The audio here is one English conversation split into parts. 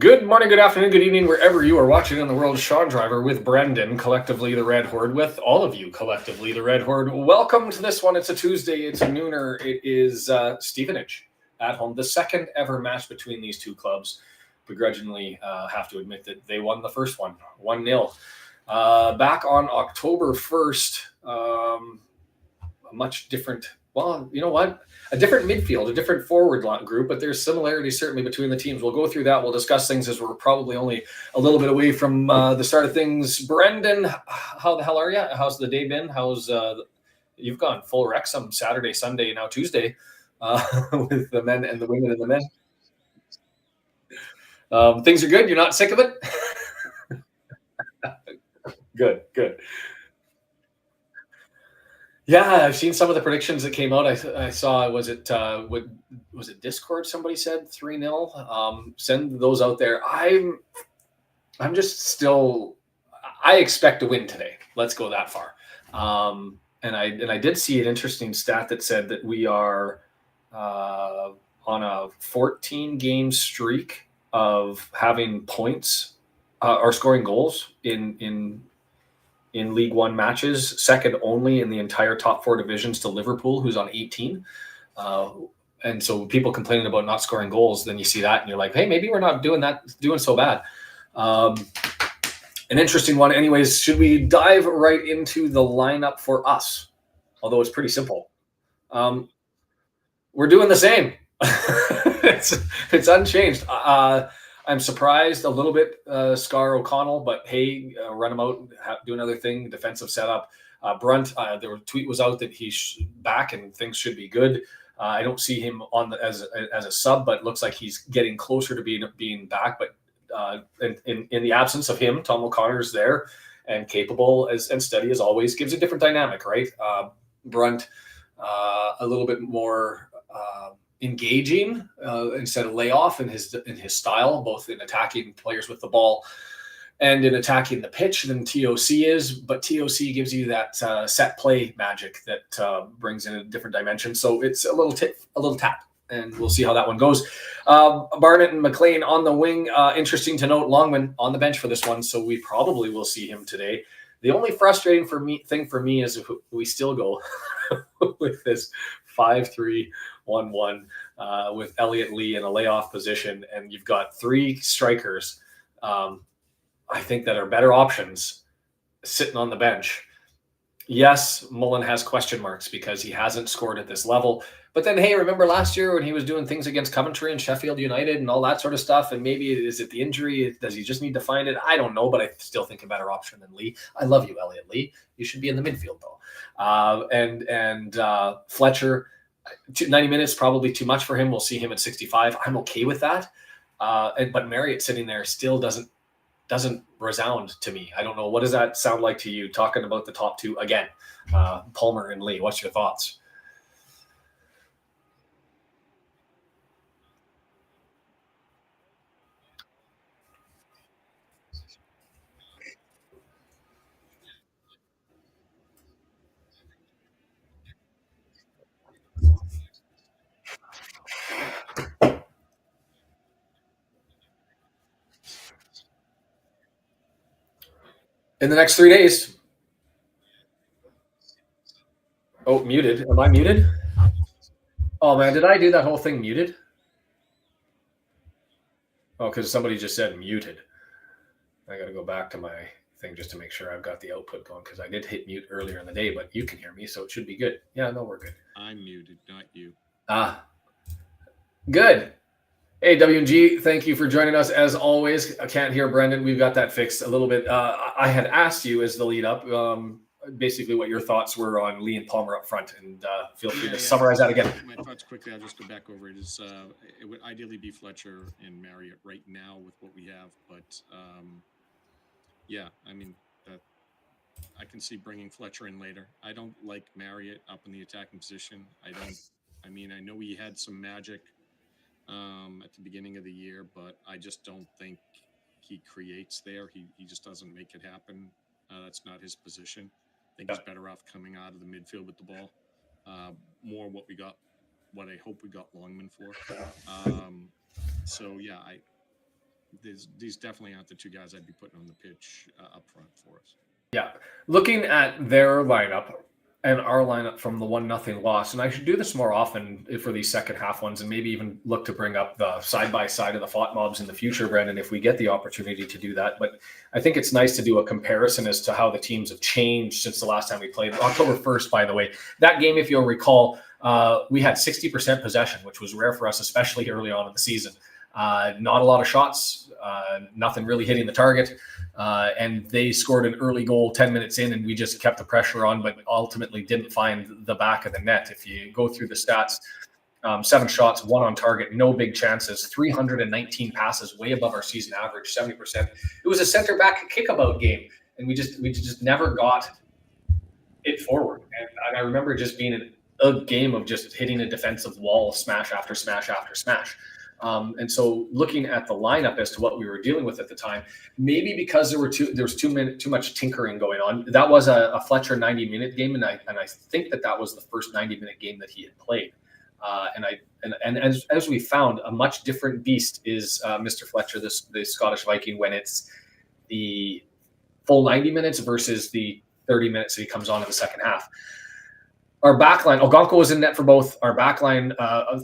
Good morning, good afternoon, good evening, wherever you are watching in the world. Sean Driver with Brendan, collectively the Red Horde, with all of you, collectively the Red Horde. Welcome to this one. It's a Tuesday, it's a nooner. It is Stevenage at home. The second ever match between these two clubs. Begrudgingly have to admit that they won the first one, 1-0. Back on October 1st, a much different, well, you know what? A different midfield, a different forward group, but there's similarities certainly between the teams. We'll go through that. We'll discuss things as we're probably only a little bit away from the start of things. Brendan, how the hell are you? How's the day been? You've gone full Wrexham Saturday, Sunday, now Tuesday with the men and the women and the men. Things are good. You're not sick of it? Good. Yeah, I've seen some of the predictions that came out. I saw, was it Discord? Somebody said 3-0. Send those out there. I'm just still. I expect to win today. Let's go that far. And I did see an interesting stat that said that we are on a 14-game streak of having points or scoring goals in League One matches, second only in the entire top four divisions to Liverpool, who's on 18. And so people complaining about not scoring goals, then you see that and you're like, hey, maybe we're not doing so bad. An interesting one. Anyways, should we dive right into the lineup for us? Although it's pretty simple. We're doing the same. It's unchanged. I'm surprised a little bit, Scar O'Connell, but hey, run him out, do another thing, defensive setup. Brunt, the tweet was out that he's back and things should be good. I don't see him as a sub, but it looks like he's getting closer to being back. But in the absence of him, Tom O'Connor's there and capable and steady as always, gives a different dynamic, right? Brunt, a little bit more engaging instead of layoff in his style, both in attacking players with the ball and in attacking the pitch than TOC is. But TOC gives you that set play magic that brings in a different dimension. So it's a little tap, and we'll see how that one goes. Barnett and McLean on the wing. Interesting to note, Longman on the bench for this one, so we probably will see him today. The only frustrating thing for me is if we still go with this 5-3-1-1 with Elliot Lee in a layoff position, and you've got three strikers, I think, that are better options sitting on the bench. Yes, Mullin has question marks because he hasn't scored at this level. But then, hey, remember last year when he was doing things against Coventry and Sheffield United and all that sort of stuff? And maybe is it the injury? Does he just need to find it? I don't know, but I still think a better option than Lee. I love you, Elliot Lee. You should be in the midfield, though. And Fletcher, 90 minutes, probably too much for him. We'll see him at 65. I'm okay with that. But Marriott sitting there still doesn't resound to me. I don't know. What does that sound like to you, talking about the top two again? Palmer and Lee, what's your thoughts? In the next 3 days. Oh, muted. Am I muted? Oh, man, did I do that whole thing muted? Oh, because somebody just said muted. I got to go back to my thing just to make sure I've got the output going, because I did hit mute earlier in the day, but you can hear me, so it should be good. Yeah, no, we're good. I'm muted, not you. Good. Hey, W&G, thank you for joining us as always. I can't hear Brendan. We've got that fixed a little bit. I had asked you as the lead up, basically what your thoughts were on Lee and Palmer up front, and feel free to summarize that again. My thoughts quickly, I'll just go back over it. It would ideally be Fletcher and Marriott right now with what we have, but yeah, I mean, I can see bringing Fletcher in later. I don't like Marriott up in the attacking position. I know he had some magic at the beginning of the year, but I just don't think he creates there. He just doesn't make it happen. That's not his position. I think he's better off coming out of the midfield with the ball. More what I hope we got Longman for. So yeah, these definitely aren't the two guys I'd be putting on the pitch up front for us. Yeah. Looking at their lineup and our lineup from the 1-0 loss, and I should do this more often for these second half ones and maybe even look to bring up the side-by-side of the FOT mobs in the future, Brendan, if we get the opportunity to do that. But I think it's nice to do a comparison as to how the teams have changed since the last time we played. October 1st, by the way. That game, if you'll recall, we had 60% possession, which was rare for us, especially early on in the season. Not a lot of shots, nothing really hitting the target. And they scored an early goal 10 minutes in, and we just kept the pressure on, but ultimately didn't find the back of the net. If you go through the stats, 7 shots, 1 on target, no big chances, 319 passes, way above our season average, 70%. It was a center back kickabout game, and we just never got it forward. And I remember just being a game of just hitting a defensive wall, smash after smash after smash. And so looking at the lineup as to what we were dealing with at the time, maybe because there was too much tinkering going on. That was a Fletcher 90-minute game, and I think that was the first 90-minute game that he had played. And as we found, a much different beast is Mr. Fletcher, the Scottish Viking, when it's the full 90 minutes versus the 30 minutes that he comes on in the second half. Our backline, Ogonko was in net for both. Our backline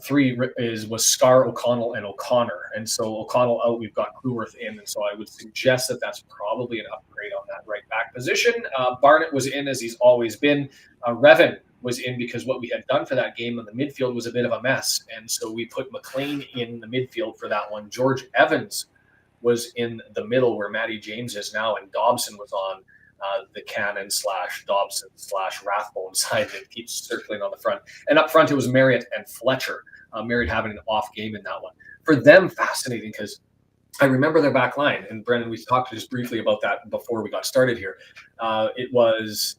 three was Scar, O'Connell, and O'Connor. And so O'Connell out, we've got Cleworth in. And so I would suggest that that's probably an upgrade on that right back position. Barnett was in, as he's always been. Revan was in because what we had done for that game in the midfield was a bit of a mess. And so we put McLean in the midfield for that one. George Evans was in the middle where Matty James is now, and Dobson was on the Cannon / Dobson / Rathbone side that keeps circling on the front. And up front, it was Marriott and Fletcher. Marriott having an off game in that one. For them, fascinating, because I remember their back line. And Brendan, we talked just briefly about that before we got started here. It was,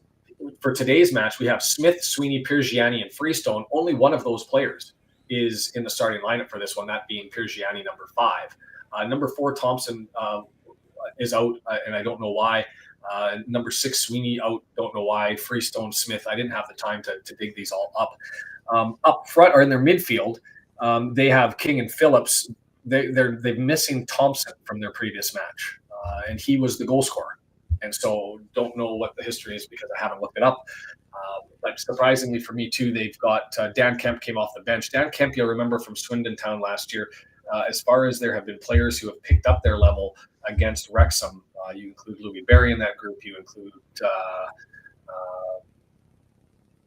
for today's match, we have Smith, Sweeney, Piergiani, and Freestone. Only one of those players is in the starting lineup for this one, that being Piergiani, number 5. Number 4, Thompson, is out, and I don't know why. Number 6, Sweeney out, don't know why. Freestone, Smith, I didn't have the time to dig these all up. Up front, or in their midfield, they have King and Phillips. They're missing Thompson from their previous match, and he was the goal scorer. And so don't know what the history is because I haven't looked it up. But surprisingly for me too, they've got Dan Kemp came off the bench. Dan Kemp, you'll remember from Swindon Town last year. As far as there have been players who have picked up their level against Wrexham, you include Louis Barry in that group. You include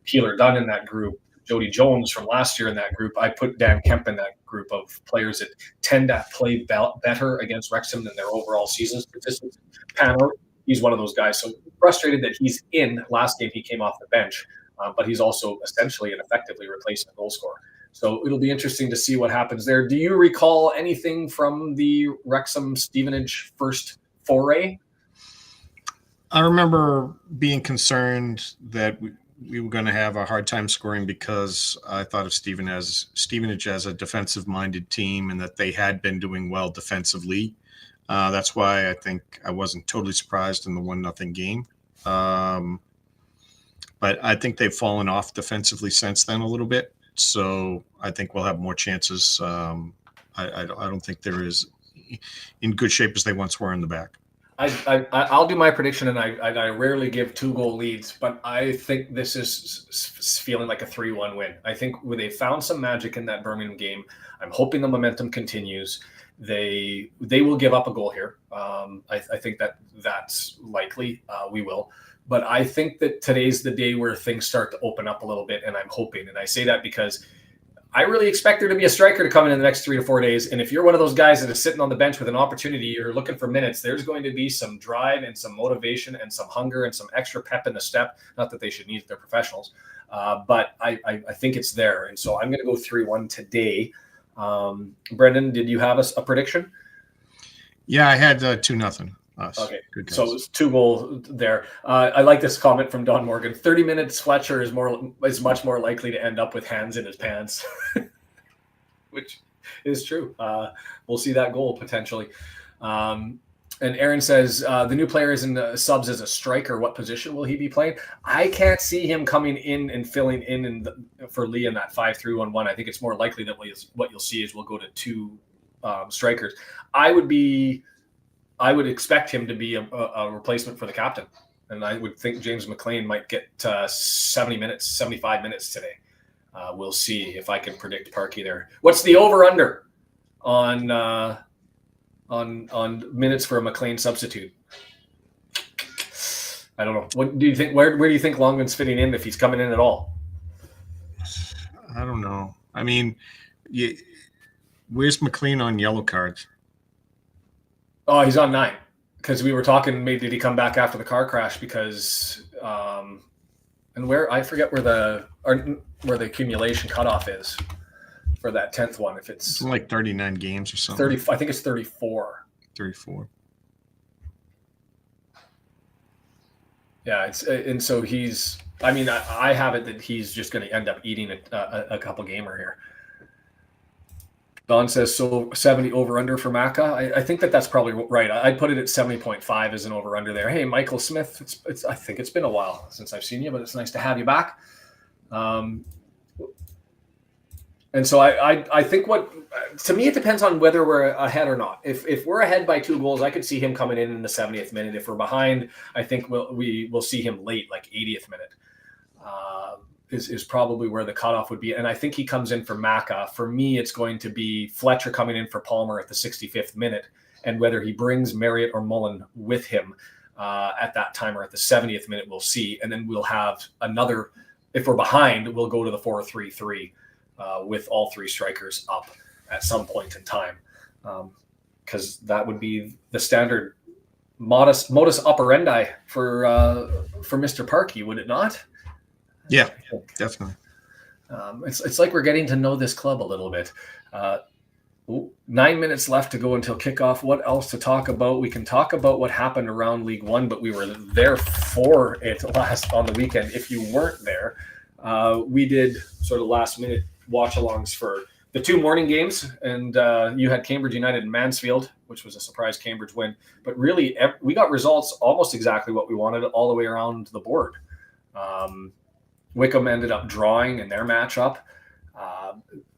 Keeler Dunn in that group. Jody Jones from last year in that group. I put Dan Kemp in that group of players that tend to play better against Wrexham than their overall season statistics pan out. He's one of those guys. So frustrated that he's in. Last game he came off the bench, but he's also essentially and effectively replacing a goal scorer. So it'll be interesting to see what happens there. Do you recall anything from the Wrexham Stevenage first foray? I remember being concerned that we were going to have a hard time scoring because I thought of Stevenage as a defensive-minded team and that they had been doing well defensively. That's why I think I wasn't totally surprised in the 1-0 game. But I think they've fallen off defensively since then a little bit. So I think we'll have more chances. I don't think they're as in good shape as they once were in the back. I'll do my prediction, and I rarely give 2-goal leads, but I think this is feeling like a 3-1 win. I think they found some magic in that Birmingham game. I'm hoping the momentum continues. They will give up a goal here. I think that's likely. We will. But I think that today's the day where things start to open up a little bit, and I'm hoping. And I say that because I really expect there to be a striker to come in the next 3 to 4 days. And if you're one of those guys that is sitting on the bench with an opportunity, you're looking for minutes, there's going to be some drive and some motivation and some hunger and some extra pep in the step. Not that they should need it, they're professionals. But I think it's there. And so I'm going to go 3-1 today. Brendan, did you have a prediction? Yeah, I had 2-0. Okay, so it's 2-goal there. I like this comment from Don Morgan. 30 minutes Fletcher is much more likely to end up with hands in his pants, which is true. We'll see that goal potentially. And Aaron says the new player is in the subs as a striker. What position will he be playing? I can't see him coming in and filling in for Lee in that 5-3-1-1. I think it's more likely that what you'll see is we'll go to 2 strikers. I would expect him to be a replacement for the captain. And I would think James McLean might get 70 minutes, 75 minutes today. We'll see if I can predict Parky there. What's the over-under on minutes for a McLean substitute? I don't know. What do you think? Where do you think Longman's fitting in if he's coming in at all? I don't know. I mean, where's McLean on yellow cards? Oh, he's on 9. Because we were talking, maybe did he come back after the car crash? Because and where I forget where the accumulation cutoff is for that 10th one. If it's like 39 games or something. 30, I think it's 34. 34. Yeah, and so he's. I mean, I have it that he's just going to end up eating a couple gamer here. Don says, so 70 over-under for Macca. I think that's probably right. I'd put it at 70.5 as an over-under there. Hey, Michael Smith, I think it's been a while since I've seen you, but it's nice to have you back. And so I think to me, it depends on whether we're ahead or not. If we're ahead by 2 goals, I could see him coming in the 70th minute. If we're behind, I think we'll see him late, like 80th minute. Is probably where the cutoff would be. And I think he comes in for Macca. For me, it's going to be Fletcher coming in for Palmer at the 65th minute, and whether he brings Marriott or Mullin with him at that time or at the 70th minute, we'll see. And then we'll have another, if we're behind, we'll go to the 4-3-3 with all 3 strikers up at some point in time. Because that would be the standard modus operandi for Mr. Parkey, would it not? Yeah, definitely. It's like we're getting to know this club a little bit. 9 minutes left to go until kickoff. What else to talk about? We can talk about what happened around League One, but we were there for it last on the weekend. If you weren't there, we did sort of last minute watch-alongs for the 2 morning games, and you had Cambridge United and Mansfield, which was a surprise Cambridge win. But really, we got results almost exactly what we wanted all the way around the board. Wickham ended up drawing in their matchup.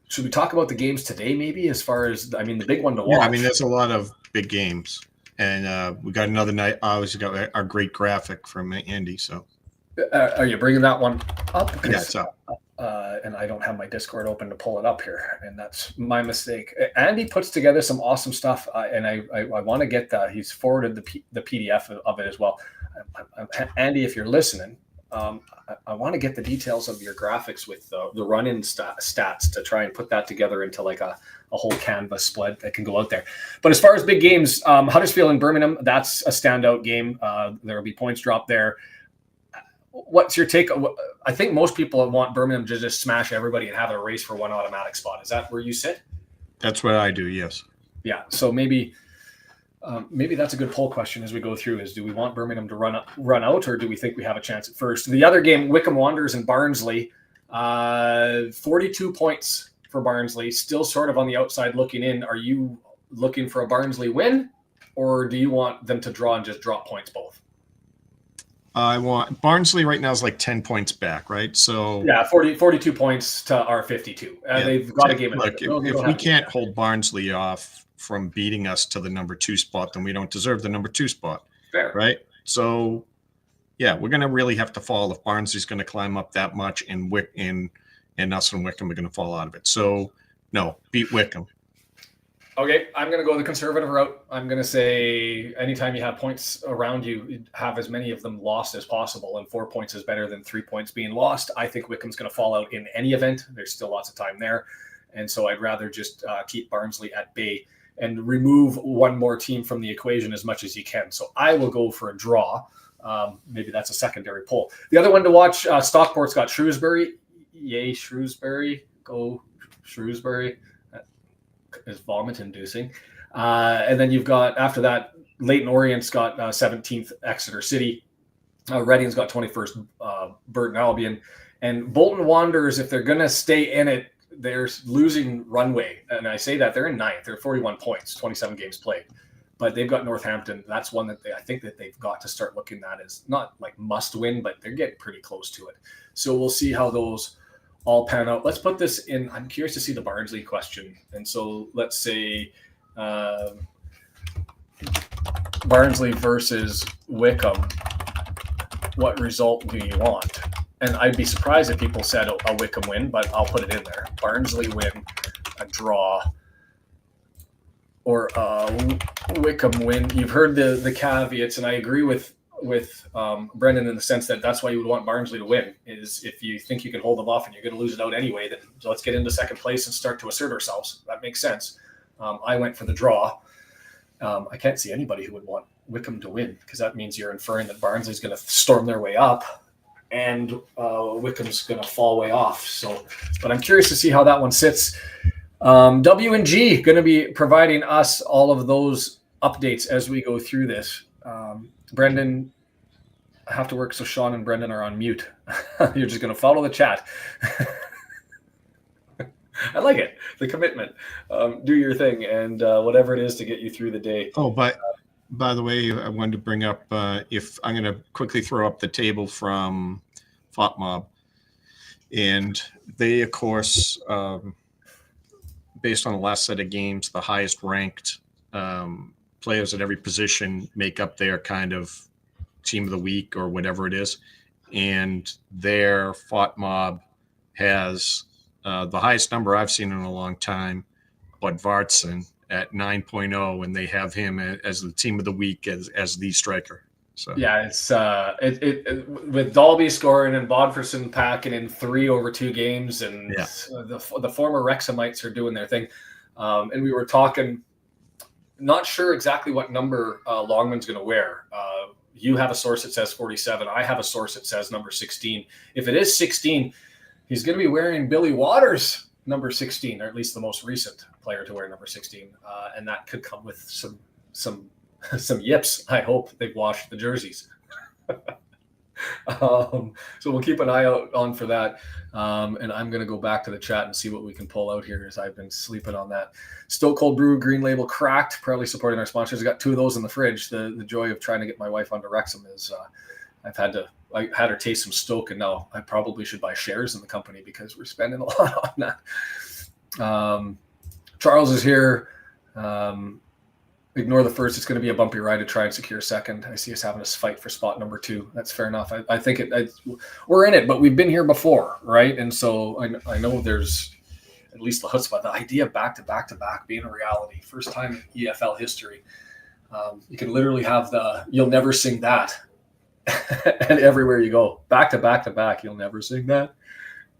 Should we talk about the games today, maybe, as far as, I mean, the big one to watch? Yeah, I mean, there's a lot of big games. And we got another night. Obviously, got our great graphic from Andy. So, are you bringing that one up? Yeah, it's up. And I don't have my Discord open to pull it up here, and that's my mistake. Andy puts together some awesome stuff, and I want to get that. He's forwarded the PDF of it as well. Andy, if you're listening, I want to get the details of your graphics with the run-in stats to try and put that together into like a whole canvas split that can go out there. But as far as big games, Huddersfield and Birmingham, that's a standout game. There will be points dropped there. What's your take? I think most people want Birmingham to just smash everybody and have a race for one automatic spot. Is that where you sit? That's what I do, yes. Yeah, so maybe that's a good poll question as we go through is, do we want Birmingham to run out, or do we think we have a chance at first? The other game, Wickham Wanderers and Barnsley, 42 points for Barnsley, still sort of on the outside looking in. Are you looking for a Barnsley win, or do you want them to draw and just drop points both? I want Barnsley right now is like 10 points back, right? So yeah, 42 points to our 52. They've got a game. Look, if we can't hold Barnsley off from beating us to the number 2 spot, then we don't deserve the number 2 spot. Fair. Right? So, yeah, we're going to really have to fall if Barnsley's going to climb up that much, and us and Wickham are going to fall out of it. So, no, beat Wickham. Okay, I'm going to go the conservative route. I'm going to say anytime you have points around you, have as many of them lost as possible, and 4 points is better than 3 points being lost. I think Wickham's going to fall out in any event. There's still lots of time there. And so I'd rather just keep Barnsley at bay and remove one more team from the equation as much as you can. So I will go for a draw. Maybe that's a secondary poll. The other one to watch, Stockport's got Shrewsbury. Yay, Shrewsbury. Go Shrewsbury. Is vomit-inducing. And then you've got, after that, Leyton Orient's got 17th Exeter City. Reading's got 21st Burton Albion. And Bolton Wanderers, if they're going to stay in it, they're losing runway. And I say that they're in 9th. They're 41 points, 27 games played. But they've got Northampton. That's one that I think that they've got to start looking at as not like must win, but they're getting pretty close to it. So we'll see how those all pan out. Let's put this in. I'm curious to see the Barnsley question. And so let's say Barnsley versus Wickham. What result do you want? And I'd be surprised if people said a Wickham win, but I'll put it in there. Barnsley win, a draw, or a Wickham win. You've heard the caveats, and I agree with Brendan in the sense that that's why you would want Barnsley to win, is if you think you can hold them off and you're going to lose it out anyway, then let's get into second place and start to assert ourselves. That makes sense. I went for the draw. I can't see anybody who would want Wickham to win, because that means you're inferring that Barnsley's going to storm their way up and Wickham's going to fall way off. So, but I'm curious to see how that one sits. W&G going to be providing us all of those updates as we go through this. Brendan, I have to work so Sean and Brendan are on mute. You're just going to follow the chat. I like it. The commitment. Do your thing, and whatever it is to get you through the day. Oh, by the way, I wanted to bring up, if I'm going to quickly throw up the table from FOTMob. And they, of course, based on the last set of games, the highest ranked players at every position make up their kind of team of the week or whatever it is. And their FOTMob has the highest number I've seen in a long time, but Vartson at 9.0, and they have him as the team of the week as the striker. So yeah, it's with Dalby scoring and Bodferson packing in 3 over 2 games, and the former Wrexhamites are doing their thing. And we were talking, not sure exactly what number Longman's going to wear. You have a source that says 47. I have a source that says number 16. If it is 16, he's going to be wearing Billy Waters' number 16, or at least the most recent player to wear number 16. And that could come with some yips. I hope they've washed the jerseys. So we'll keep an eye out on for that. And I'm going to go back to the chat and see what we can pull out here, as I've been sleeping on that. Still Cold Brew, green label cracked, proudly supporting our sponsors. I got 2 of those in the fridge. The joy of trying to get my wife onto Wrexham is I had her taste some Stoke, and now I probably should buy shares in the company because we're spending a lot on that. Charles is here. Ignore the first. It's going to be a bumpy ride to try and secure second. I see us having us fight for spot number 2. That's fair enough. I think we're in it, but we've been here before, right? And so I know there's at least the chutzpah, the idea of back-to-back being a reality. First time in EFL history. You can literally have you'll never sing that. And everywhere you go, back to back, you'll never sing that.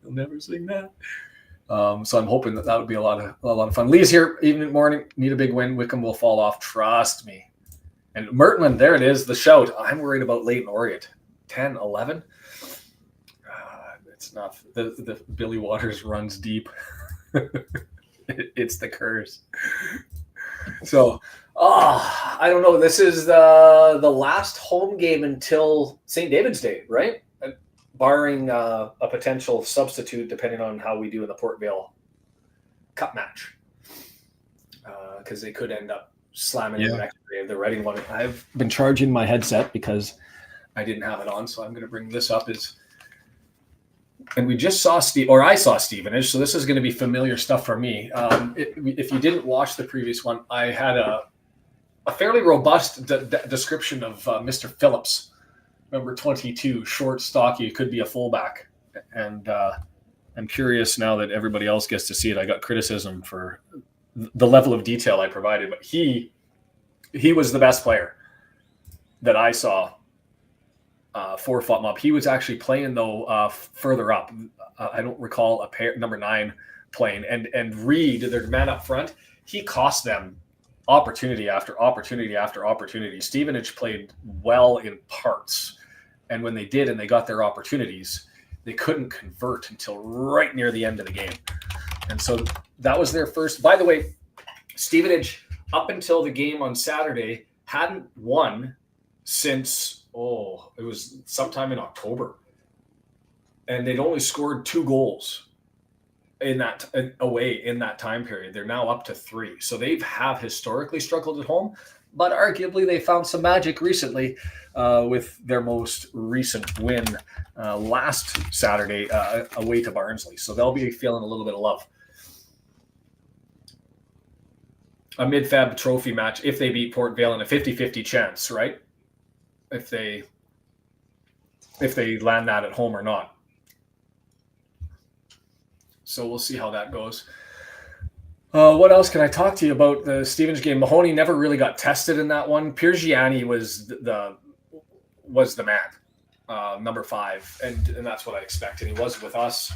You'll never sing that. So I'm hoping that would be a lot of fun. Lee's here, evening, morning. Need a big win. Wickham will fall off. Trust me. And Mertman, there it is. The shout. I'm worried about Leighton Orient. 10, 11. It's not. The Billy Waters runs deep. It's the curse. So, I don't know. This is the last home game until St. David's Day, right? Barring a potential substitute, depending on how we do in the Port Vale Cup match. Because they could end up slamming in the next day. The Reading one. I've been charging my headset because I didn't have it on, so I'm going to bring this up. And we just saw I saw Stevenage, so this is going to be familiar stuff for me. If you didn't watch the previous one, I had a fairly robust description of Mr. Phillips, number 22, short, stocky, could be a fullback. And I'm curious now that everybody else gets to see it. I got criticism for the level of detail I provided, but he was the best player that I saw for FOTMob. He was actually playing though further up. I don't recall a pair number 9 playing, and Reed, their man up front, he cost them opportunity after opportunity after opportunity. Stevenage played well in parts, and when they did and they got their opportunities, they couldn't convert until right near the end of the game. And so that was their first. By the way, Stevenage, up until the game on Saturday, hadn't won since it was sometime in October, and they'd only scored 2 goals in that time period. They're now up to 3, so they have historically struggled at home, but arguably they found some magic recently with their most recent win last Saturday away to Barnsley. So they'll be feeling a little bit of love. a mid-Feb trophy match if they beat Port Vale in a 50-50 chance, right? If they land that at home or not. So we'll see how that goes. What else can I talk to you about? The Stevenage game. Mahoney never really got tested in that one. Piergiani was the man, number 5, and that's what I expected. He was with us.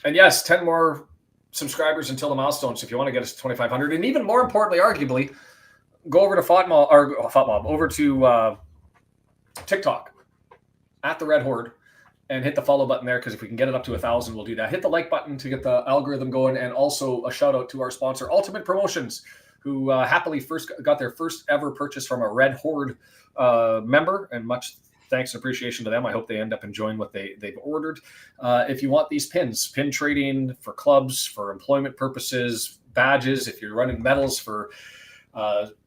And yes, 10 more subscribers until the milestone. So if you want to get us to 2,500, and even more importantly, arguably, go over to FOTMob, over to TikTok at the Red Horde, and hit the follow button there, because if we can get it up to 1,000, we'll do that. Hit the like button to get the algorithm going, and also a shout out to our sponsor, Ultimate Promotions, who happily got their first ever purchase from a Red Horde member, and much thanks and appreciation to them. I hope they end up enjoying what they've ordered. If you want these pins, pin trading for clubs, for employment purposes, badges, if you're running medals for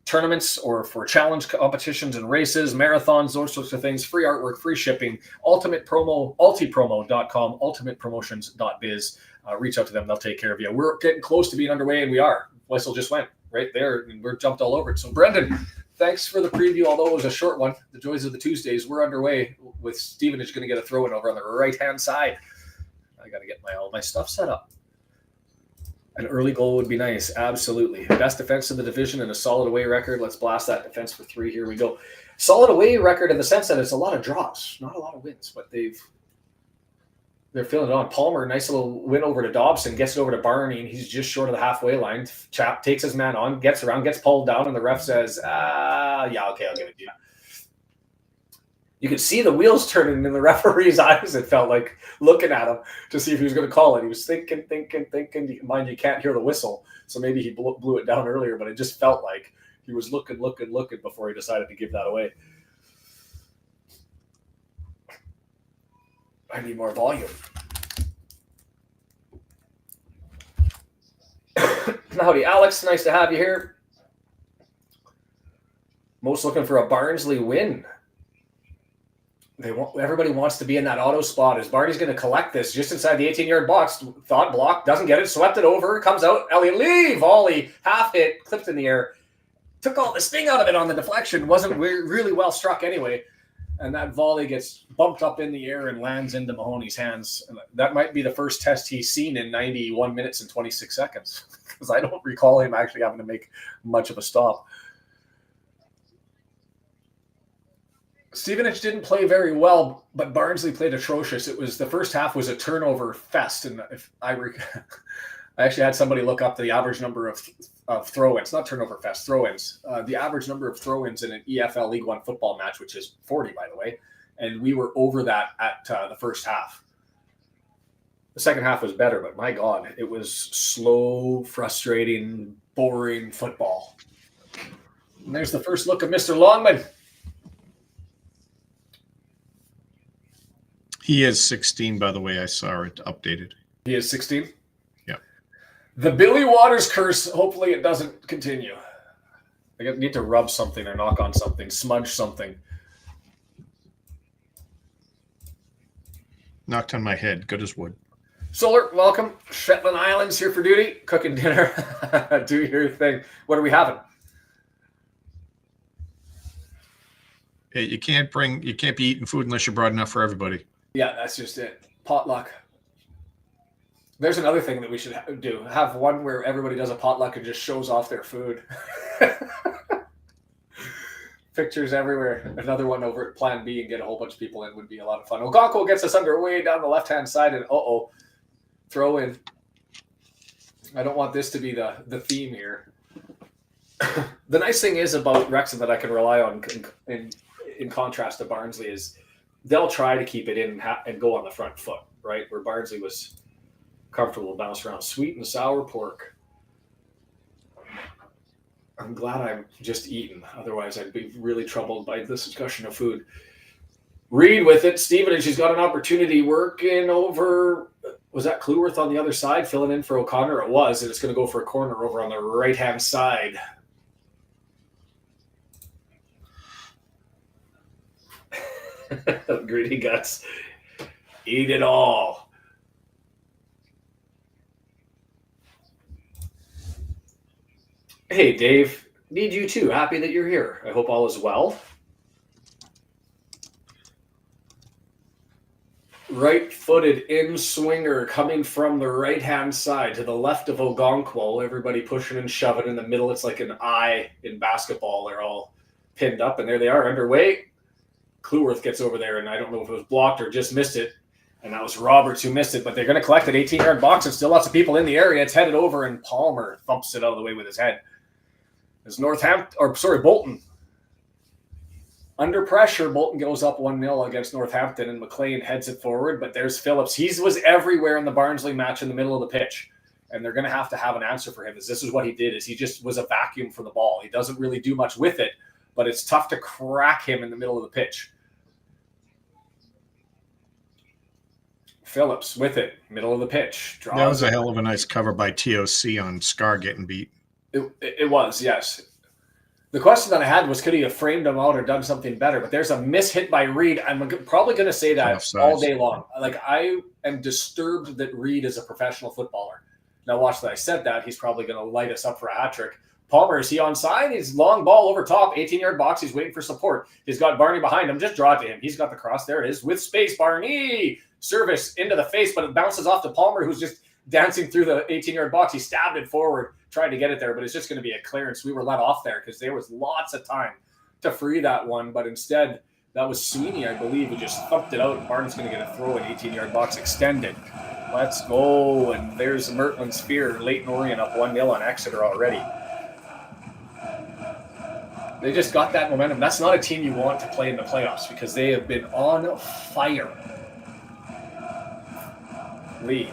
tournaments or for challenge competitions and races, marathons, those sorts of things, free artwork, free shipping, ultipromo.com, ultimatepromotions.biz. Reach out to them. They'll take care of you. We're getting close to being underway, and we are. Whistle just went right there, and we're jumped all over it. So, Brendan, thanks for the preview, although it was a short one. The joys of the Tuesdays. We're underway with Stevenage going to get a throw-in over on the right-hand side. I got to get all my stuff set up. An early goal would be nice. Absolutely. Best defense in the division and a solid away record. Let's blast that defense for 3. Here we go. Solid away record in the sense that it's a lot of draws, not a lot of wins, but they're feeling it on. Palmer, nice little win over to Dobson, gets it over to Barney, and he's just short of the halfway line. Chap takes his man on, gets around, gets pulled down, and the ref says, yeah, okay, I'll give it to you. You could see the wheels turning in the referee's eyes, it felt like, looking at him to see if he was going to call it. He was thinking. Mind you, can't hear the whistle, so maybe he blew it down earlier, but it just felt like he was looking before he decided to give that away. I need more volume. Howdy, Alex. Nice to have you here. Most looking for a Barnsley win. Everybody wants to be in that auto spot. As Barney's going to collect this just inside the 18-yard box. Thought block, doesn't get it, swept it over, comes out. Elliot Lee, volley, half hit, clipped in the air. Took all the sting out of it on the deflection. Wasn't really well struck anyway. And that volley gets bumped up in the air and lands into Mahoney's hands. And that might be the first test he's seen in 91 minutes and 26 seconds. Because I don't recall him actually having to make much of a stop. Stevenage didn't play very well, but Barnsley played atrocious. It was the first half was a turnover fest, and if I actually had somebody look up the average number of throw-ins, not turnover fest, throw-ins. The average number of throw-ins in an EFL League One football match, which is 40, by the way, and we were over that at the first half. The second half was better, but my God, it was slow, frustrating, boring football. And there's the first look of Mr. Longman. He is 16, by the way. I saw it updated. He is 16? Yeah. The Billy Waters curse, hopefully it doesn't continue. I need to rub something or knock on something, smudge something. Knocked on my head. Good as wood. Solar, welcome. Shetland Islands here for duty. Cooking dinner. Do your thing. What are we having? Hey, you can't be eating food unless you brought enough for everybody. Yeah, that's just it. Potluck. There's another thing that we should do. Have one where everybody does a potluck and just shows off their food. Pictures everywhere. Another one over at Plan B and get a whole bunch of people in would be a lot of fun. Ogonko gets us underway down the left-hand side and throw in. I don't want this to be the theme here. The nice thing is about Wrexham that I can rely on in contrast to Barnsley is they'll try to keep it in and go on the front foot, right? Where Barnsley was comfortable to bounce around. Sweet and sour pork. I'm glad I'm just eating. Otherwise, I'd be really troubled by this discussion of food. Reed with it. Stevenage, he's got an opportunity working over. Was that Cluworth on the other side, filling in for O'Connor? It was, and it's going to go for a corner over on the right-hand side. Greedy guts. Eat it all. Hey, Dave. Need you too. Happy that you're here. I hope all is well. Right-footed in-swinger coming from the right-hand side to the left of Ogonkwo. Everybody pushing and shoving in the middle. It's like an eye in basketball. They're all pinned up, and there they are underway. Clueworth gets over there, and I don't know if it was blocked or just missed it. And that was Roberts who missed it, but they're going to collect an 18-yard box, and still lots of people in the area. It's headed over, and Palmer thumps it out of the way with his head. As Bolton. Under pressure, Bolton goes up 1-0 against Northampton, and McLean heads it forward, but there's Phillips. He was everywhere in the Barnsley match in the middle of the pitch, and they're going to have an answer for him, as this is what he did, is he just was a vacuum for the ball. He doesn't really do much with it, but it's tough to crack him in the middle of the pitch. Phillips with it, middle of the pitch. That was a hell of a nice cover by TOC on Scar getting beat. It was, yes. The question that I had was, could he have framed him out or done something better? But there's a mishit by Reed. I'm probably going to say that all day long. Like, I am disturbed that Reed is a professional footballer. Now, watch that. I said that. He's probably going to light us up for a hat trick. Palmer, is he onside? He's long ball over top, 18-yard box. He's waiting for support. He's got Barney behind him. Just draw it to him. He's got the cross. There it is. With space, Barney. Service into the face, but it bounces off to Palmer, who's just dancing through the 18-yard box. He stabbed it forward, tried to get it there, but it's just going to be a clearance. We were let off there because there was lots of time to free that one, but instead, that was Sweeney, I believe, who just thumped it out. Barnes going to get a throw, an 18-yard box extended. Let's go, and there's Mertland Spear, Leighton Orient up 1-0 on Exeter already. They just got that momentum. That's not a team you want to play in the playoffs because they have been on fire. Lee,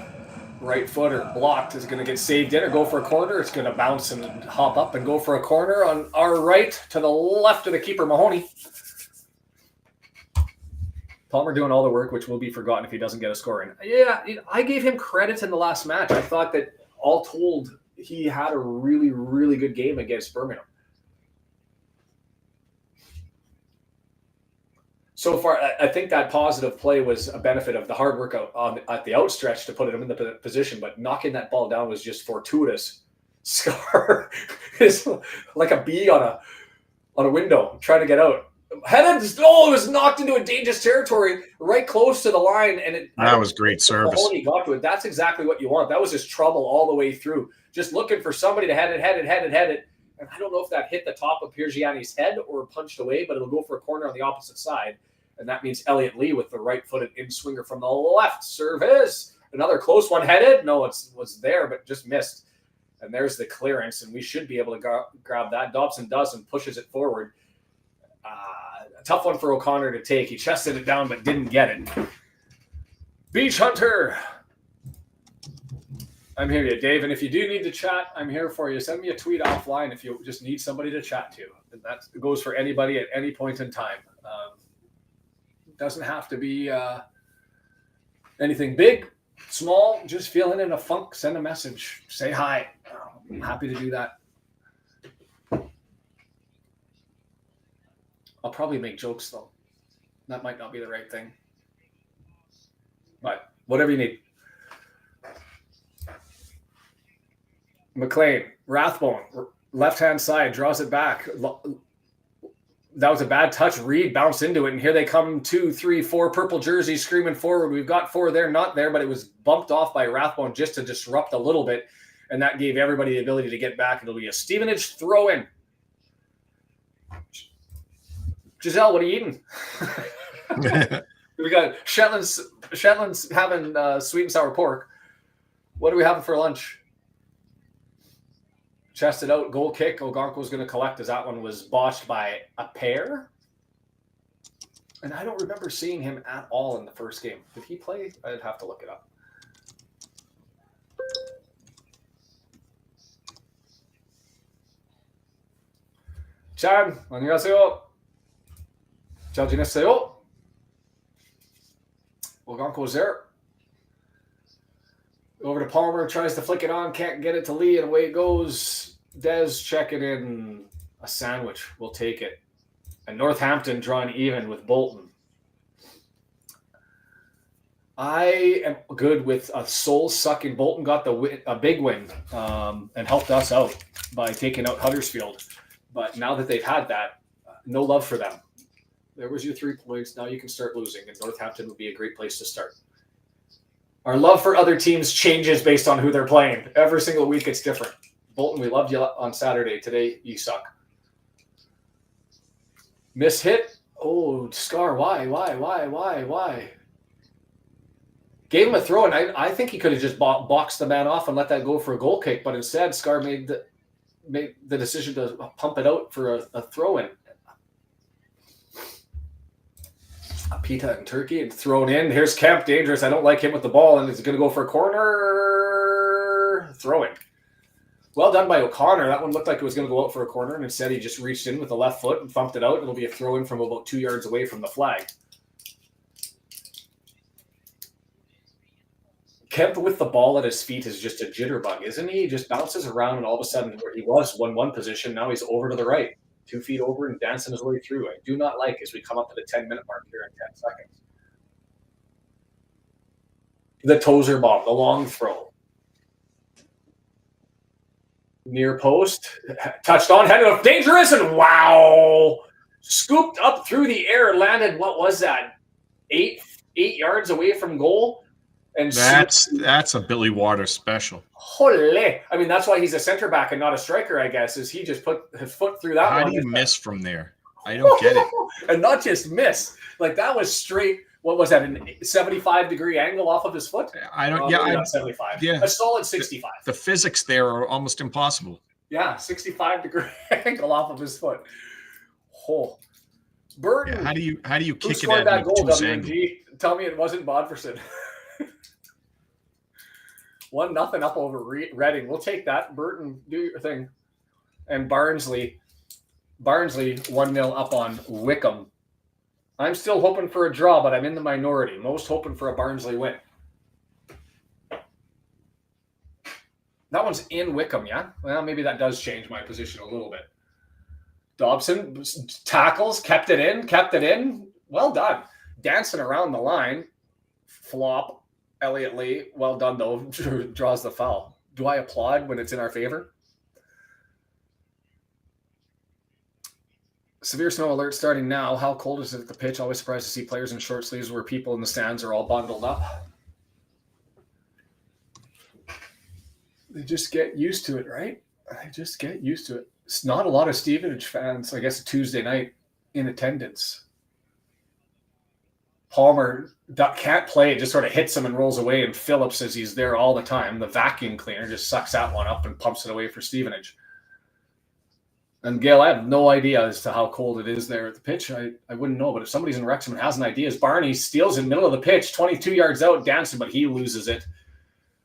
right footer, blocked, is going to get saved in or go for a corner. It's going to bounce and hop up and go for a corner on our right to the left of the keeper, Mahoney. Palmer doing all the work, which will be forgotten if he doesn't get a score in. Yeah, I gave him credit in the last match. I thought that all told, he had a really, really good game against Birmingham. So far, I think that positive play was a benefit of the hard work at the outstretch to put him in the position, but knocking that ball down was just fortuitous. Scar is like a bee on a window trying to get out. Headed, it was knocked into a dangerous territory right close to the line, and that was great service. Mahoney got to it. That's exactly what you want. That was just trouble all the way through. Just looking for somebody to head it. And I don't know if that hit the top of Piergiani's head or punched away, but it'll go for a corner on the opposite side. And that means Elliot Lee with the right-footed in-swinger from the left. Service. Another close one headed. No, it was there, but just missed. And there's the clearance, and we should be able to grab that. Dobson does and pushes it forward. A tough one for O'Connor to take. He chested it down, but didn't get it. Beach Hunter. I'm here, Dave. And if you do need to chat, I'm here for you. Send me a tweet offline if you just need somebody to chat to. And that goes for anybody at any point in time. Doesn't have to be anything big, small, just feeling in a funk, send a message, say hi. I'm happy to do that. I'll probably make jokes, though. That might not be the right thing. But whatever you need. McLean, Rathbone, left-hand side, draws it back. That was a bad touch. Reed bounced into it, and here they come 2, 3, 4 purple jerseys screaming forward. We've got 4 there, not there, but it was bumped off by Rathbone just to disrupt a little bit, and that gave everybody the ability to get back. It'll be a Stevenage throw-in. Giselle, what are you eating? We got Shetland's having sweet and sour pork. What are we having for lunch? Chested out, goal kick. Ogonko's going to collect as that one was botched by a pair. And I don't remember seeing him at all in the first game. Did he play? I'd have to look it up. Chan, 안녕하세요. 잘 지냈어요? Ogonko's there. Over to Palmer, tries to flick it on, can't get it to Lee, and away it goes. Dez checking in a sandwich. We'll take it. And Northampton drawing even with Bolton. I am good with a soul-sucking. Bolton got a big win and helped us out by taking out Huddersfield. But now that they've had that, no love for them. There was your 3 points. Now you can start losing, and Northampton would be a great place to start. Our love for other teams changes based on who they're playing. Every single week it's different. Bolton, we loved you on Saturday. Today, you suck. Miss hit. Oh, Scar, why? Gave him a throw, and I think he could have just boxed the man off and let that go for a goal kick, but instead Scar made the decision to pump it out for a throw-in. A pita and turkey and thrown in. Here's Kemp, dangerous. I don't like him with the ball, and it's going to go for a corner. Throw-in. Well done by O'Connor. That one looked like it was going to go out for a corner, and instead he just reached in with the left foot and thumped it out. It'll be a throw-in from about 2 yards away from the flag. Kemp with the ball at his feet is just a jitterbug, isn't he? He just bounces around, and all of a sudden, where he was 1-1 position, now he's over to the right, 2 feet over and dancing his way through. I do not like as we come up to the 10-minute mark here in 10 seconds. The Tozer bomb, the long throw. Near post, touched on, headed up, dangerous, and wow! Scooped up through the air, landed, what was that, 8 yards away from goal? And that's a Billy Waters special. Holy! I mean, that's why he's a center back and not a striker, I guess, is he just put his foot through that. How do you miss from there? I don't get it. And not just miss. Like, that was straight, what was that, a 75-degree angle off of his foot? I don't, not 75. Yeah. A solid 65. The physics there are almost impossible. Yeah, 65-degree angle off of his foot. Oh. Burton. Yeah, how do you kick it at that goal, WG? Tell me it wasn't Bodferson. 1-0 up over Reading. We'll take that. Burton, do your thing. And Barnsley 1-0 up on Wickham. I'm still hoping for a draw, but I'm in the minority. Most hoping for a Barnsley win. That one's in Wickham, yeah? Well, maybe that does change my position a little bit. Dobson tackles, kept it in. Well done. Dancing around the line. Flop. Elliot Lee, well done, though, draws the foul. Do I applaud when it's in our favor? Severe snow alert starting now. How cold is it at the pitch? Always surprised to see players in short sleeves where people in the stands are all bundled up. They just get used to it, right? It's not a lot of Stevenage fans, I guess, Tuesday night in attendance. Palmer can't play. It just sort of hits him and rolls away, and Phillips says he's there all the time. The vacuum cleaner just sucks that one up and pumps it away for Stevenage. And Gail, I have no idea as to how cold it is there at the pitch. I wouldn't know, but if somebody's in Wrexham and has an idea, Barney steals in the middle of the pitch, 22 yards out, dancing, but he loses it.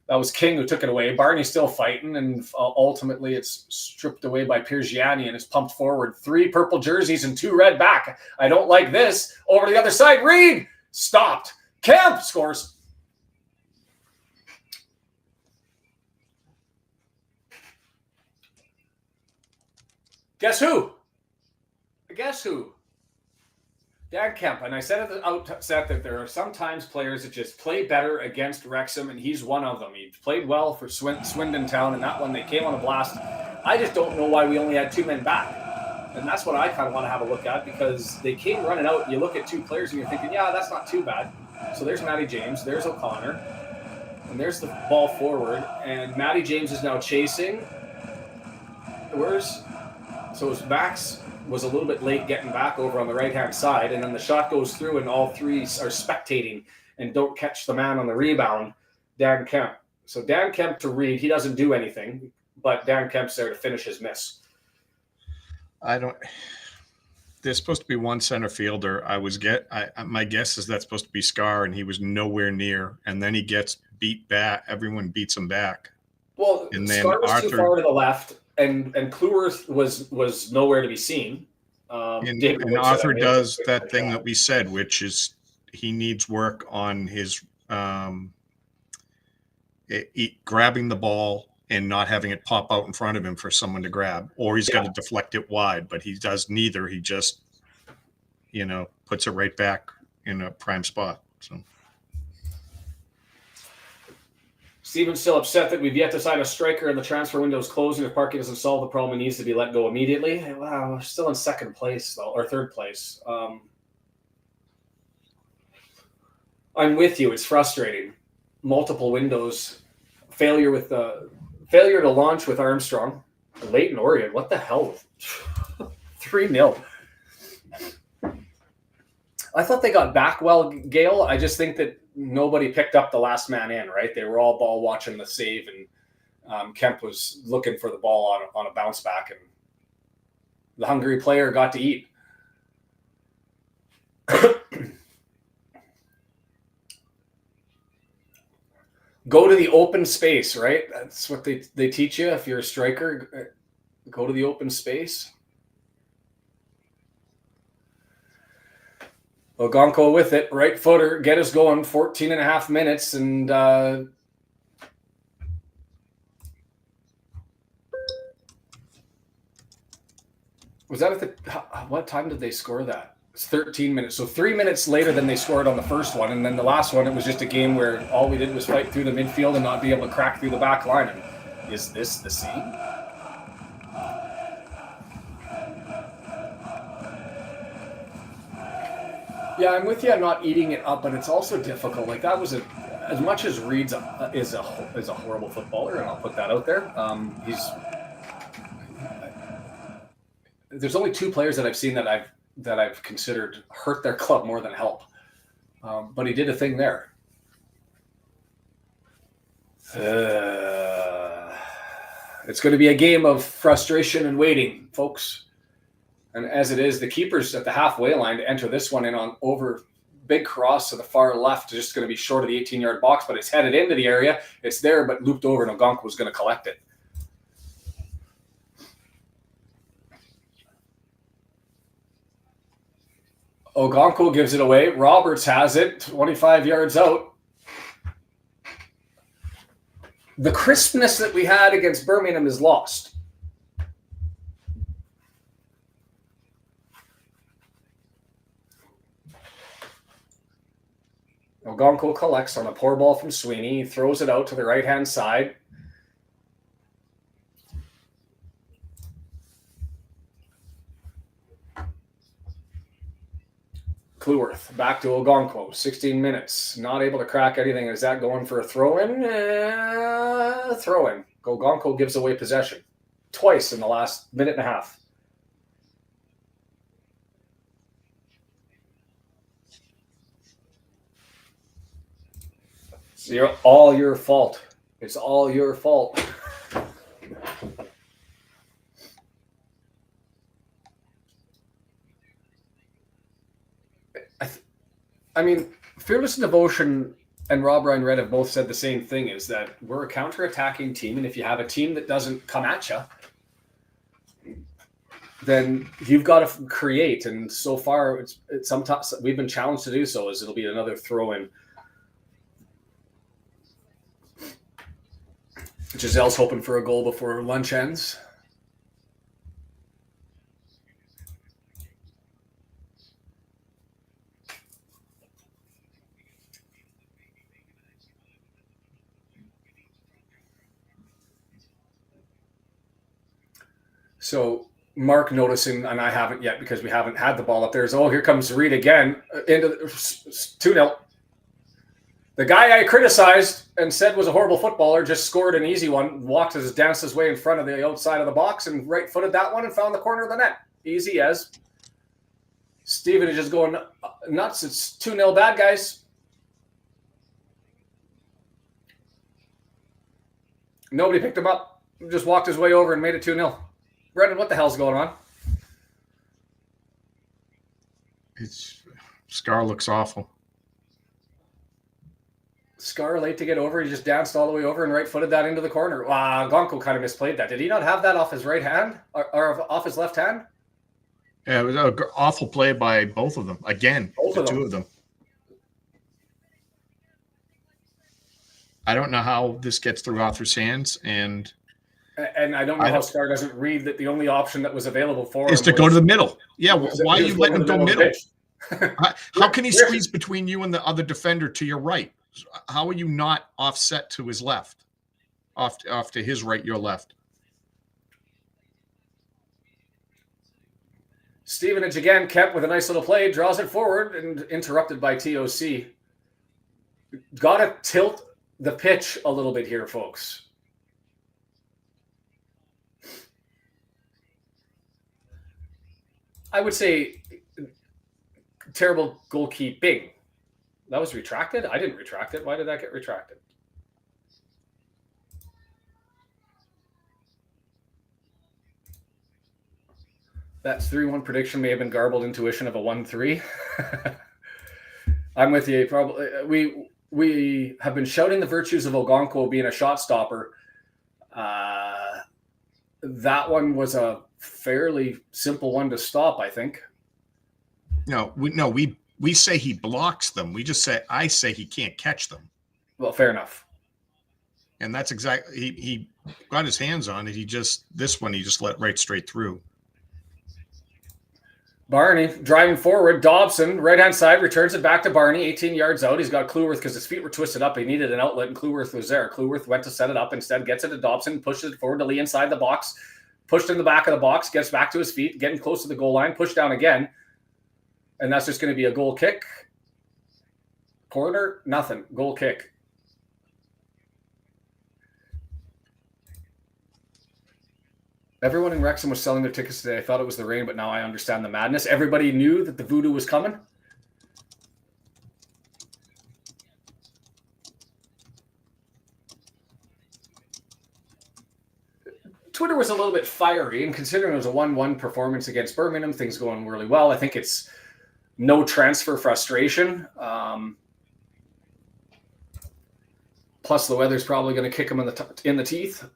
That was King who took it away. Barney's still fighting, and ultimately it's stripped away by Piergiani and is pumped forward. 3 purple jerseys and 2 red back. I don't like this. Over to the other side, Reed! Stopped. Kemp scores. Guess who? Dan Kemp. And I said at the outset that there are sometimes players that just play better against Wrexham, and he's one of them. He played well for Swindon Town, and that one they came on a blast. I just don't know why we only had 2 men back. And that's what I kind of want to have a look at, because they came running out. You look at 2 players and you're thinking, yeah, that's not too bad. So there's Matty James, there's O'Connor, and there's the ball forward. And Matty James is now chasing. So Max was a little bit late getting back over on the right-hand side, and then the shot goes through, and all 3 are spectating and don't catch the man on the rebound, Dan Kemp. So Dan Kemp to Reed, he doesn't do anything, but Dan Kemp's there to finish his miss. There's supposed to be 1 center fielder. My guess is that's supposed to be Scar, and he was nowhere near. And then he gets beat back. Everyone beats him back. Well, and then Scar was too far to the left, and Kluwer was nowhere to be seen. And Arthur does that thing that we said, which is he needs work on his grabbing the ball and not having it pop out in front of him for someone to grab, or he's got to deflect it wide, but he does neither. He just, puts it right back in a prime spot. So Steven's still upset that we've yet to sign a striker and the transfer window is closing. If Parky doesn't solve the problem, he needs to be let go immediately. Wow, we're still in second place, though, or third place. I'm with you. It's frustrating. Multiple windows. Failure to launch with Armstrong. Leighton Orient. What the hell? 3-0. I thought they got back well, Gale. I just think that nobody picked up the last man in, right? They were all ball watching the save, and Kemp was looking for the ball on a bounce back, and the hungry player got to eat. Go to the open space, right? That's what they teach you if you're a striker. Go to the open space. Ogonko with it, right footer, get us going, 14 and a half minutes, and was that at what time did they score that? It's 13 minutes, so 3 minutes later than they scored on the first one, and then the last one, it was just a game where all we did was fight through the midfield and not be able to crack through the back line. And is this the scene? Yeah, I'm with you. I'm not eating it up, but it's also difficult. Like that was as much as Reed's is a horrible footballer, and I'll put that out there. There's only 2 players that I've seen that I've considered hurt their club more than help. But he did a thing there. It's going to be a game of frustration and waiting, folks. And as it is, the keeper's at the halfway line to enter this one in on over big cross to the far left, just going to be short of the 18-yard box, but it's headed into the area. It's there, but looped over, and Ogonko was going to collect it. Ogonko gives it away. Roberts has it, 25 yards out. The crispness that we had against Birmingham is lost. Ogonko collects on a poor ball from Sweeney. He throws it out to the right-hand side. Cleworth back to Ogonko. 16 minutes. Not able to crack anything. Is that going for a throw-in? Throw-in. Ogonko gives away possession. Twice in the last minute and a half. It's all your fault. It's all your fault. I mean, Fearless Devotion and Rob Ryan Red have both said the same thing, is that we're a counter-attacking team, and if you have a team that doesn't come at you, then you've got to create. And so far, it's sometimes we've been challenged to do so, as it'll be another throw-in. Giselle's hoping for a goal before lunch ends. So Mark noticing, and I haven't yet because we haven't had the ball up there, is, oh, here comes Reed again into 2-0. The guy I criticized and said was a horrible footballer just scored an easy one, danced his way in front of the outside of the box and right-footed that one and found the corner of the net. Easy as. Stevenage is going nuts. It's 2-0 bad guys. Nobody picked him up. Just walked his way over and made it 2-0. Brendan, what the hell's going on? Scar looks awful. Scar late to get over. He just danced all the way over and right-footed that into the corner. Gonko kind of misplayed that. Did he not have that off his right hand or off his left hand? Yeah, it was an awful play by both of them. Again, the two of them. I don't know how this gets through Arthur's hands, and I don't know how Scar doesn't read that the only option that was available for him is to go to the middle. Yeah, why are you letting him go middle? How can he squeeze between you and the other defender to your right? How are you not offset to his left? Off to his right, your left. Stevenage again, kept with a nice little play, draws it forward and interrupted by TOC. Got to tilt the pitch a little bit here, folks. I would say terrible goalkeeping. That was retracted? I didn't retract it. Why did that get retracted? That 3-1 prediction may have been garbled intuition of a 1-3. I'm with you. Probably we have been shouting the virtues of Ogonko being a shot stopper. That one was a fairly simple one to stop, I think. No, we say he blocks them. I say he can't catch them. Well, fair enough. And that's exactly he got his hands on it. He just let right straight through. Barney driving forward. Dobson, right-hand side, returns it back to Barney, 18 yards out. He's got Kluworth because his feet were twisted up. He needed an outlet, and Kluworth was there. Kluworth went to set it up. Instead, gets it to Dobson, pushes it forward to Lee inside the box, pushed in the back of the box, gets back to his feet, getting close to the goal line, pushed down again. And that's just going to be a goal kick. Corner, nothing. Goal kick. Everyone in Wrexham was selling their tickets today. I thought it was the rain, but now I understand the madness. Everybody knew that the voodoo was coming. Twitter was a little bit fiery, and considering it was a 1-1 performance against Birmingham, things going really well. I think it's no transfer frustration. Plus, the weather's probably going to kick them in the teeth.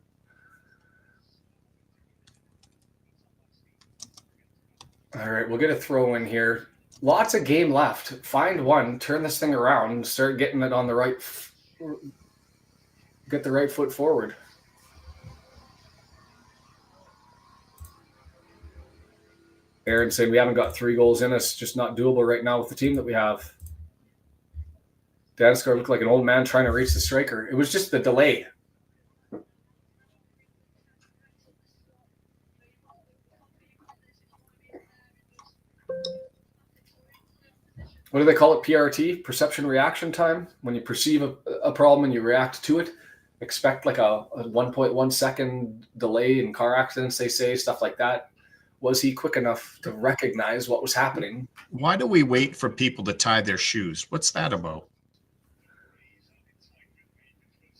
All right, we'll get a throw in here. Lots of game left. Find one, turn this thing around, and start getting it on the right. Get the right foot forward. Aaron saying we haven't got 3 goals in us, just not doable right now with the team that we have. Danskar looked like an old man trying to reach the striker. It was just the delay. What do they call it? PRT, perception reaction time. When you perceive a problem and you react to it, expect like a 1.1 second delay in car accidents, they say, stuff like that. Was he quick enough to recognize what was happening? Why do we wait for people to tie their shoes? What's that about?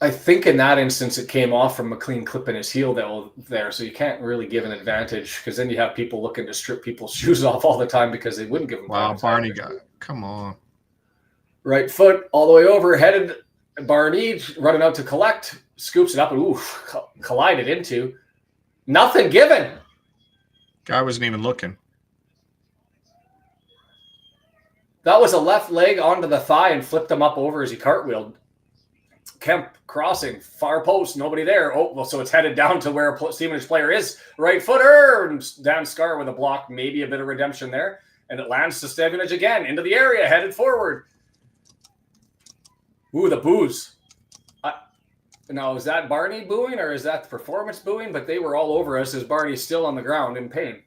I think in that instance, it came off from a clean clip in his heel there. So you can't really give an advantage because then you have people looking to strip people's shoes off all the time because they wouldn't give them. Wow, Barney got it. Come on. Right foot all the way over, headed. Barney running out to collect, scoops it up and collided into. Nothing given. Guy wasn't even looking. That was a left leg onto the thigh and flipped him up over as he cartwheeled. Kemp crossing, far post, nobody there. Oh, well, so it's headed down to where a Stevenage player is. Right footer, and Dan Scar with a block, maybe a bit of redemption there. And it lands to Stevenage again, into the area, headed forward. Ooh, the boos. Now, is that Barney booing or is that the performance booing? But they were all over us as Barney's still on the ground in pain.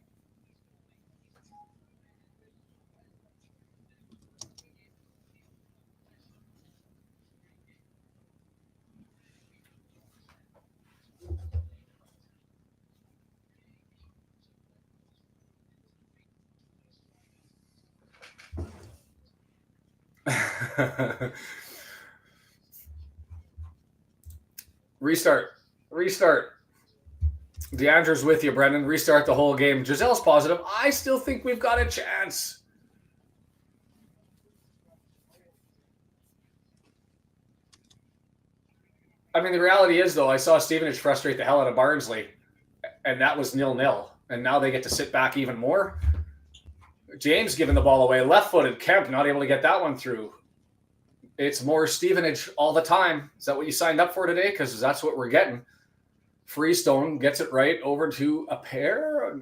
Restart. DeAndre's with you, Brendan. Restart the whole game. Giselle's positive. I still think we've got a chance. I mean, the reality is, though, I saw Stevenage frustrate the hell out of Barnsley, and that was 0-0. And now they get to sit back even more. James giving the ball away. Left-footed. Kemp not able to get that one through. It's more Stevenage all the time. Is that what you signed up for today? Because that's what we're getting. Freestone gets it right over to a pair.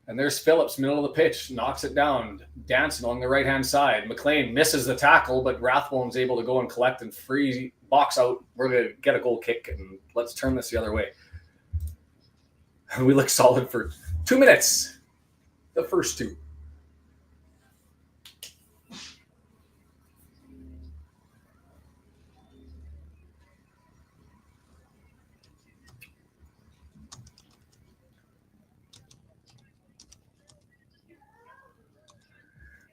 And there's Phillips, middle of the pitch, knocks it down, dancing along the right-hand side. McLean misses the tackle, but Rathbone's able to go and collect and free box out. We're going to get a goal kick, and let's turn this the other way. And we look solid for 2 minutes. The first two.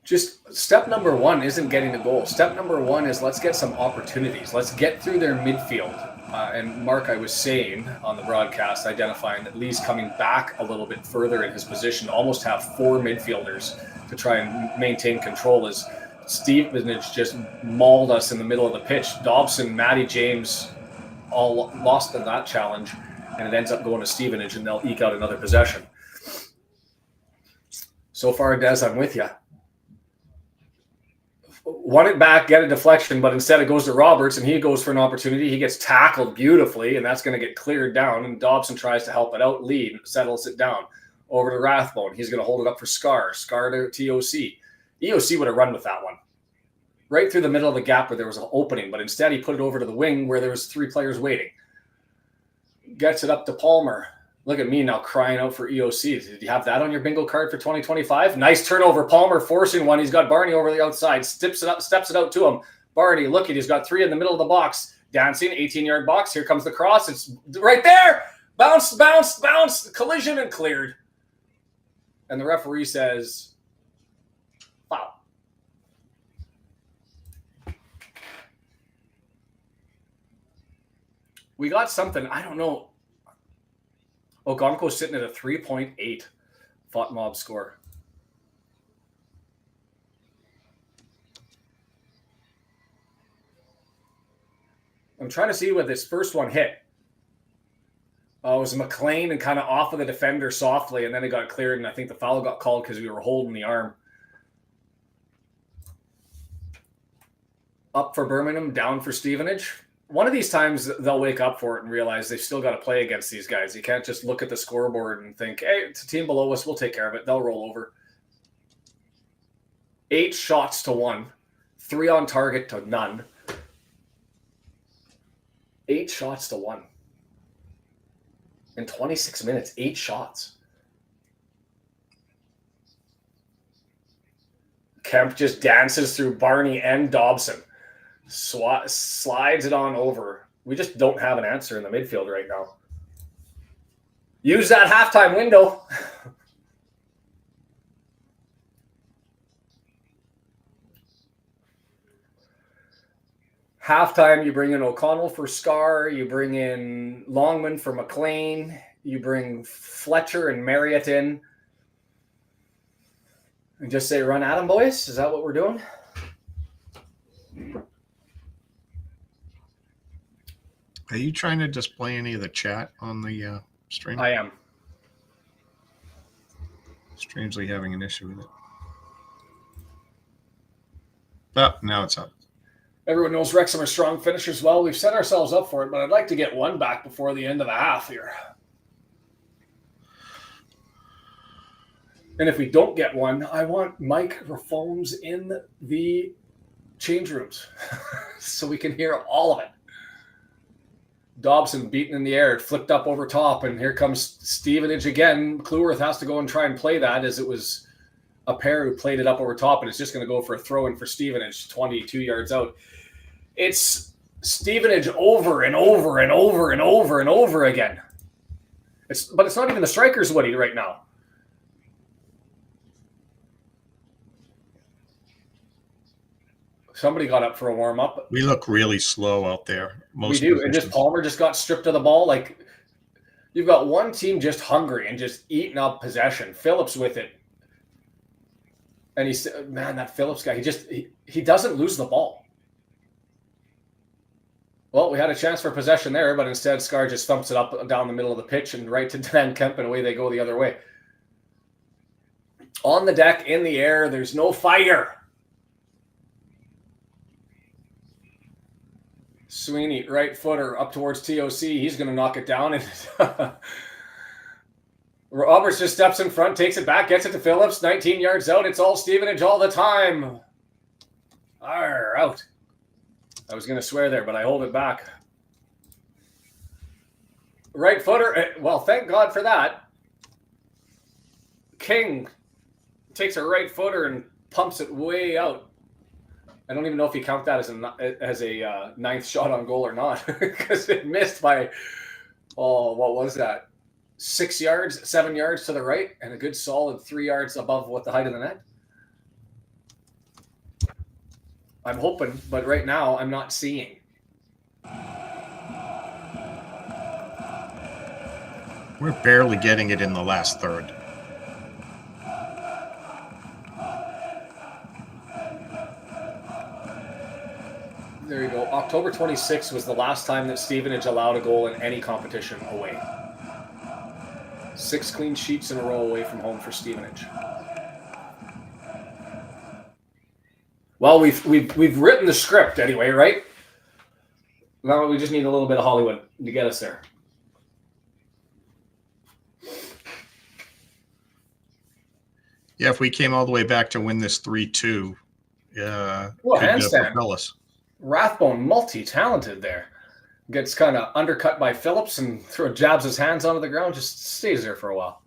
Just step number one isn't getting the goal. Step number one is let's get some opportunities. Let's get through their midfield. And Mark, I was saying on the broadcast, identifying that Lee's coming back a little bit further in his position, almost have 4 midfielders to try and maintain control as Stevenage just mauled us in the middle of the pitch. Dobson, Matty James all lost in that challenge, and it ends up going to Stevenage, and they'll eke out another possession. So far, Des, I'm with you. Want it back, get a deflection, but instead it goes to Roberts, and he goes for an opportunity. He gets tackled beautifully, and that's going to get cleared down, and Dobson tries to help it out. Lee settles it down. Over to Rathbone. He's going to hold it up for Scar. Scar to TOC. EOC would have run with that one. Right through the middle of the gap where there was an opening, but instead he put it over to the wing where there was 3 players waiting. Gets it up to Palmer. Look at me now crying out for EOC. Did you have that on your bingo card for 2025? Nice turnover. Palmer forcing one. He's got Barney over the outside. Steps it out to him. Barney, look at, he's got 3 in the middle of the box. Dancing, 18-yard box. Here comes the cross. It's right there. Bounce, bounce, bounce. Collision and cleared. And the referee says, foul. We got something. I don't know. Ogonko's sitting at a 3.8 fought mob score. I'm trying to see what this first one hit. Oh, it was McLean and kind of off of the defender softly, and then it got cleared, and I think the foul got called because we were holding the arm. Up for Birmingham, down for Stevenage. One of these times they'll wake up for it and realize they've still got to play against these guys. You can't just look at the scoreboard and think, hey, it's a team below us. We'll take care of it. They'll roll over. 8 shots to 1. 3 on target to none. 8 shots to 1. In 26 minutes, 8 shots. Kemp just dances through Barney and Dobson. Slides it on over. We just don't have an answer in the midfield right now. Use that halftime window. Halftime, you bring in O'Connell for Scar. You bring in Longman for McLean. You bring Fletcher and Marriott in. And just say, run at 'em, boys. Is that what we're doing? Are you trying to display any of the chat on the stream? I am. Strangely having an issue with it. Oh, now it's up. Everyone knows Wrexham are strong finishers. Well, we've set ourselves up for it, but I'd like to get one back before the end of the half here. And if we don't get one, I want microphones in the change rooms so we can hear all of it. Dobson beaten in the air, flipped up over top, and here comes Stevenage again. Cleworth has to go and try and play that as it was a pair who played it up over top, and it's just going to go for a throw-in for Stevenage, 22 yards out. It's Stevenage over and over and over and over and over again. But it's not even the strikers, Woody, right now. Somebody got up for a warm-up. We look really slow out there. We do. And just Palmer just got stripped of the ball. Like, you've got one team just hungry and just eating up possession. Phillips with it. And he said, man, that Phillips guy, he doesn't lose the ball. Well, we had a chance for possession there, but instead Scar just thumps it up down the middle of the pitch and right to Dan Kemp, and away they go the other way. On the deck, in the air, there's no fire. Sweeney, right footer, up towards TOC. He's going to knock it down. And Roberts just steps in front, takes it back, gets it to Phillips, 19 yards out. It's all Stevenage all the time. Out. I was going to swear there, but I hold it back. Right footer. Well, thank God for that. King takes a right footer and pumps it way out. I don't even know if you count that as a ninth shot on goal or not, because it missed by, what was that? 6 yards, 7 yards to the right, and a good solid 3 yards above what the height of the net. I'm hoping, but right now I'm not seeing. We're barely getting it in the last third. There you go. October 26th was the last time that Stevenage allowed a goal in any competition away. 6 clean sheets in a row away from home for Stevenage. Well, we've written the script anyway, right? Now we just need a little bit of Hollywood to get us there. Yeah, if we came all the way back to win this 3-2, Well, handstand. propel us. Rathbone, multi-talented there. Gets kind of undercut by Phillips and jabs his hands onto the ground, just stays there for a while.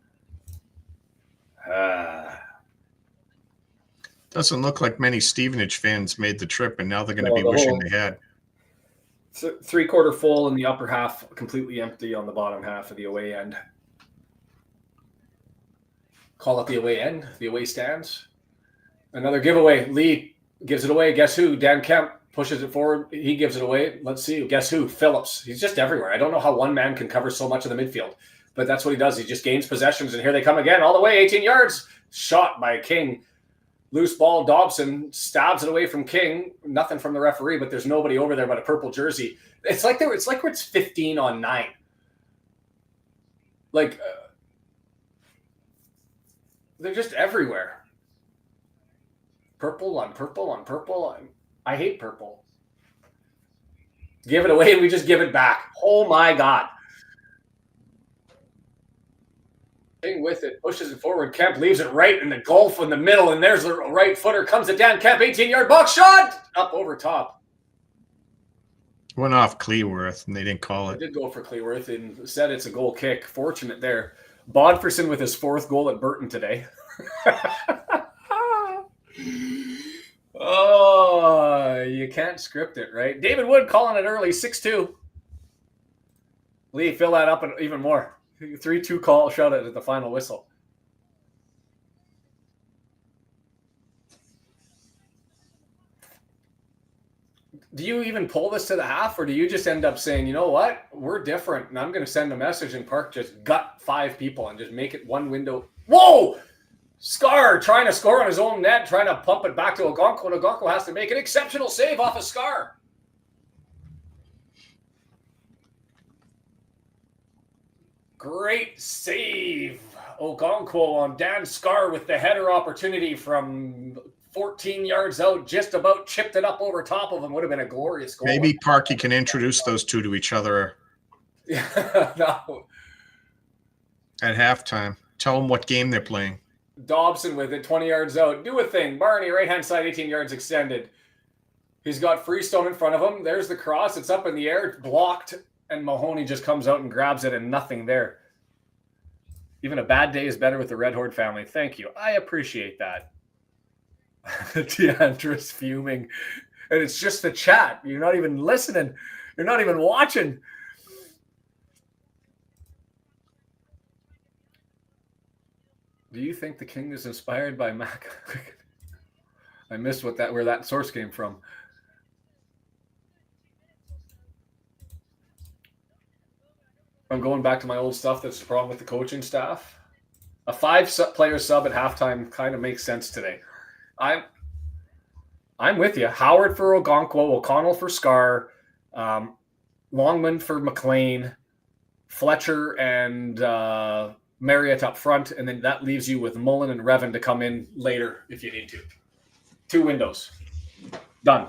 Doesn't look like many Stevenage fans made the trip, and now they're going to be wishing they had. It's a 3/4 full in the upper half, completely empty on the bottom half of the away end. Call it the away end, the away stands. Another giveaway. Lee gives it away. Guess who? Dan Kemp pushes it forward. He gives it away. Let's see. Guess who? Phillips. He's just everywhere. I don't know how one man can cover so much of the midfield, but that's what he does. He just gains possessions, and here they come again, all the way, 18 yards. Shot by King. Loose ball. Dobson stabs it away from King. Nothing from the referee, but there's nobody over there but a purple jersey. It's like it's 15 on 9. Like they're just everywhere. Purple on purple on purple. I hate purple. Give it away and we just give it back. Oh my God. With it, pushes it forward. Kemp leaves it right in the gulf in the middle, and there's the right footer. Comes it down. Kemp, 18-yard box shot up over top. Went off Cleworth, and they didn't call it. They did go for Cleworth and said it's a goal kick. Fortunate there. Bodferson with his 4th goal at Burton today. Oh, you can't script it, right? David Wood calling it early, 6-2. Lee, fill that up even more. 3-2 call, shot it at the final whistle. Do you even pull this to the half, or do you just end up saying, you know what, we're different, and I'm going to send a message and Park just gut 5 people and just make it one window? Whoa! Scar trying to score on his own net, trying to pump it back to Ogonko, and Ogonko has to make an exceptional save off of Scar. Great save. Ogonko on Dan Scar with the header opportunity from 14 yards out, just about chipped it up over top of him. Would have been a glorious goal. Maybe Parky can introduce those two to each other No. at halftime. Tell them what game they're playing. Dobson with it, 20 yards out. Do a thing. Barney, right-hand side, 18 yards extended. He's got Freestone in front of him. There's the cross. It's up in the air, blocked, and Mahoney just comes out and grabs it, and nothing there. Even a bad day is better with the Red Horde family. Thank you. I appreciate that. Deandra's fuming. And it's just the chat. You're not even listening. You're not even watching. Do you think the King is inspired by Mac? I missed where that source came from. I'm going back to my old stuff. That's the problem with the coaching staff. A 5-player sub at halftime kind of makes sense today. I'm with you. Howard for Ogonko, O'Connell for Scar, Longman for McLean, Fletcher and Marriott up front, and then that leaves you with Mullin and Revan to come in later if you need to. 2 windows. Done.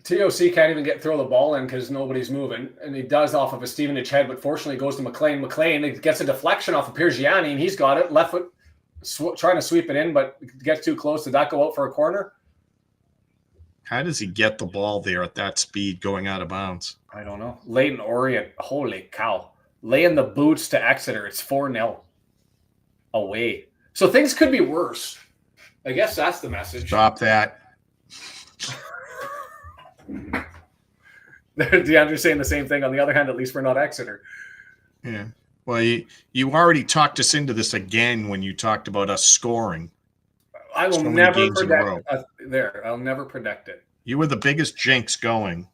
TOC can't even throw the ball in because nobody's moving, and he does off of a Stevenage head, but fortunately it goes to McLean. McLean, it gets a deflection off of Piergiani, and he's got it. Left foot trying to sweep it in, but gets too close. Did that go out for a corner? How does he get the ball there at that speed going out of bounds? I don't know. Leighton Orient, holy cow. Laying the boots to Exeter. It's 4-0 away. So things could be worse. I guess that's the message. Stop that. DeAndre's saying the same thing. On the other hand, at least we're not Exeter. Yeah. Well, you already talked us into this again when you talked about us scoring. I will never predict there. I'll never predict it. You were the biggest jinx going.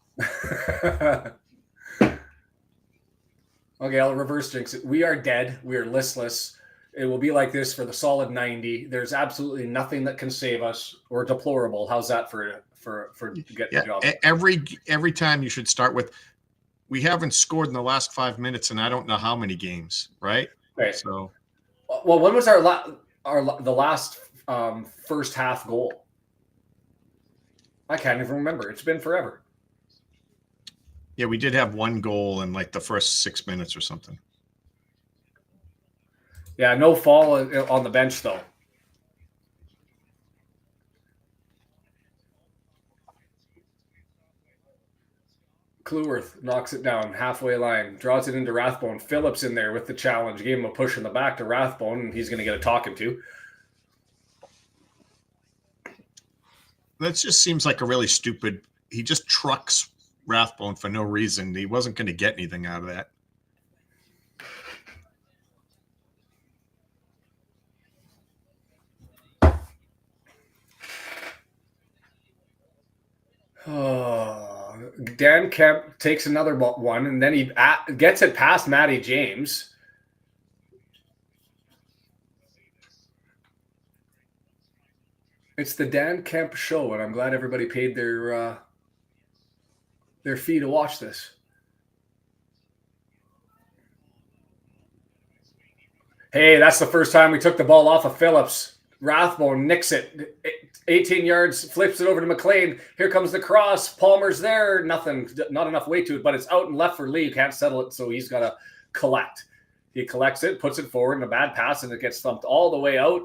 Okay, I'll reverse jinx it. We are dead. We are listless. It will be like this for the solid 90. There's absolutely nothing that can save us. We're deplorable. How's that for getting the job? Every time you should start with, we haven't scored in the last 5 minutes, and I don't know how many games, right? Right. So, well, when was the last first half goal? I can't even remember. It's been forever. Yeah, we did have one goal in like the first 6 minutes or something. Yeah, no fall on the bench, though. Clueworth knocks it down, halfway line, draws it into Rathbone. Phillips in there with the challenge. Gave him a push in the back to Rathbone, and he's going to get a talking to. That just seems like a really stupid. He just trucks Rathbone for no reason. He wasn't going to get anything out of that. Oh, Dan Kemp takes another one, and then he gets it past Matty James. It's the Dan Kemp show, and I'm glad everybody paid their fee to watch this. Hey, that's the first time we took the ball off of Phillips. Rathbone nicks it. 18 yards, flips it over to McLean. Here comes the cross. Palmer's there. Nothing, not enough weight to it, but it's out and left for Lee. You can't settle it, so he's got to collect. He collects it, puts it forward in a bad pass, and it gets thumped all the way out.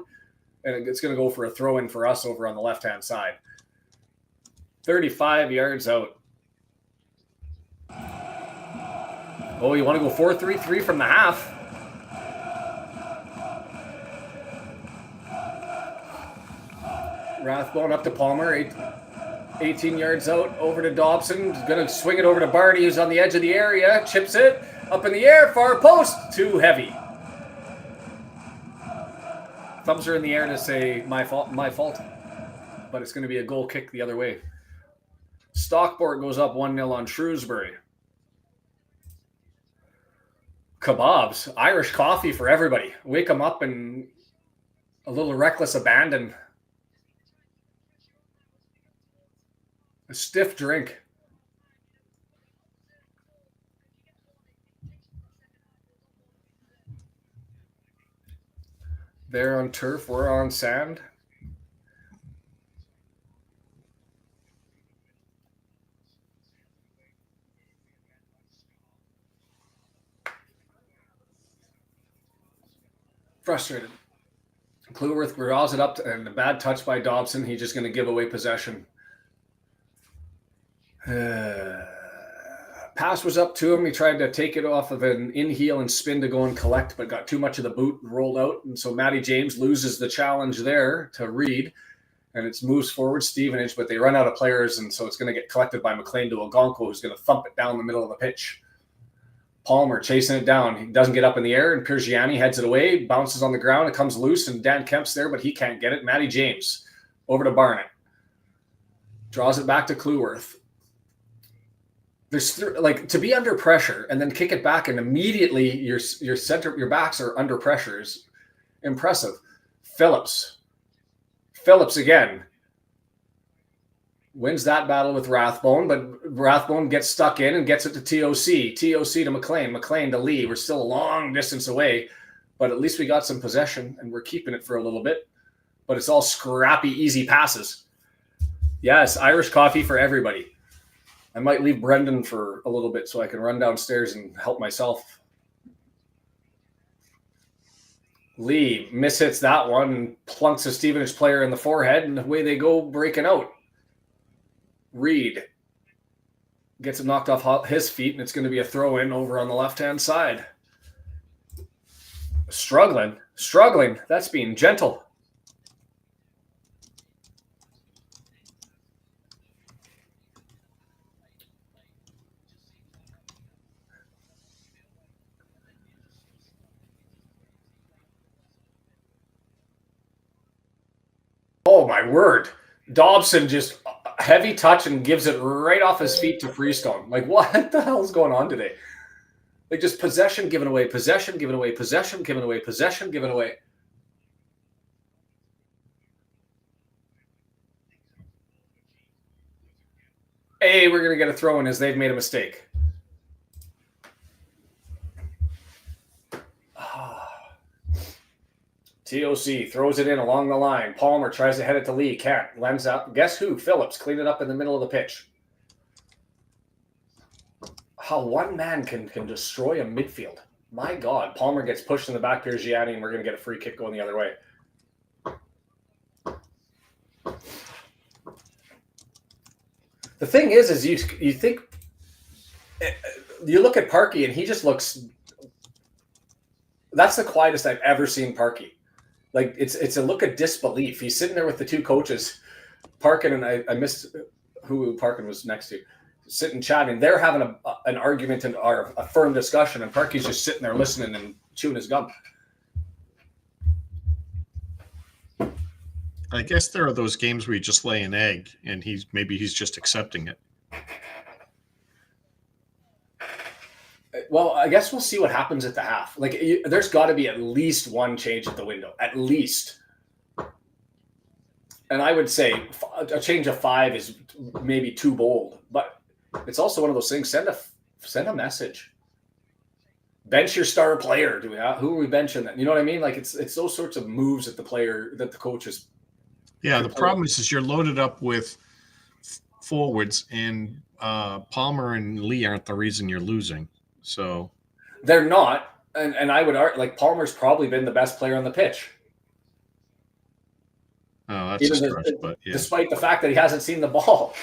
And it's going to go for a throw-in for us over on the left-hand side. 35 yards out. Oh, you want to go 4-3-3 from the half? Rathbone up to Palmer, 18 yards out, over to Dobson. Going to swing it over to Barney, who's on the edge of the area. Chips it up in the air, far post. Too heavy. Thumbs are in the air to say my fault. But it's going to be a goal kick the other way. Stockport goes up 1-0 on Shrewsbury. Kebabs, Irish coffee for everybody. Wake them up and a little reckless abandon. A stiff drink. They're on turf, we're on sand. Frustrated. Clueworth draws it up and a bad touch by Dobson. He's just going to give away possession. Pass was up to him. He tried to take it off of an in-heel and spin to go and collect, but got too much of the boot and rolled out. And so Matty James loses the challenge there to Reed. And it moves forward Stevenage, but they run out of players. And so it's going to get collected by McLean to Ogonko, who's going to thump it down the middle of the pitch. Palmer chasing it down. He doesn't get up in the air, and Piergiani heads it away, bounces on the ground. It comes loose, and Dan Kemp's there, but he can't get it. Matty James over to Barnett. Draws it back to Clueworth. There's to be under pressure and then kick it back and immediately your backs are under pressure is impressive. Phillips again wins that battle with Rathbone, but Rathbone gets stuck in and gets it to TOC to McLean to Lee. We're still a long distance away, but at least we got some possession and we're keeping it for a little bit, but it's all scrappy, easy passes. Yes, Irish coffee for everybody. I might leave Brendan for a little bit so I can run downstairs and help myself. Lee mishits that one and plunks a Stevenage player in the forehead, and away they go, breaking out. Reed gets it knocked off his feet, and it's going to be a throw-in over on the left-hand side. Struggling. That's being gentle. Oh, my word. Dobson just heavy touch and gives it right off his feet to Freestone. Like, what the hell is going on today? Like, just possession given away, possession given away, possession given away, possession given away. Hey, we're going to get a throw in as they've made a mistake. TOC throws it in along the line. Palmer tries to head it to Lee. Can't. Lens up. Guess who? Phillips. Clean it up in the middle of the pitch. How one man can destroy a midfield. My God. Palmer gets pushed in the back. Here's Gianni, and we're going to get a free kick going the other way. The thing is you think, you look at Parkey, and he just looks, that's the quietest I've ever seen Parkey. Like, it's a look of disbelief. He's sitting there with the two coaches, Parkin, and I missed who Parkin was next to, sitting chatting. They're having an argument or a firm discussion, and Parkey's just sitting there listening and chewing his gum. I guess there are those games where you just lay an egg, and maybe he's just accepting it. Well, I guess we'll see what happens at the half. Like, there's got to be at least one change at the window, at least. And I would say a change of 5 is maybe too bold, but it's also one of those things. Send a message. Bench your star player. Who are we benching? Then you know what I mean? Like, it's those sorts of moves that the coaches. Yeah, the problem is you're loaded up with forwards, and Palmer and Lee aren't the reason you're losing. So they're not, and I would argue, like, Palmer's probably been the best player on the pitch. Oh, that's a stretch, but yeah. Despite the fact that he hasn't seen the ball.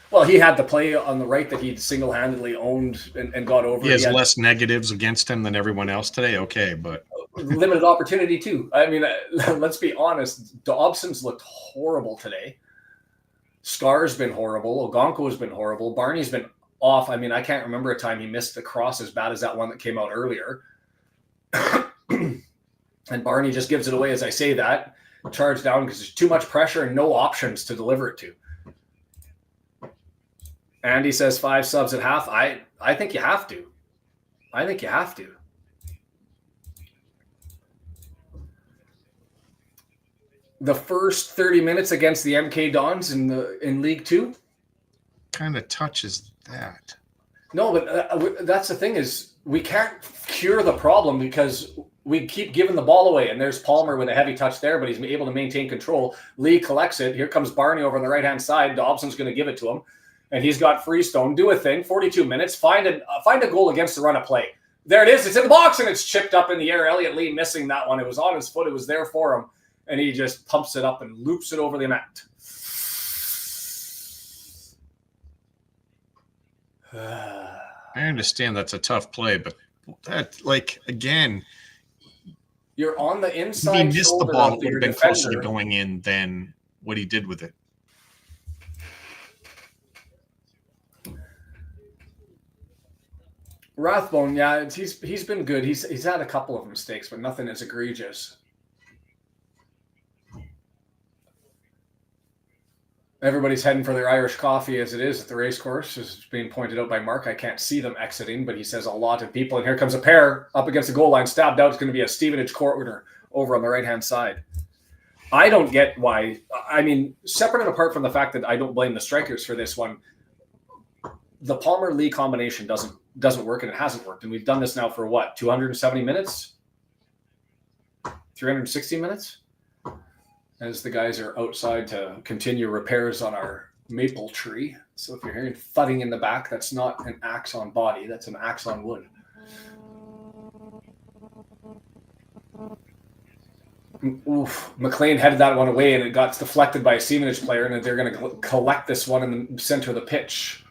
Well, he had the play on the right that he single-handedly owned and got over. He has less negatives against him than everyone else today. Okay, but limited opportunity too. I mean, let's be honest. Dobson's looked horrible today. Scar's been horrible. Ogonko's been horrible. Barney's been off. I mean, I can't remember a time he missed the cross as bad as that one that came out earlier. And Barney just gives it away as I say that. Charge down because there's too much pressure and no options to deliver it to. Andy says 5 subs at half. I think you have to. The first 30 minutes against the MK Dons in League 2 kind of touches that. No, but that's the thing is we can't cure the problem because we keep giving the ball away. And there's Palmer with a heavy touch there, but he's able to maintain control. Lee collects it. Here comes Barney over on the right-hand side. Dobson's going to give it to him. And he's got Freestone. Do a thing. 42 minutes. Find a goal against the run of play. There it is. It's in the box, and it's chipped up in the air. Elliot Lee missing that one. It was on his foot. It was there for him. And he just pumps it up and loops it over the net. I understand that's a tough play, but that, like, again, you're on the inside. He missed the ball. It would have been closer to going in than what he did with it. Rathbone, yeah, he's been good. He's had a couple of mistakes, but nothing as egregious. Everybody's heading for their Irish coffee as it is at the race course, as being pointed out by Mark. I can't see them exiting, but he says a lot of people. And here comes a pair up against the goal line, stabbed out. It's going to be a Stevenage corner over on the right-hand side. I don't get why. I mean, separate and apart from the fact that I don't blame the strikers for this one, the Palmer-Lee combination doesn't work, and it hasn't worked. And we've done this now for what, 270 minutes? 360 minutes? As the guys are outside to continue repairs on our maple tree. So if you're hearing thudding in the back, that's not an axe on body, that's an axe on wood. Oof. McLean headed that one away, and it got deflected by a Stevenage player, and they're going to collect this one in the center of the pitch.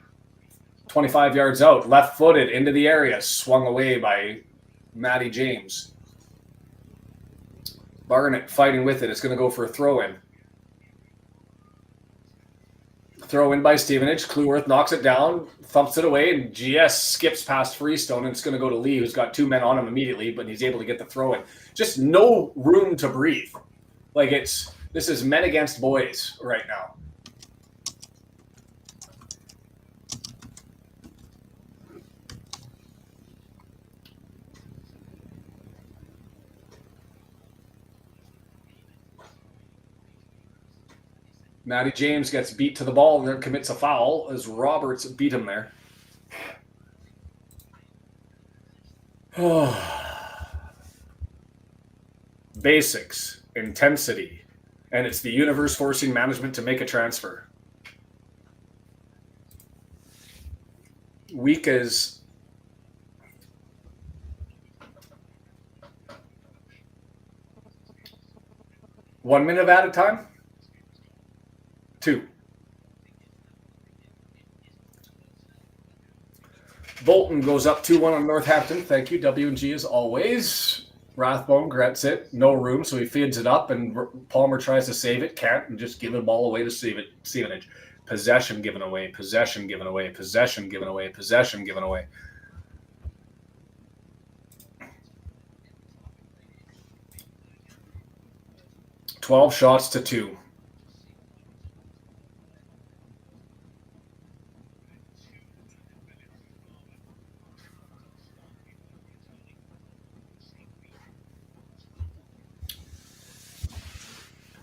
25 yards out, left-footed into the area, swung away by Matty James. Barnett fighting with it. It's going to go for a throw-in. Throw in by Stevenage. Clueworth knocks it down, thumps it away, and GS skips past Freestone, and it's going to go to Lee, who's got 2 men on him immediately, but he's able to get the throw in. Just no room to breathe. Like this is men against boys right now. Matty James gets beat to the ball and then commits a foul as Roberts beat him there. Basics, intensity, and it's the universe forcing management to make a transfer. Weak as one minute at a time. 2. Bolton goes up 2-1 on Northampton. Thank you. W&G as always. Rathbone gets it. No room, so he feeds it up, and Palmer tries to save it. Can't, and just give the ball away to Stevenage. Possession given away. Possession given away. Possession given away. Possession given away. $12 shots to 2.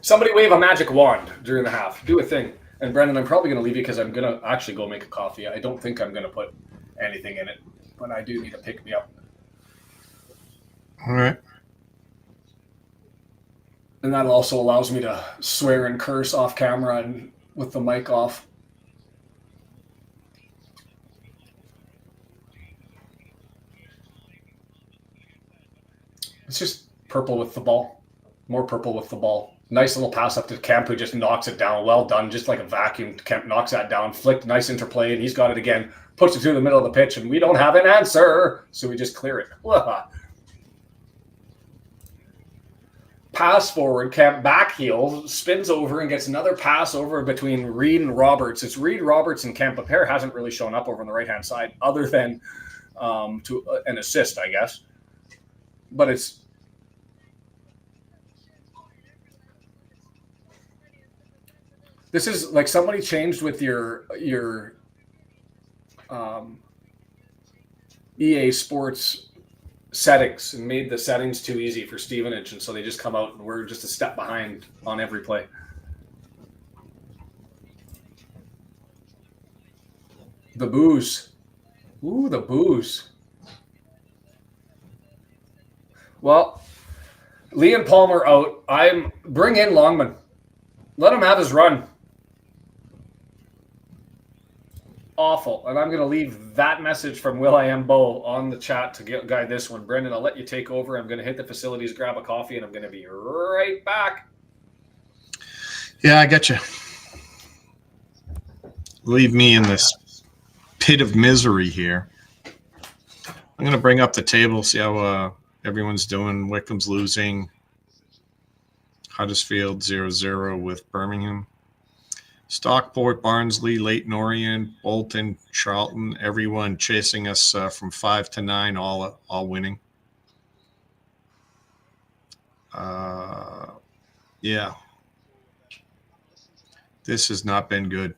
Somebody wave a magic wand during the half. Do a thing. And Brendan, I'm probably going to leave you because I'm going to actually go make a coffee. I don't think I'm going to put anything in it, but I do need to pick me up. All right. And that also allows me to swear and curse off camera and with the mic off. It's just purple with the ball. More purple with the ball. Nice little pass up to Kemp, who just knocks it down. Well done, just like a vacuum. Kemp knocks that down. Flicked, nice interplay, and he's got it again. Puts it through the middle of the pitch, and we don't have an answer, so we just clear it. Pass forward, Kemp back heel, spins over and gets another pass over between Reed and Roberts. It's Reed, Roberts, and Kemp. A pair hasn't really shown up over on the right-hand side, other than to an assist, I guess. But it's... This is like somebody changed with your EA Sports settings and made the settings too easy for Stevenage, and so they just come out and we're just a step behind on every play. The booze. Ooh, the booze. Well, Lee and Palmer out. Bring in Longman. Let him have his run. Awful. And I'm going to leave that message from Will.i.am Bo on the chat to guide this one. Brendan, I'll let you take over. I'm going to hit the facilities, grab a coffee, and I'm going to be right back. Yeah, I get you. Leave me in this pit of misery here. I'm going to bring up the table, see how everyone's doing. Wickham's losing. Huddersfield 0-0 with Birmingham. Stockport, Barnsley, Leyton Orient, Bolton, Charlton, everyone chasing us from 5 to 9, all winning. Yeah. This has not been good.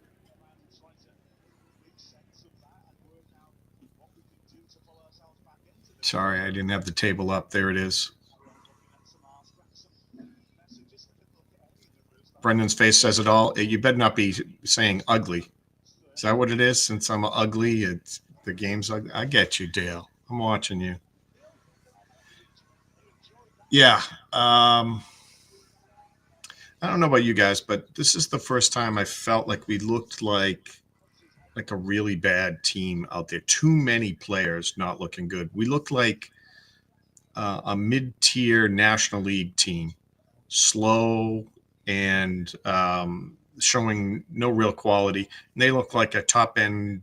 Sorry, I didn't have the table up. There it is. Brendan's face says it all. You better not be saying ugly. Is that what it is? Since I'm ugly, it's the game's ugly. I get you, Dale. I'm watching you. Yeah. I don't know about you guys, but this is the first time I felt like we looked like a really bad team out there. Too many players not looking good. We looked like a mid-tier National League team, slow and showing no real quality. And they look like a top-end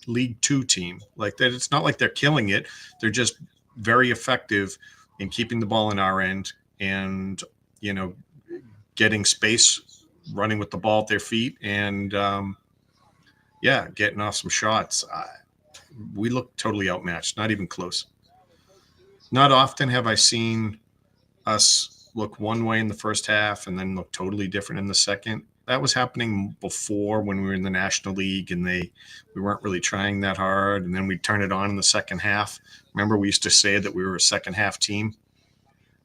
League Two team. Like that, it's not like they're killing it. They're just very effective in keeping the ball in our end and, you know, getting space, running with the ball at their feet, and getting off some shots. We look totally outmatched, not even close. Not often have I seen us look one way in the first half and then look totally different in the second. That was happening before when we were in the National League and we weren't really trying that hard, and then we'd turn it on in the second half. Remember, we used to say that we were a second half team.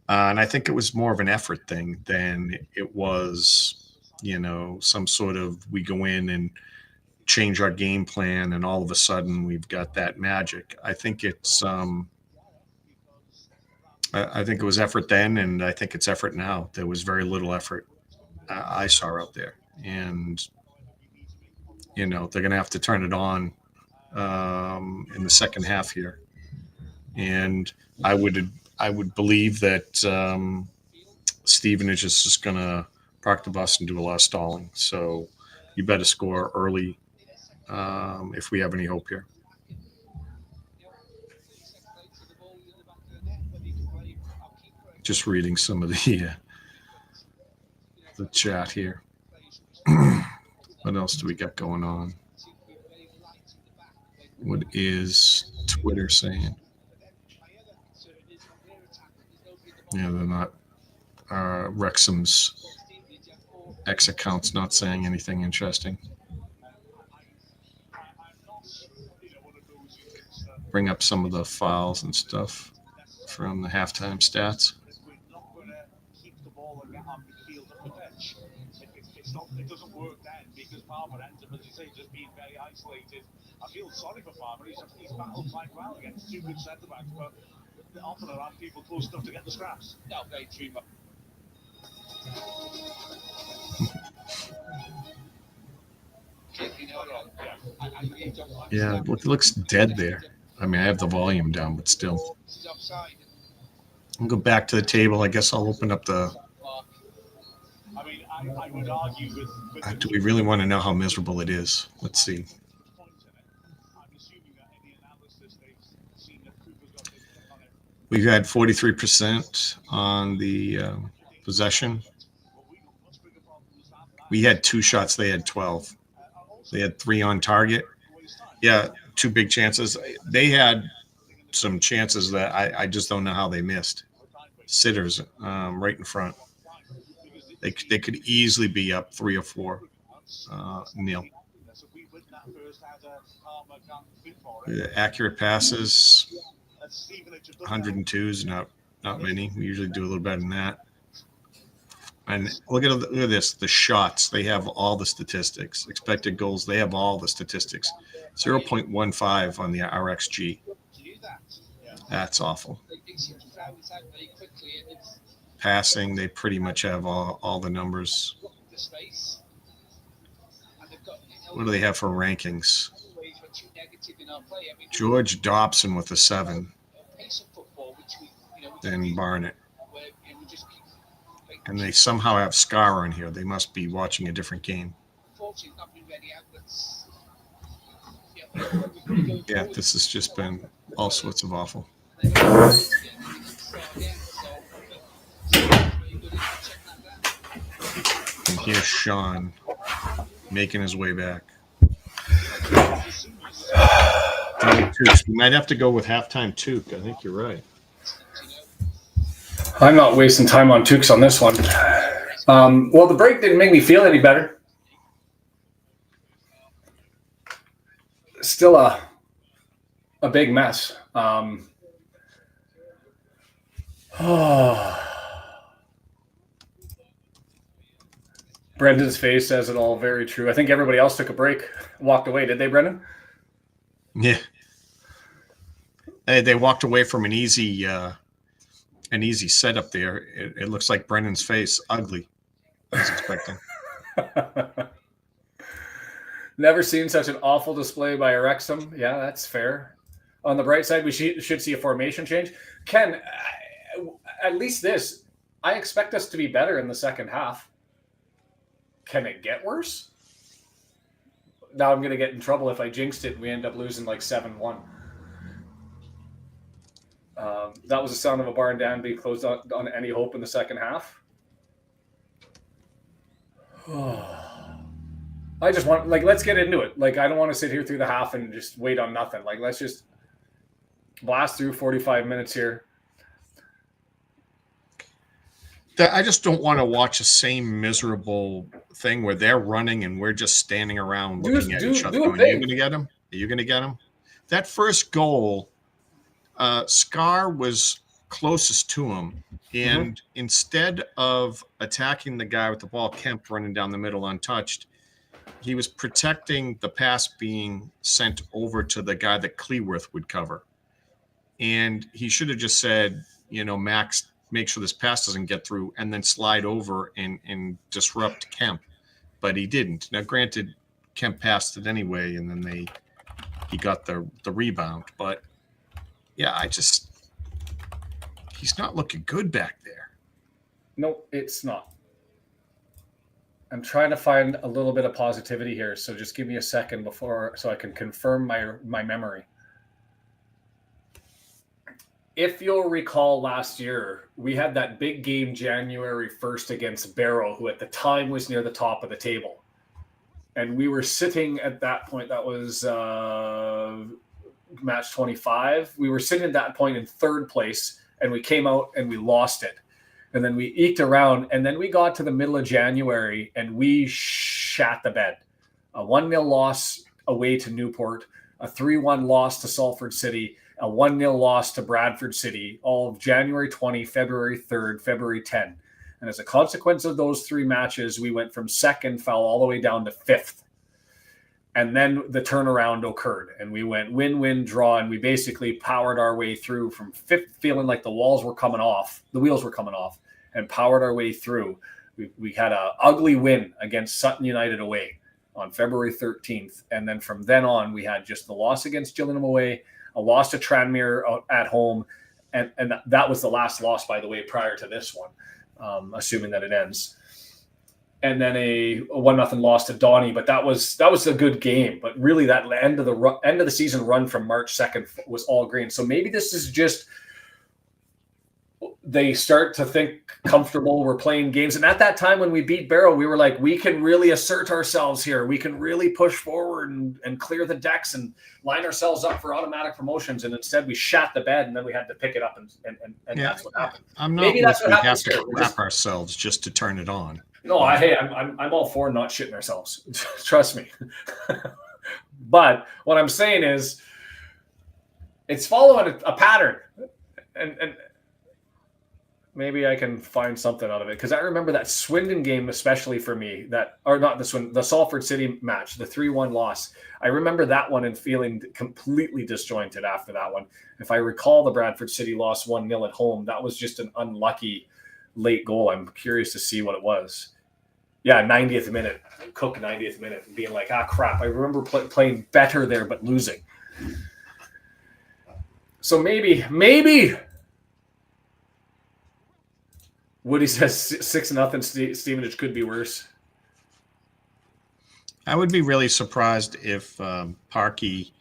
And I think it was more of an effort thing than it was, you know, some sort of we go in and change our game plan and all of a sudden we've got that magic. I think it's I think it was effort then, and I think it's effort now. There was very little effort I saw out there, and you know they're going to have to turn it on in the second half here. And I would believe that Stevenage is just going to park the bus and do a lot of stalling. So you better score early if we have any hope here. Just reading some of the chat here. What else do we got going on? What is Twitter saying? Yeah, they're not. Wrexham's X account's not saying anything interesting. Bring up some of the files and stuff from the halftime stats. It doesn't work then because Palmer ends up, as you say, just being very isolated. I feel sorry for Palmer. He's battled quite well against two good centre backs, but often around people close enough to get the scraps. No, very true. Yeah, it looks dead there. I mean, I have the volume down, but still. I'll go back to the table. I guess I'll open up the. I would argue with do we really want to know how miserable it is? Let's see. We've had 43% on the possession. We had 2 shots. They had 12. They had 3 on target. Yeah, 2 big chances. They had some chances that I just don't know how they missed. Sitters right in front. They could easily be up 3 or 4 nil. Accurate passes, 102s, not many. We usually do a little better than that. And look at this, the shots. They have all the statistics. Expected goals, they have all the statistics. 0.15 on the RXG. That's awful. Passing, they pretty much have all the numbers. What do they have for rankings? George Dobson with a 7. Then Barnett. And they somehow have Scar on here. They must be watching a different game. Yeah, this has just been all sorts of awful. And here's Sean making his way back. We might have to go with halftime Took. I think you're right. I'm not wasting time on Tukes on this one. Well, the break didn't make me feel any better. Still a big mess. Brendan's face says it all very true. I think everybody else took a break, walked away. Did they, Brendan? Yeah. They walked away from an easy setup there. It looks like Brendan's face, ugly. I was expecting. Never seen such an awful display by Wrexham. Yeah, that's fair. On the bright side, we should see a formation change. Ken, at least this, I expect us to be better in the second half. Can it get worse? Now I'm going to get in trouble if I jinxed it and we end up losing like 7-1. That was the sound of a barn down being closed on any hope in the second half. I just want, let's get into it. I don't want to sit here through the half and just wait on nothing. Let's just blast through 45 minutes here. I just don't want to watch the same miserable thing where they're running and we're just standing around looking at each other. Are you going to get him? Are you going to get him? That first goal, Scar was closest to him. And instead of attacking the guy with the ball, Kemp running down the middle untouched, he was protecting the pass being sent over to the guy that Cleworth would cover. And he should have just said, Max, make sure this pass doesn't get through, and then slide over and disrupt Kemp. But he didn't. Now, granted, Kemp passed it anyway, and then he got the rebound. But, yeah, he's not looking good back there. No, it's not. I'm trying to find a little bit of positivity here, so just give me a second so I can confirm my memory. If you'll recall last year, we had that big game January 1st against Barrow, who at the time was near the top of the table. And we were sitting at that point, that was match 25. We were sitting at that point in third place, and we came out and we lost it. And then we eked around, and then we got to the middle of January, and we shat the bed. A 1-0 loss away to Newport, a 3-1 loss to Salford City, a 1-0 loss to Bradford City, all of January 20, February 3rd, February 10. And as a consequence of those three matches, we went from second, fell all the way down to fifth. And then the turnaround occurred, and we went win-win draw, and we basically powered our way through from fifth, feeling like the wheels were coming off, and powered our way through. We had an ugly win against Sutton United away on February 13th, and then from then on, we had just the loss against Gillingham away, a loss to Tranmere at home, and that was the last loss, by the way, prior to this one, assuming that it ends. And then a 1-0 loss to Donny, but that was a good game. But really, that end of the season run from March 2nd was all green. So maybe this is just they start to think comfortable. We're playing games, and at that time when we beat Barrow, we were like, we can really assert ourselves here. We can really push forward and clear the decks and line ourselves up for automatic promotions. And instead, we shat the bed, and then we had to pick it up, and that's what happened. I'm not. Maybe that's what happens. We have to crap ourselves just to turn it on. No, I'm all for not shitting ourselves. Trust me. But what I'm saying is, it's following a pattern, and maybe I can find something out of it, because I remember that Swindon game, especially for me. The Salford City match, the 3-1 loss. I remember that one and feeling completely disjointed after that one. If I recall, the Bradford City loss 1-0 at home. That was just an unlucky late goal. I'm curious to see what it was. Yeah, 90th minute. Cook 90th minute and being like, crap. I remember playing better there, but losing. So maybe Woody says 6-0 Stevenage could be worse. I would be really surprised if Parkey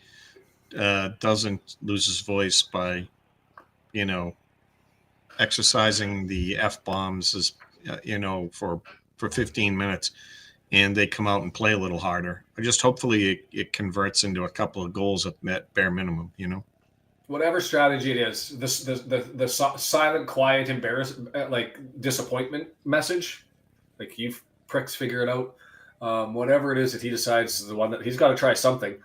doesn't lose his voice by, exercising the F-bombs as, for 15 minutes, and they come out and play a little harder. Hopefully it converts into a couple of goals at bare minimum, Whatever strategy it is, the silent, quiet, embarrassment, disappointment message, you pricks figure it out. Whatever it is that he decides is the one that he's got to try something.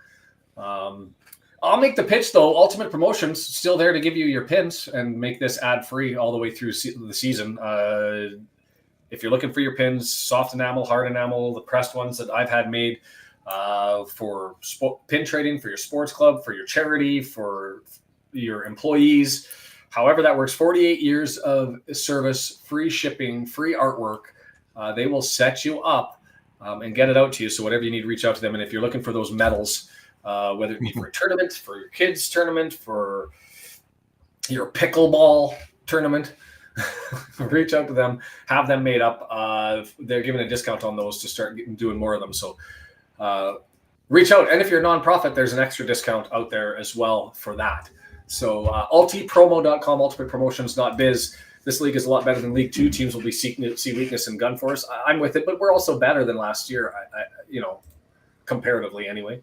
I'll make the pitch, though. Ultimate Promotions still there to give you your pins and make this ad-free all the way through the season. If you're looking for your pins, soft enamel, hard enamel, the pressed ones that I've had made for pin trading, for your sports club, for your charity, for your employees, however that works, 48 years of service, free shipping, free artwork. They will set you up and get it out to you. So whatever you need, reach out to them. And if you're looking for those medals, whether it be for a tournament, for your kids' tournament, for your pickleball tournament, reach out to them, have them made up. They're giving a discount on those to start doing more of them. So reach out. And if you're a nonprofit, there's an extra discount out there as well for that. So ultipromo.com, ultimatepromotions.biz. This league is a lot better than League Two. Teams will be seeking to see weakness in gun force. I'm with it, but we're also better than last year, comparatively anyway.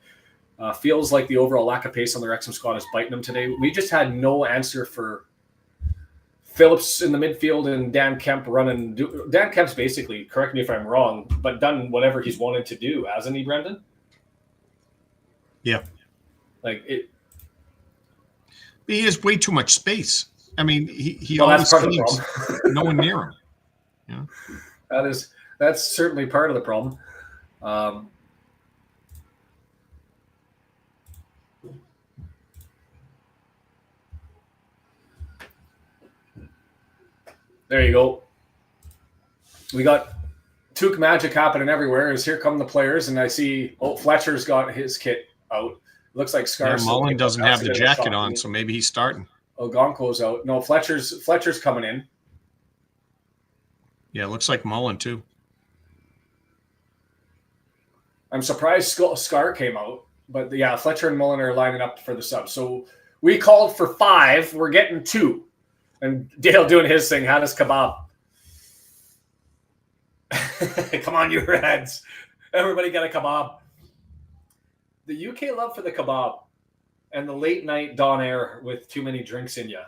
Feels like the overall lack of pace on the Wrexham squad is biting them today. We just had no answer for Phillips in the midfield and Dan Kemp running. Dan Kemp's basically, correct me if I'm wrong, but done whatever he's wanted to do, hasn't he, Brendan? Yeah. He has way too much space. I mean, he always seems no one near him. Yeah. That's certainly part of the problem. There you go. We got Took magic happening everywhere. As here come the players, and I see Fletcher's got his kit out. Looks like Scar. Mullin doesn't have the jacket on, so maybe he's starting. Ogonko's out. No, Fletcher's coming in. Yeah, it looks like Mullin too. I'm surprised Scar came out, but yeah, Fletcher and Mullin are lining up for the sub. So we called for 5. We're getting 2. And Dale doing his thing. Had us kebab. Come on, you Reds. Everybody get a kebab. The UK love for the kebab and the late night Don Air with too many drinks in you.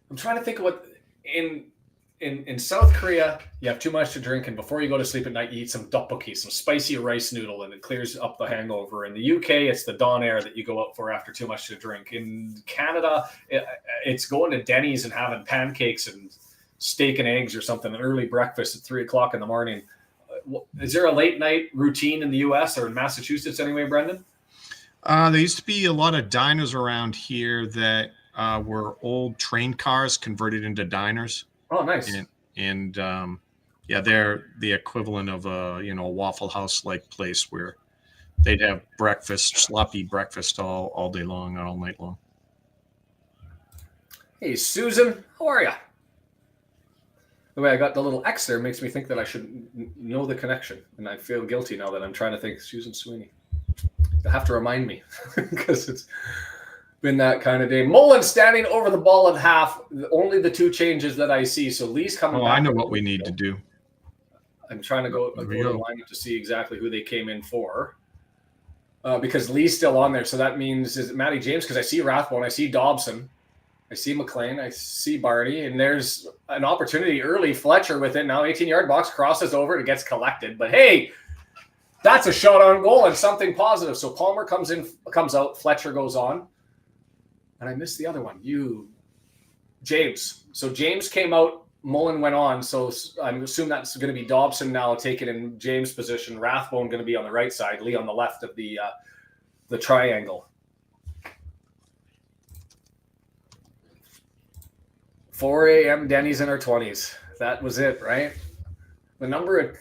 I'm trying to think of what in South Korea, you have too much to drink, and before you go to sleep at night, you eat some tteokbokki, some spicy rice noodle, and it clears up the hangover. In the UK, it's the Dawn Air that you go out for after too much to drink. In Canada, it's going to Denny's and having pancakes and steak and eggs or something, an early breakfast at 3 o'clock in the morning. Is there a late night routine in the US or in Massachusetts anyway, Brendan? There used to be a lot of diners around here that were old train cars converted into diners. Oh, nice. And yeah, they're the equivalent of a Waffle House like place where they'd have breakfast, sloppy breakfast all day long, all night long. Hey, Susan, how are you? The way I got the little X there makes me think that I should know the connection, and I feel guilty now that I'm trying to think Susan Sweeney. You'll have to remind me because it's been that kind of day. Mullin standing over the ball at half. Only the 2 changes that I see. So Lee's coming back. I know what we need to do. I'm trying to go to the lineup to see exactly who they came in for. Because Lee's still on there. So that means, is it Matty James? Because I see Rathbone, I see Dobson, I see McLean, I see Barty, and there's an opportunity early. Fletcher with it now, 18-yard box, crosses over, and it gets collected. But hey, that's a shot on goal and something positive. So Palmer comes out, Fletcher goes on. And I missed the other one. James. So James came out, Mullin went on. So I'm assuming that's going to be Dobson now taking in James' position. Rathbone going to be on the right side, Lee on the left of the triangle. 4 a.m. Denny's in our 20s. That was it, right? The number of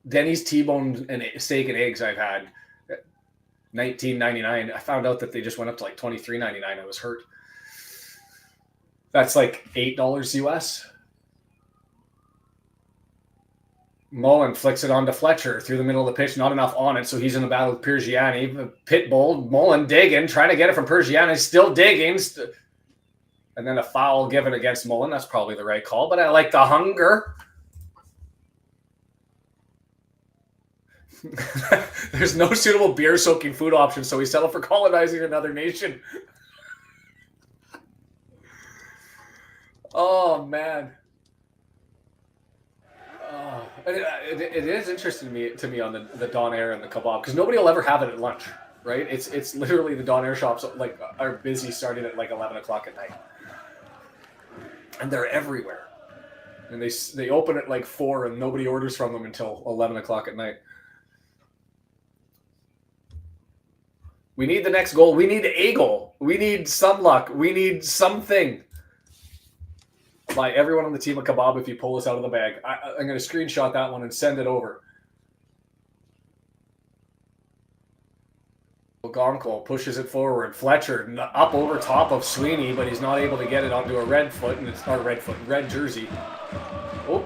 Denny's T-bone and steak and eggs I've had. $19.99. I found out that they just went up to like $23.99. I was hurt. That's like $8 US. Mullin flicks it onto Fletcher through the middle of the pitch. Not enough on it, so he's in the battle with Pergiani. Pitbull, Mullin digging, trying to get it from Pergiani. Still digging. And then a foul given against Mullin. That's probably the right call, but I like the hunger. There's no suitable beer-soaking food option, so we settle for colonizing another nation. Oh, man. It is interesting to me on the Dawn Air and the kebab, because nobody will ever have it at lunch, right? It's literally the Dawn Air shops are busy starting at like 11 o'clock at night. And they're everywhere. And they open at like 4 and nobody orders from them until 11 o'clock at night. We need the next goal. We need a goal. We need some luck. We need something. Buy everyone on the team a kebab if you pull us out of the bag. I'm going to screenshot that one and send it over. Gonkel pushes it forward. Fletcher up over top of Sweeney, but he's not able to get it onto a red foot, and it's not red jersey. Oh,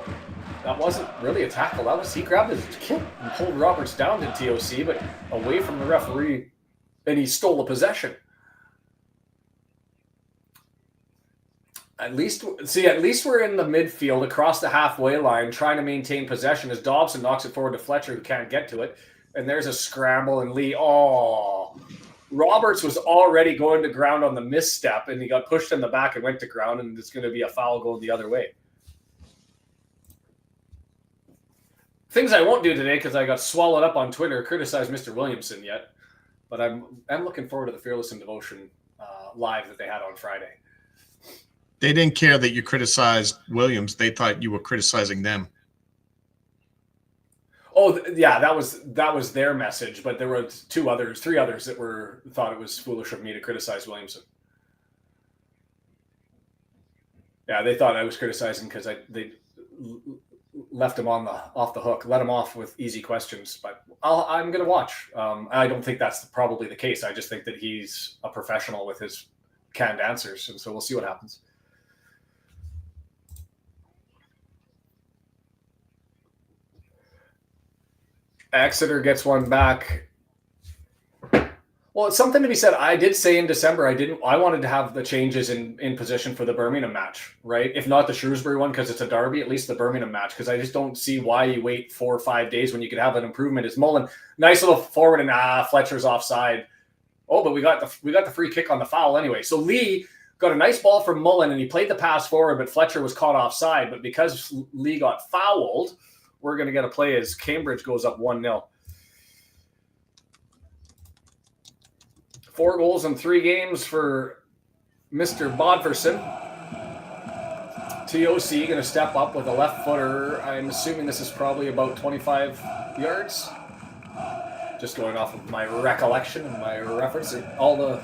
that wasn't really a tackle. That was, he grabbed his kick and pulled Roberts down to TOC, but away from the referee, and he stole a possession. At least we're in the midfield across the halfway line trying to maintain possession as Dobson knocks it forward to Fletcher, who can't get to it. And there's a scramble, and Lee, Roberts was already going to ground on the misstep, and he got pushed in the back and went to ground, and it's going to be a foul going the other way. Things I won't do today because I got swallowed up on Twitter, criticize Mr. Williamson yet, but I'm looking forward to the Fearless in Devotion live that they had on Friday. They didn't care that you criticized Williams. They thought you were criticizing them. Oh yeah, that was their message, but there were three others that thought it was foolish of me to criticize Williamson. Yeah, they thought I was criticizing because they left him off the hook, let him off with easy questions. But I'm going to watch. I don't think that's probably the case. I just think that he's a professional with his canned answers, and so we'll see what happens. Exeter gets one back. Well, it's something to be said. I did say in December I wanted to have the changes in position for the Birmingham match, right? If not the Shrewsbury one because it's a derby, at least the Birmingham match, because I just don't see why you wait 4 or 5 days when you could have an improvement. Is Mullin nice little forward and Fletcher's offside. Oh, but we got the free kick on the foul anyway. So Lee got a nice ball from Mullin and he played the pass forward, but Fletcher was caught offside. But because Lee got fouled, we're going to get a play as Cambridge goes up 1-0. 4 goals in 3 games for Mr. Bodferson. TOC going to step up with a left footer. I'm assuming this is probably about 25 yards. Just going off of my recollection and my reference. All the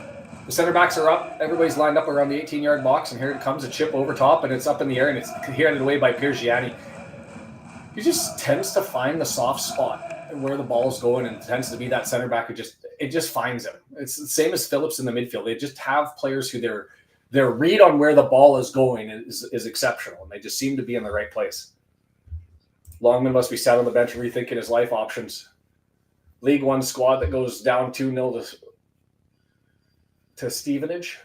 center backs are up. Everybody's lined up around the 18-yard box, and here it comes, a chip over top, and it's up in the air, and it's handed away by Piergiani. He just tends to find the soft spot where the ball's going, and tends to be that center back who just finds him. It's the same as Phillips in the midfield. They just have players who their read on where the ball is going is exceptional, and they just seem to be in the right place. Longman must be sat on the bench rethinking his life options. League One squad that goes down 2-0 to Stevenage.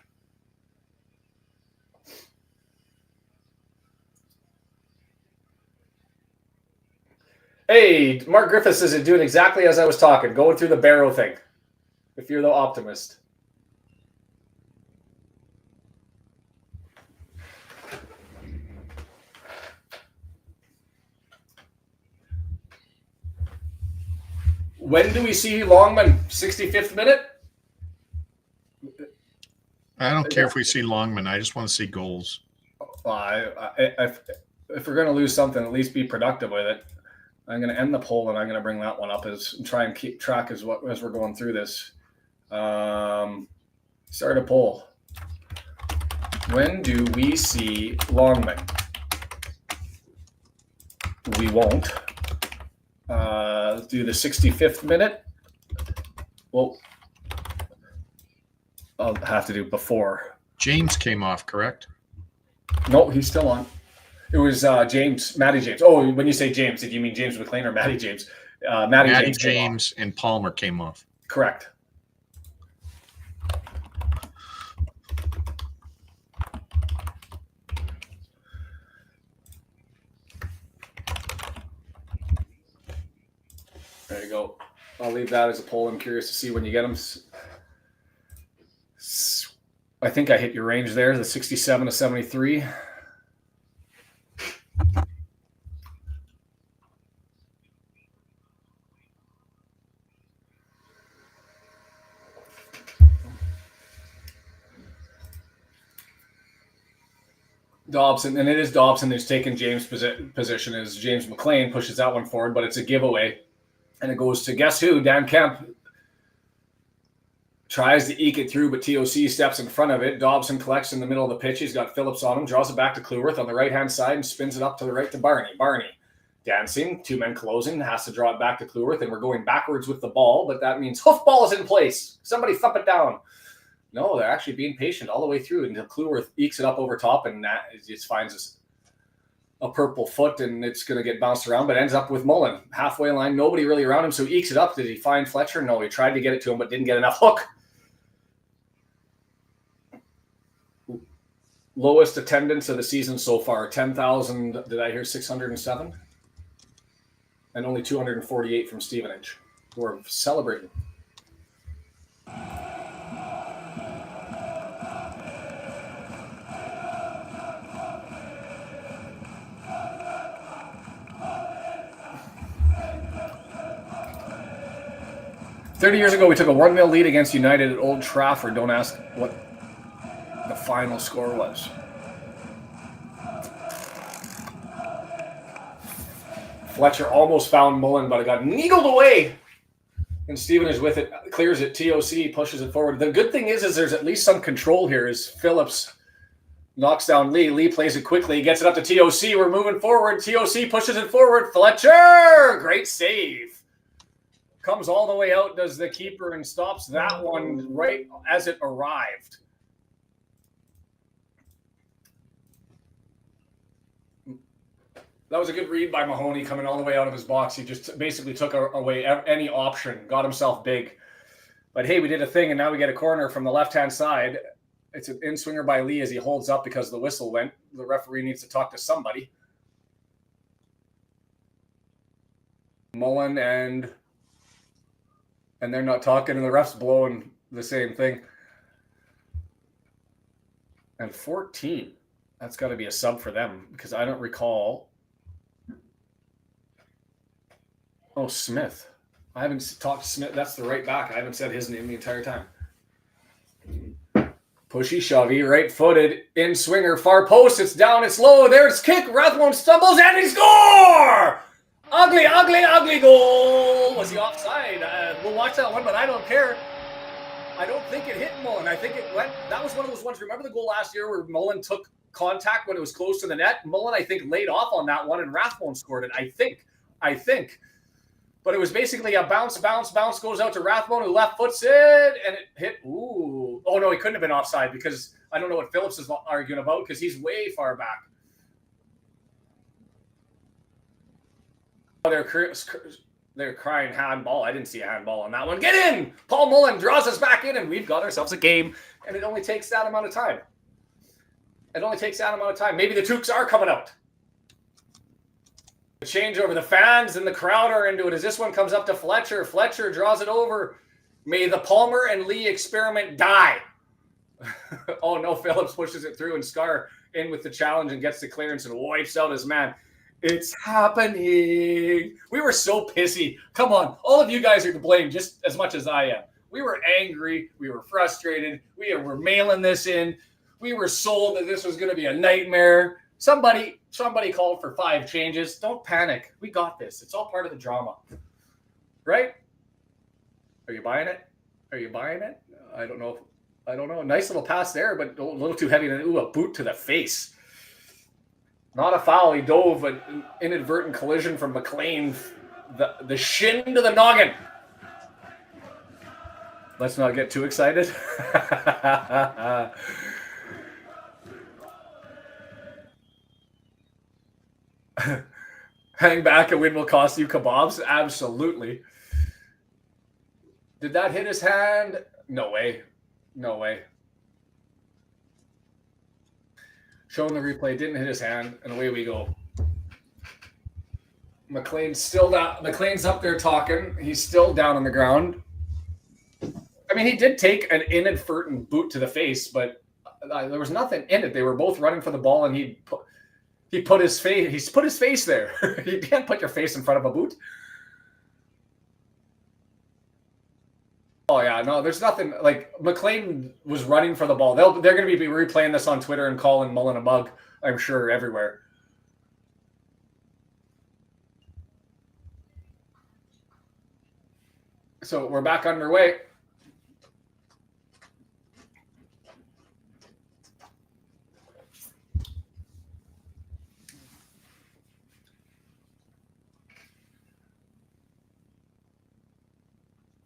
Hey, Mark Griffiths isn't doing exactly as I was talking, going through the Barrow thing, if you're the optimist. When do we see Longman? 65th minute? I don't care if we see Longman. I just want to see goals. If we're going to lose something, at least be productive with it. I'm going to end the poll, and I'm going to bring that one up and try and keep track as we're going through this. Start a poll. When do we see Longman? We won't. Let's do the 65th minute. Well, I'll have to do before. James came off, correct? No, he's still on. It was Matty James. Oh, when you say James, did you mean James McLean or Matty James? Matty James and Palmer came off. Correct. There you go. I'll leave that as a poll. I'm curious to see when you get them. I think I hit your range there, the 67 to 73. Dobson, and it is Dobson who's taken James' position as James McLean pushes that one forward, but it's a giveaway. And it goes to guess who? Dan Kemp. tries to eke it through, but TOC steps in front of it. Dobson collects in the middle of the pitch. He's got Phillips on him, draws it back to Cleworth on the right-hand side and spins it up to the right to Barney. Barney dancing, 2 men closing, has to draw it back to Cleworth, and we're going backwards with the ball, but that means hoofball is in place. Somebody thump it down. No, they're actually being patient all the way through until Cleworth ekes it up over top, and that just finds a purple foot, and it's going to get bounced around, but ends up with Mullin. Halfway line, nobody really around him, so he ekes it up. Did he find Fletcher? No, he tried to get it to him, but didn't get enough hook. Lowest attendance of the season so far, 10,000, did I hear 607? And only 248 from Stevenage, who are celebrating. "30 years ago, we took a 1-0 lead against United at Old Trafford. Don't ask what the final score was." Fletcher almost found Mullin, but it got needled away. And Stevenage with it, clears it. TOC pushes it forward. The good thing is there's at least some control here as Phillips knocks down Lee. Lee plays it quickly. He gets it up to TOC. We're moving forward. TOC pushes it forward. Fletcher! Great save. Comes all the way out, does the keeper, and stops that one right as it arrived. That was a good read by Mahoney coming all the way out of his box. He just basically took away any option, got himself big. But hey, we did a thing, and now we get a corner from the left-hand side. It's an in-swinger by Lee as he holds up because the whistle went. The referee needs to talk to somebody. Mullin and they're not talking, and the ref's blowing the same thing. And 14. That's got to be a sub for them because I don't recall. Oh, Smith. I haven't talked to Smith. That's the right back. I haven't said his name the entire time. Pushy, shovey, right-footed, in-swinger, far post. It's down, it's low. There's kick. Rathbone stumbles, and he score! Ugly, ugly, ugly goal. Was he offside? We'll watch that one, but I don't care. I don't think it hit Mullin. I think it went. That was one of those ones. Remember the goal last year where Mullin took contact when it was close to the net? Mullin, I think, laid off on that one, and Rathbone scored it. I think. But it was basically a bounce goes out to Rathbone, who left foots it, and it hit. Ooh. Oh, no, he couldn't have been offside because I don't know what Phillips is arguing about because he's way far back. Oh, they're crying handball. I didn't see a handball on that one. Get in! Paul Mullin draws us back in, and we've got ourselves a game, and it only takes that amount of time. Maybe the Tooks are coming out. The changeover, the fans and the crowd are into it as this one comes up to Fletcher. Fletcher draws it over. May the Palmer and Lee experiment die. Oh, no, Phillips pushes it through, and Scar in with the challenge and gets the clearance and wipes out his man. It's happening. We were so pissy. Come on. All of you guys are to blame just as much as I am. We were angry. We were frustrated. We were mailing this in. We were sold that this was going to be a nightmare. Somebody called for 5 changes. Don't panic. We got this. It's all part of the drama. Right? Are you buying it? I don't know. Nice little pass there, but a little too heavy. Ooh, a boot to the face. Not a foul. He dove an inadvertent collision from McLean. The shin to the noggin. Let's not get too excited. Hang back, a win will cost you kebabs? Absolutely. Did that hit his hand? No way. Showing the replay, didn't hit his hand, and away we go. McLean's still down. McLean's up there talking. He's still down on the ground. I mean, he did take an inadvertent boot to the face, but there was nothing in it. They were both running for the ball, and he put his face. He's put his face there. You can't put your face in front of a boot. Oh yeah, no, there's nothing. Like McLean was running for the ball. They're going to be replaying this on Twitter and calling Mullin a mug, I'm sure, everywhere. So we're back underway.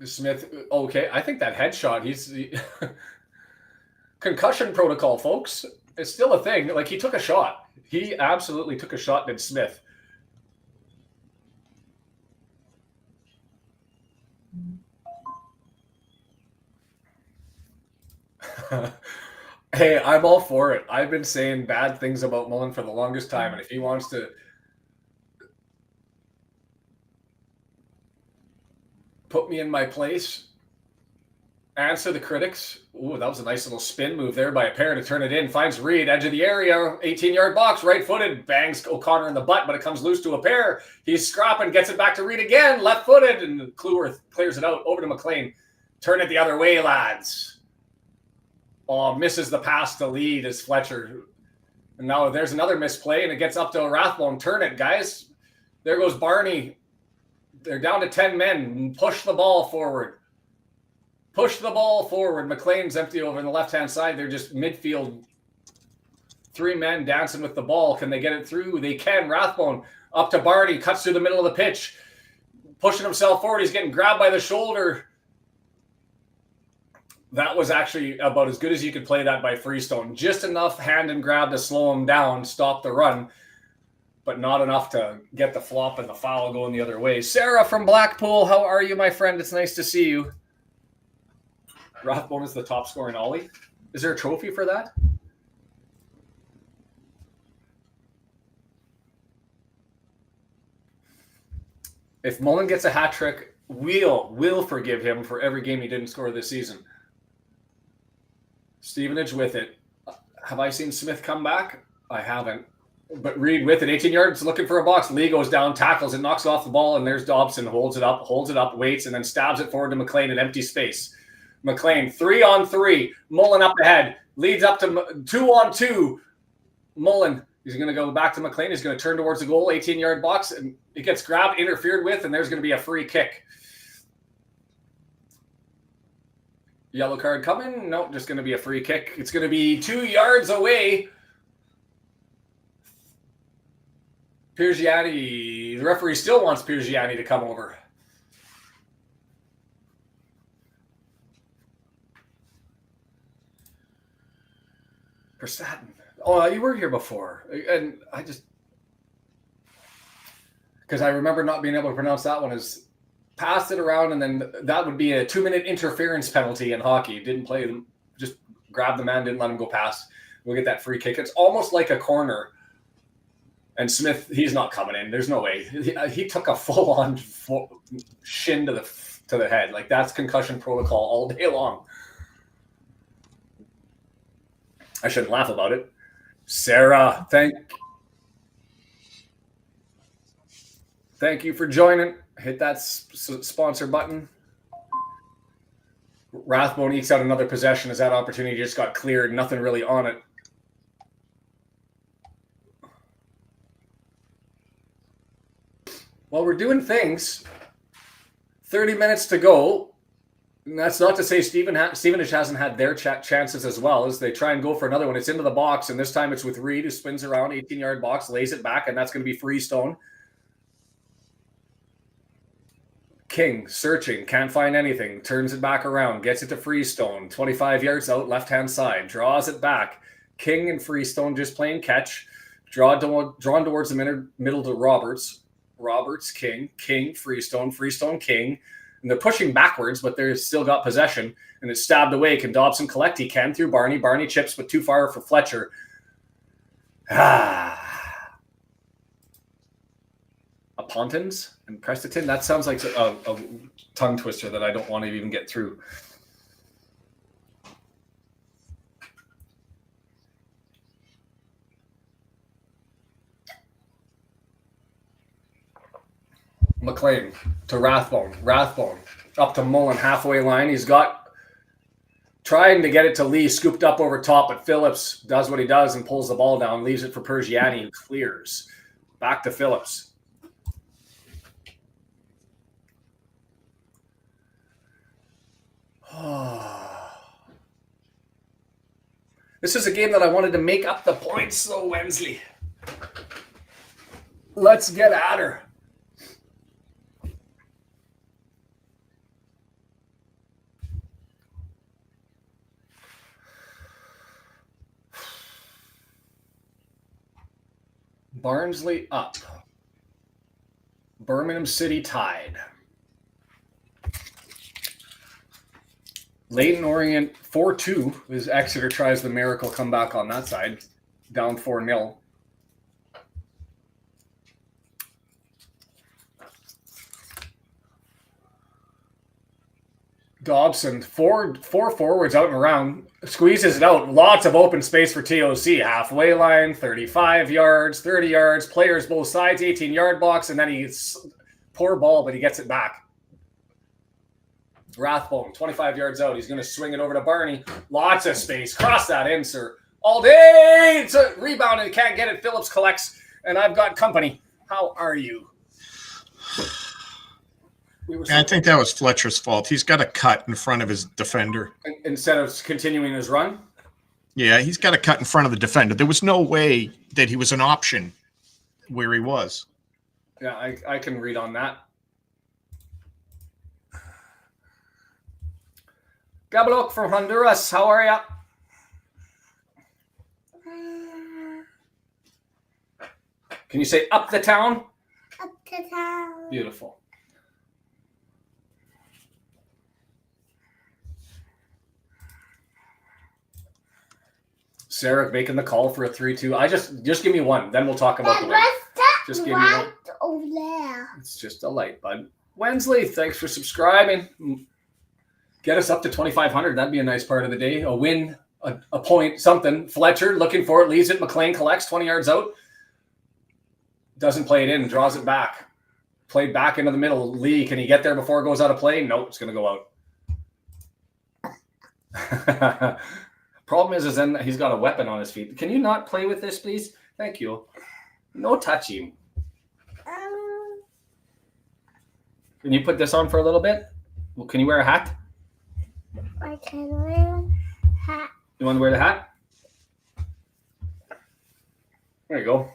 Smith, okay. I think that headshot, concussion protocol, folks. It's still a thing. Like, he took a shot. He absolutely took a shot, did Smith. Hey, I'm all for it. I've been saying bad things about Mullin for the longest time, and if he wants to put me in my place, answer the critics. Ooh, that was a nice little spin move there by a pair to turn it in. Finds Reed, edge of the area, 18-yard box, right-footed, bangs O'Connor in the butt, but it comes loose to a pair. He's scrapping, gets it back to Reed again, left-footed, and Kluwer clears it out over to McLean. Turn it the other way, lads. Oh, misses the pass to lead as Fletcher. And now there's another misplay, and it gets up to Rathbone. Turn it, guys. There goes Barney. They're down to 10 men. Push the ball forward. Push the ball forward. McLean's empty over on the left-hand side. They're just midfield. 3 men dancing with the ball. Can they get it through? They can. Rathbone up to Barney. Cuts through the middle of the pitch. Pushing himself forward. He's getting grabbed by the shoulder. That was actually about as good as you could play that by Freestone. Just enough hand and grab to slow him down, stop the run, but not enough to get the flop and the foul going the other way. Sarah from Blackpool, how are you, my friend? It's nice to see you. Rathbone is the top scoring Ollie. Is there a trophy for that? If Mullin gets a hat trick, we'll forgive him for every game he didn't score this season. Stevenage with it. Have I seen Smith come back? I haven't. But Reed with it. 18 yards, looking for a box. Lee goes down, tackles it, knocks it off the ball, and there's Dobson. Holds it up, waits, and then stabs it forward to McLean in empty space. McLean, 3-on-3. Mullin up ahead. Leads up to 2-on-2. Mullin, he's going to go back to McLean. He's going to turn towards the goal, 18-yard box, and it gets grabbed, interfered with, and there's going to be a free kick. Yellow card coming. Nope, just going to be a free kick. It's going to be 2 yards away. Piergiani, the referee still wants Piergiani to come over. Persatin. Oh, you were here before. And I just... Because I remember not being able to pronounce that one as... Passed it around, and then that would be a 2-minute interference penalty in hockey. Didn't play them, just grabbed the man, didn't let him go past. We'll get that free kick. It's almost like a corner. And Smith, he's not coming in. There's no way. He took a full-on shin to the head. Like, that's concussion protocol all day long. I shouldn't laugh about it. Sarah, thank you for joining. Hit that sponsor button. Rathbone ekes out another possession as that opportunity just got cleared. Nothing really on it. Well, we're doing things. 30 minutes to go. And that's not to say Stevenage hasn't had their chances as well as they try and go for another one. It's into the box, and this time it's with Reed, who spins around, 18-yard box, lays it back, and that's going to be Freestone. King searching, can't find anything, turns it back around, gets it to Freestone, 25 yards out, left-hand side, draws it back. King and Freestone just playing catch, drawn towards the middle to Roberts, King, Freestone, King, and they're pushing backwards, but they've still got possession, and it's stabbed away. Can Dobson collect? He can through Barney. Barney chips, but too far for Fletcher. Pontins and Prestiton. That sounds like a tongue twister that I don't want to even get through. McLean to Rathbone. Rathbone up to Mullin, halfway line. He's got trying to get it to Lee, scooped up over top, but Phillips does what he does and pulls the ball down, leaves it for Piergiani and clears. Back to Phillips. This is a game that I wanted to make up the points, so Wensley. Let's get at her. Barnsley up. Birmingham City tied. Leyton Orient 4-2 as Exeter tries the miracle comeback on that side. Down 4-0. Dobson, four forwards out and around, squeezes it out. Lots of open space for TOC. Halfway line, 35 yards, 30 yards. Players both sides, 18-yard box, and then he's poor ball, but he gets it back. Rathbone, 25 yards out. He's going to swing it over to Barney. Lots of space. Cross that in, sir. All day. It's a rebound and can't get it. Phillips collects, and I've got company. How are you? I think that was Fletcher's fault. He's got a cut in front of his defender. Instead of continuing his run? Yeah, he's got a cut in front of the defender. There was no way that he was an option where he was. Yeah, I can read on that. Gabalok from Honduras. How are ya? Can you say up the town? Up the town. Beautiful. Sarah making the call for a 3-2. I just give me one, then we'll talk about the win. Just give me one. Over there. It's just a light, bud. Wensley, thanks for subscribing. Get us up to 2,500. That'd be a nice part of the day. A win, a point, something. Fletcher looking for it, leaves it. McLean collects 20 yards out. Doesn't play it in, draws it back. Played back into the middle. Lee, can he get there before it goes out of play? Nope, it's going to go out. Problem is then he's got a weapon on his feet. Can you not play with this, please? Thank you. No touching. Can you put this on for a little bit? Well, can you wear a hat? I can wear a hat. You want to wear the hat? There you go.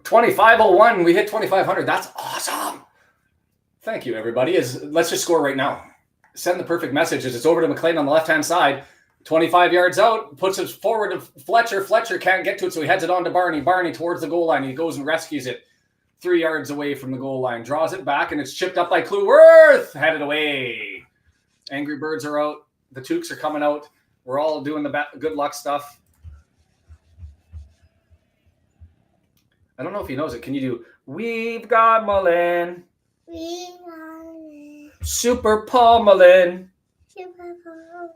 2501. We hit 2,500. That's awesome. Thank you, everybody. Let's just score right now. Send the perfect messages. It's over to McLean on the left-hand side. 25 yards out. Puts it forward to Fletcher. Fletcher can't get to it, so he heads it on to Barney. Barney towards the goal line. He goes and rescues it 3 yards away from the goal line. Draws it back, and it's chipped up by Clueworth. Headed away. Angry Birds are out. The Tukes are coming out. We're all doing the good luck stuff. I don't know if he knows it. Can you do, we've got Mullin. We want Super Paul Mullin. Super Bowl.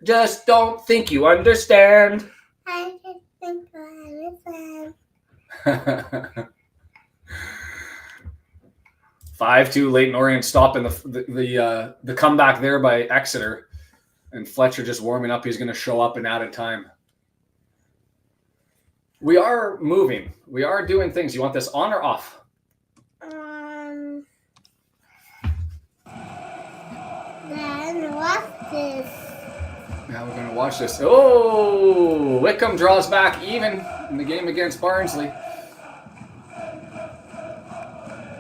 Just don't think you understand. I just think I understand. 5-2 Leyton Orient stopping the comeback there by Exeter. And Fletcher just warming up. He's going to show up in added time. We are moving. We are doing things. You want this on or off? Then what's this? Now we're going to watch this. Oh, Wickham draws back even in the game against Barnsley.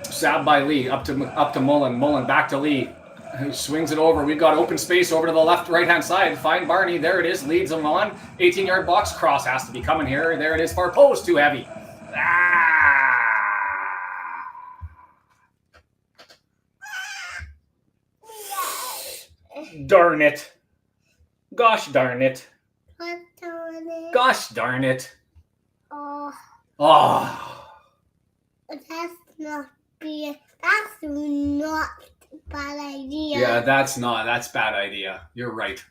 Stabbed by Lee, up to Mullin. Mullin back to Lee. He swings it over. We've got open space over to the left, right-hand side. Find Barney. There it is. Leads him on. 18-yard box. Cross has to be coming here. There it is. Far post. Too heavy. Darn it. Gosh darn it. What's on it? Gosh darn it. Oh, Oh. that's not a bad idea. Yeah, that's bad idea. You're right.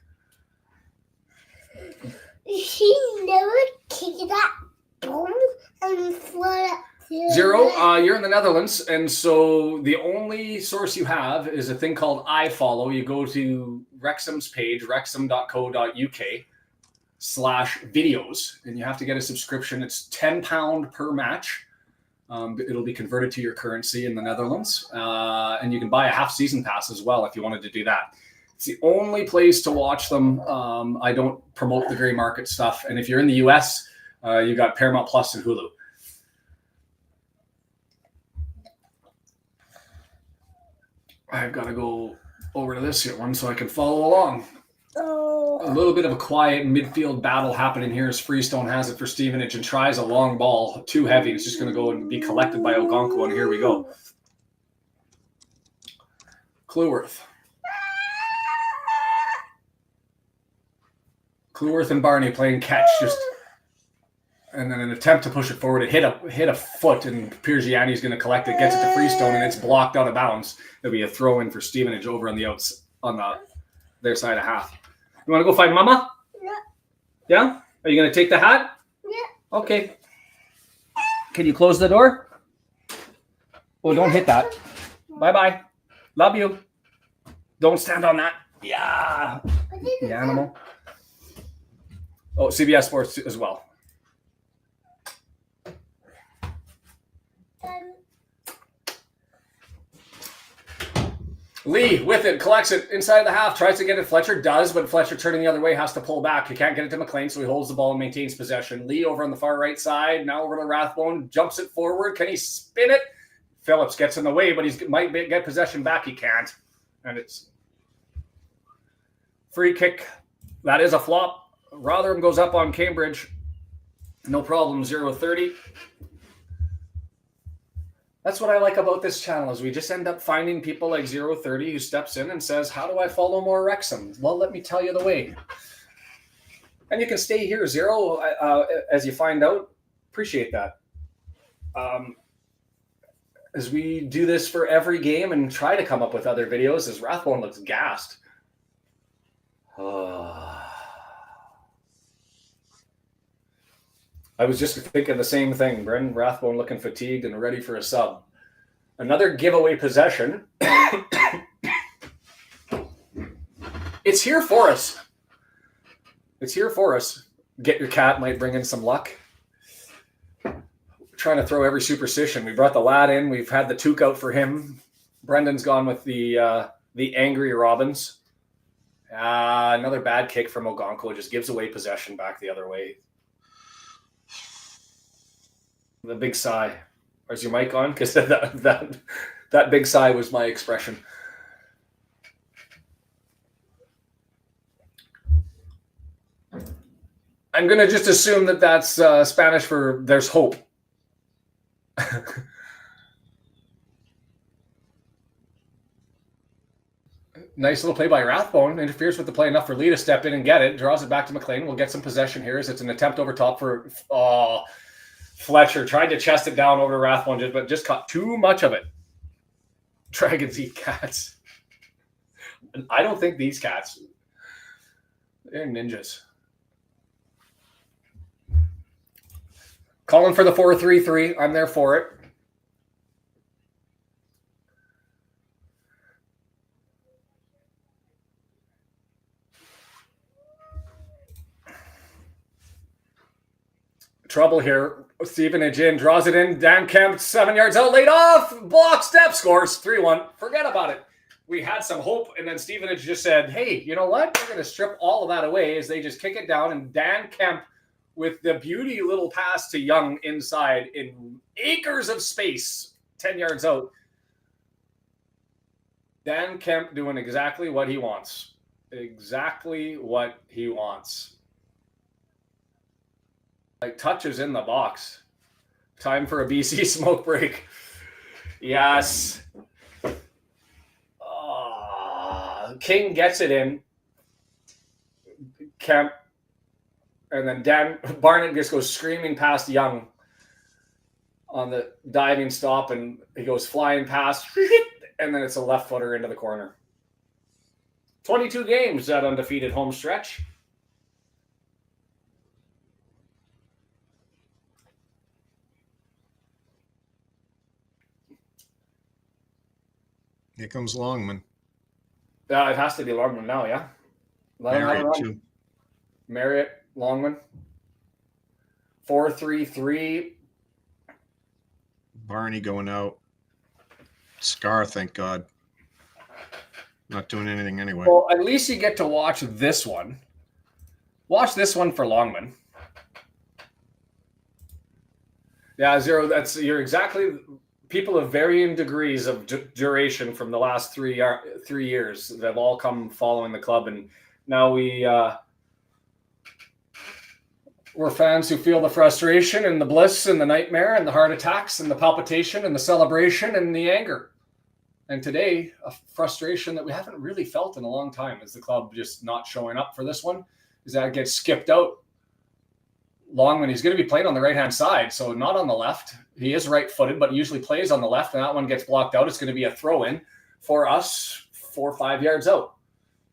She never kicked that ball and flood up to Zero, you're in the Netherlands, and so the only source you have is a thing called iFollow. You go to Wrexham's page, wrexham.co.uk/videos, and you have to get a subscription. It's £10 per match. It'll be converted to your currency in the Netherlands, and you can buy a half season pass as well if you wanted to do that. It's the only place to watch them. I don't promote the gray market stuff, and if you're in the US, you got Paramount Plus and Hulu. I've got to go over to this here one so I can follow along. Oh. A little bit of a quiet midfield battle happening here as Freestone has it for Stevenage and tries a long ball. Too heavy. It's just going to go and be collected by Ogonko, and here we go. Clueworth. Clueworth and Barney playing catch, and then an attempt to push it forward. It hit a foot, and Piergiani's going to collect it, gets it to Freestone, and it's blocked out of bounds. It'll be a throw in for Stevenage over on their side of half. You want to go find Mama? Yeah. Yeah? Are you going to take the hat? Yeah. Okay. Can you close the door? Oh, don't hit that. Bye-bye. Love you. Don't stand on that. Yeah. The animal. Oh, CBS Sports as well. Lee with it, collects it inside the half, tries to get it. Fletcher does, but Fletcher turning the other way has to pull back. He can't get it to McLean, so he holds the ball and maintains possession. Lee over on the far right side, now over to Rathbone, jumps it forward. Can he spin it? Phillips gets in the way, but he might get possession back. He can't. And it's free kick. That is a flop. Rotherham goes up on Cambridge. No problem, 0-30. That's what I like about this channel is we just end up finding people like 030 who steps in and says, how do I follow more Wrexham? Well, let me tell you the way. And you can stay here, Zero, as you find out. Appreciate that. As we do this for every game and try to come up with other videos, as Rathbone looks gassed. I was just thinking the same thing. Brendan Rathbone looking fatigued and ready for a sub. Another giveaway possession. It's here for us. It's here for us. Get your cat might bring in some luck. We're trying to throw every superstition. We brought the lad in. We've had the toque out for him. Brendan's gone with the angry Robbins. Another bad kick from Ogonko. Just gives away possession back the other way. The big sigh. Is your mic on? Because that big sigh was my expression. I'm going to just assume that that's Spanish for there's hope. Nice little play by Rathbone. Interferes with the play enough for Lee to step in and get it. Draws it back to McLean. We'll get some possession here as it's an attempt over top for... Fletcher tried to chest it down over to Rathbone, but just caught too much of it. Dragons eat cats. I don't think these cats, they're ninjas. Calling for the 4-3-3. I'm there for it. Trouble here. Stevenage in, draws it in. Dan Kemp, 7 yards out, laid off. Block step, scores 3-1. Forget about it. We had some hope, and then Stevenage just said, hey, you know what? We're going to strip all of that away as they just kick it down. And Dan Kemp with the beauty little pass to Young inside in acres of space, 10 yards out. Dan Kemp doing exactly what he wants. Exactly what he wants. Like touches in the box. Time for a BC smoke break. Yes. King gets it in. Kemp. And then Barnett just goes screaming past Young on the diving stop, and he goes flying past, and then it's a left footer into the corner. 22 games, that undefeated home stretch. Here comes Longman. It has to be Longman now, yeah? Marriott, too. Marriott, Longman. 4-3-3. Barney going out. Scar, thank God. Not doing anything anyway. Well, at least you get to watch this one. Watch this one for Longman. Yeah, Zero, you're exactly... People of varying degrees of duration from the last 3 years that have all come following the club, and now we We're fans who feel the frustration and the bliss and the nightmare and the heart attacks and the palpitation and the celebration and the anger. And today, a frustration that we haven't really felt in a long time is the club just not showing up for this one, is that it gets skipped out. Longman, he's going to be playing on the right-hand side, so not on the left. He is right-footed, but he usually plays on the left, and that one gets blocked out. It's going to be a throw-in for us 4 or 5 yards out.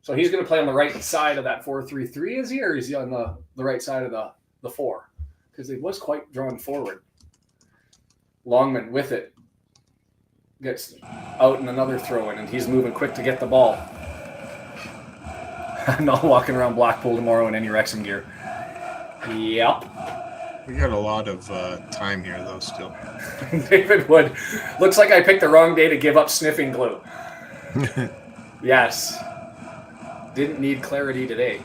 So he's going to play on the right side of that 4-3-3, is he? Or is he on the right side of the 4? Because it was quite drawn forward. Longman with it. Gets out in another throw-in, and he's moving quick to get the ball. I'm not walking around Blackpool tomorrow in any Wrexham gear. Yep. We got a lot of time here, though, still. David Wood. Looks like I picked the wrong day to give up sniffing glue. Yes. Didn't need clarity today.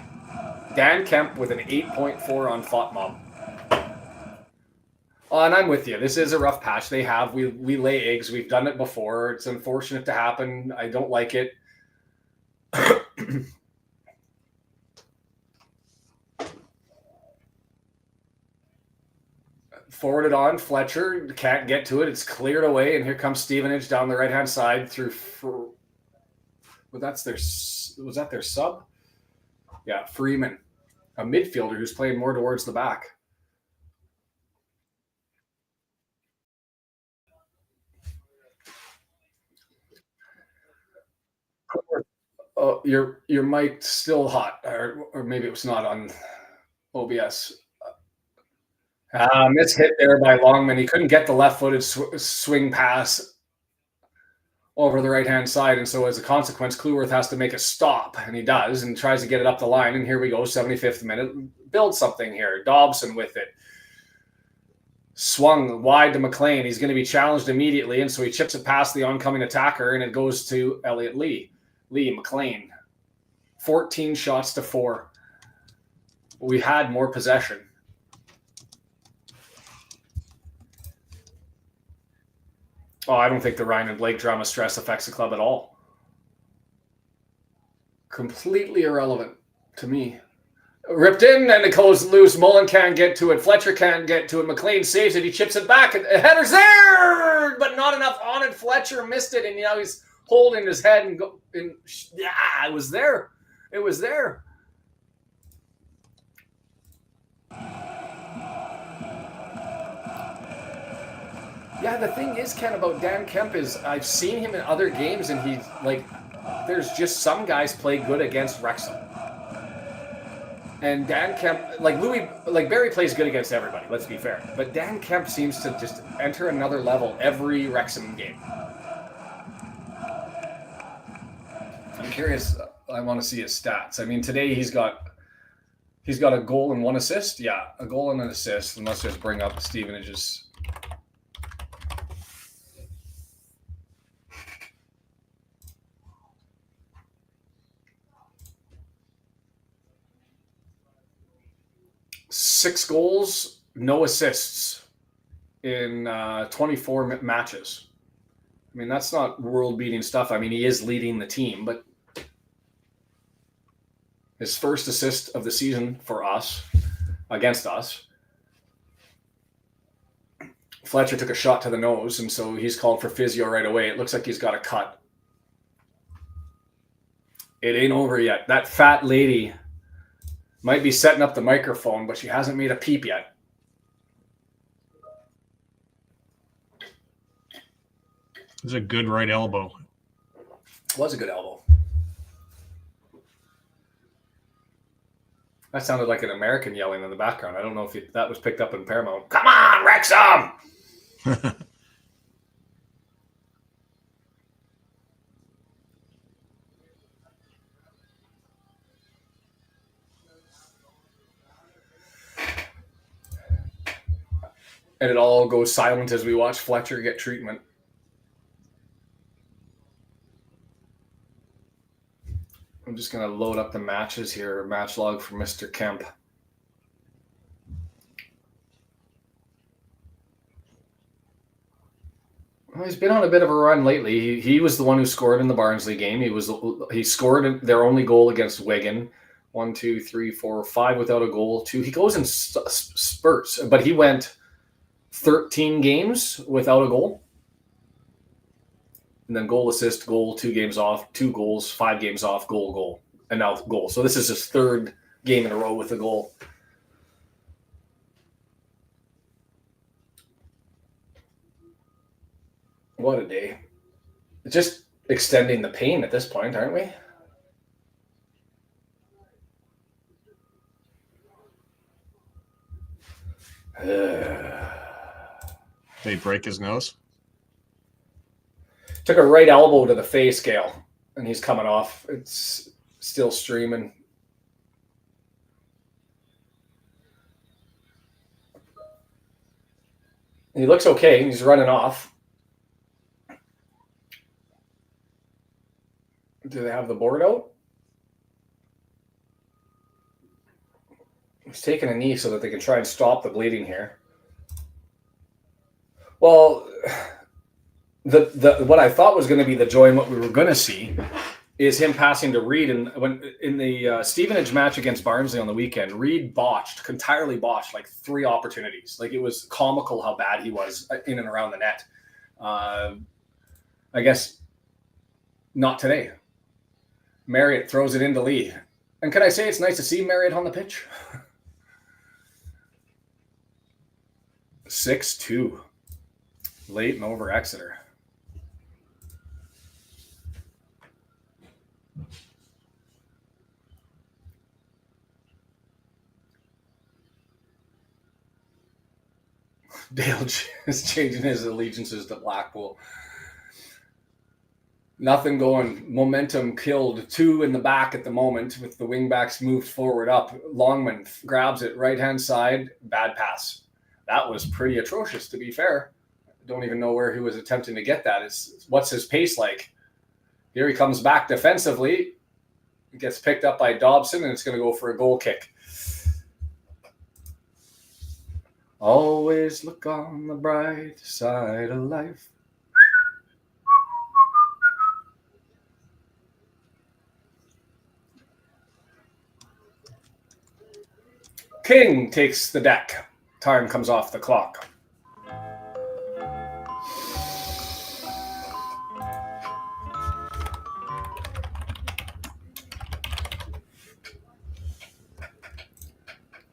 Dan Kemp with an 8.4 on FOTMOB. Oh, and I'm with you. This is a rough patch. We lay eggs. We've done it before. It's unfortunate to happen. I don't like it. Forwarded on. Fletcher can't get to it. It's cleared away, and here comes Stevenage down the right-hand side through. Was that their sub? Yeah, Freeman, a midfielder who's playing more towards the back. Your mic still hot, or maybe it was not on OBS. Missed hit there by Longman. He couldn't get the left-footed swing pass over the right-hand side, and so as a consequence, Cleworth has to make a stop, and he does, and tries to get it up the line, and here we go, 75th minute. Build something here. Dobson with it. Swung wide to McLean. He's going to be challenged immediately, and so he chips it past the oncoming attacker, and it goes to Elliott Lee. McLean. 14 shots to 4. We had more possession. Oh, I don't think the Ryan and Blake drama stress affects the club at all. Completely irrelevant to me. Ripped in, and it goes loose. Mullin can't get to it. Fletcher can't get to it. McLean saves it. He chips it back. And the header's there, but not enough on it. Fletcher missed it, and now he's holding his head and go. And yeah, it was there. It was there. Yeah, the thing is, Ken, about Dan Kemp is I've seen him in other games, and he's like, there's just some guys play good against Wrexham. And Dan Kemp, like Barry plays good against everybody, let's be fair. But Dan Kemp seems to just enter another level every Wrexham game. I'm curious, I want to see his stats. I mean, today he's got a goal and 1 assist. Yeah, a goal and an assist. And let's just bring up Stevenage's. Six goals, no assists in 24 matches. I mean, that's not world-beating stuff. I mean, he is leading the team, but his first assist of the season for us, against us. Fletcher took a shot to the nose, and so he's called for physio right away. It looks like he's got a cut. It ain't over yet. That fat lady might be setting up the microphone, but she hasn't made a peep yet. It was a good right elbow. Was a good elbow. That sounded like an American yelling in the background. I don't know if that was picked up in Paramount. Come on, Wrexham! And it all goes silent as we watch Fletcher get treatment. I'm just going to load up the matches here, match log for Mr. Kemp. Well, he's been on a bit of a run lately. He was the one who scored in the Barnsley game. He scored their only goal against Wigan. 1, 2, 3, 4, 5 without a goal. 2. He goes in spurts, but he went 13 games without a goal. And then goal, assist, goal, 2 games off, 2 goals, 5 games off, goal, and now goal. So this is his 3rd game in a row with a goal. What a day. Just extending the pain at this point, aren't we? They break his nose. Took a right elbow to the face, Gale, and he's coming off. It's still streaming. He looks okay. He's running off. Do they have the board out? He's taking a knee so that they can try and stop the bleeding here. Well, what I thought was going to be the joy and what we were going to see is him passing to Reed. And when in the Stevenage match against Barnsley on the weekend, Reed entirely botched like 3 opportunities. Like, it was comical how bad he was in and around the net. I guess not today. Marriott throws it into Lee. And can I say it's nice to see Marriott on the pitch? 6-2. Leighton over Exeter. Dale is changing his allegiances to Blackpool. Nothing going. Momentum killed. 2 in the back at the moment with the wingbacks moved forward up. Longman grabs it right-hand side. Bad pass. That was pretty atrocious, to be fair. Don't even know where he was attempting to get that. What's his pace like? Here he comes back defensively. He gets picked up by Dobson, and it's going to go for a goal kick. Always look on the bright side of life. King takes the deck. Time comes off the clock.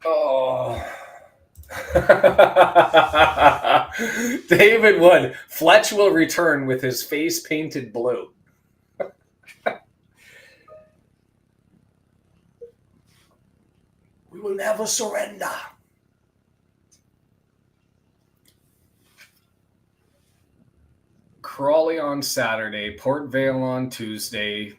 Oh. David Wood. Fletch will return with his face painted blue. We will never surrender. Crawley on Saturday, Port Vale on Tuesday.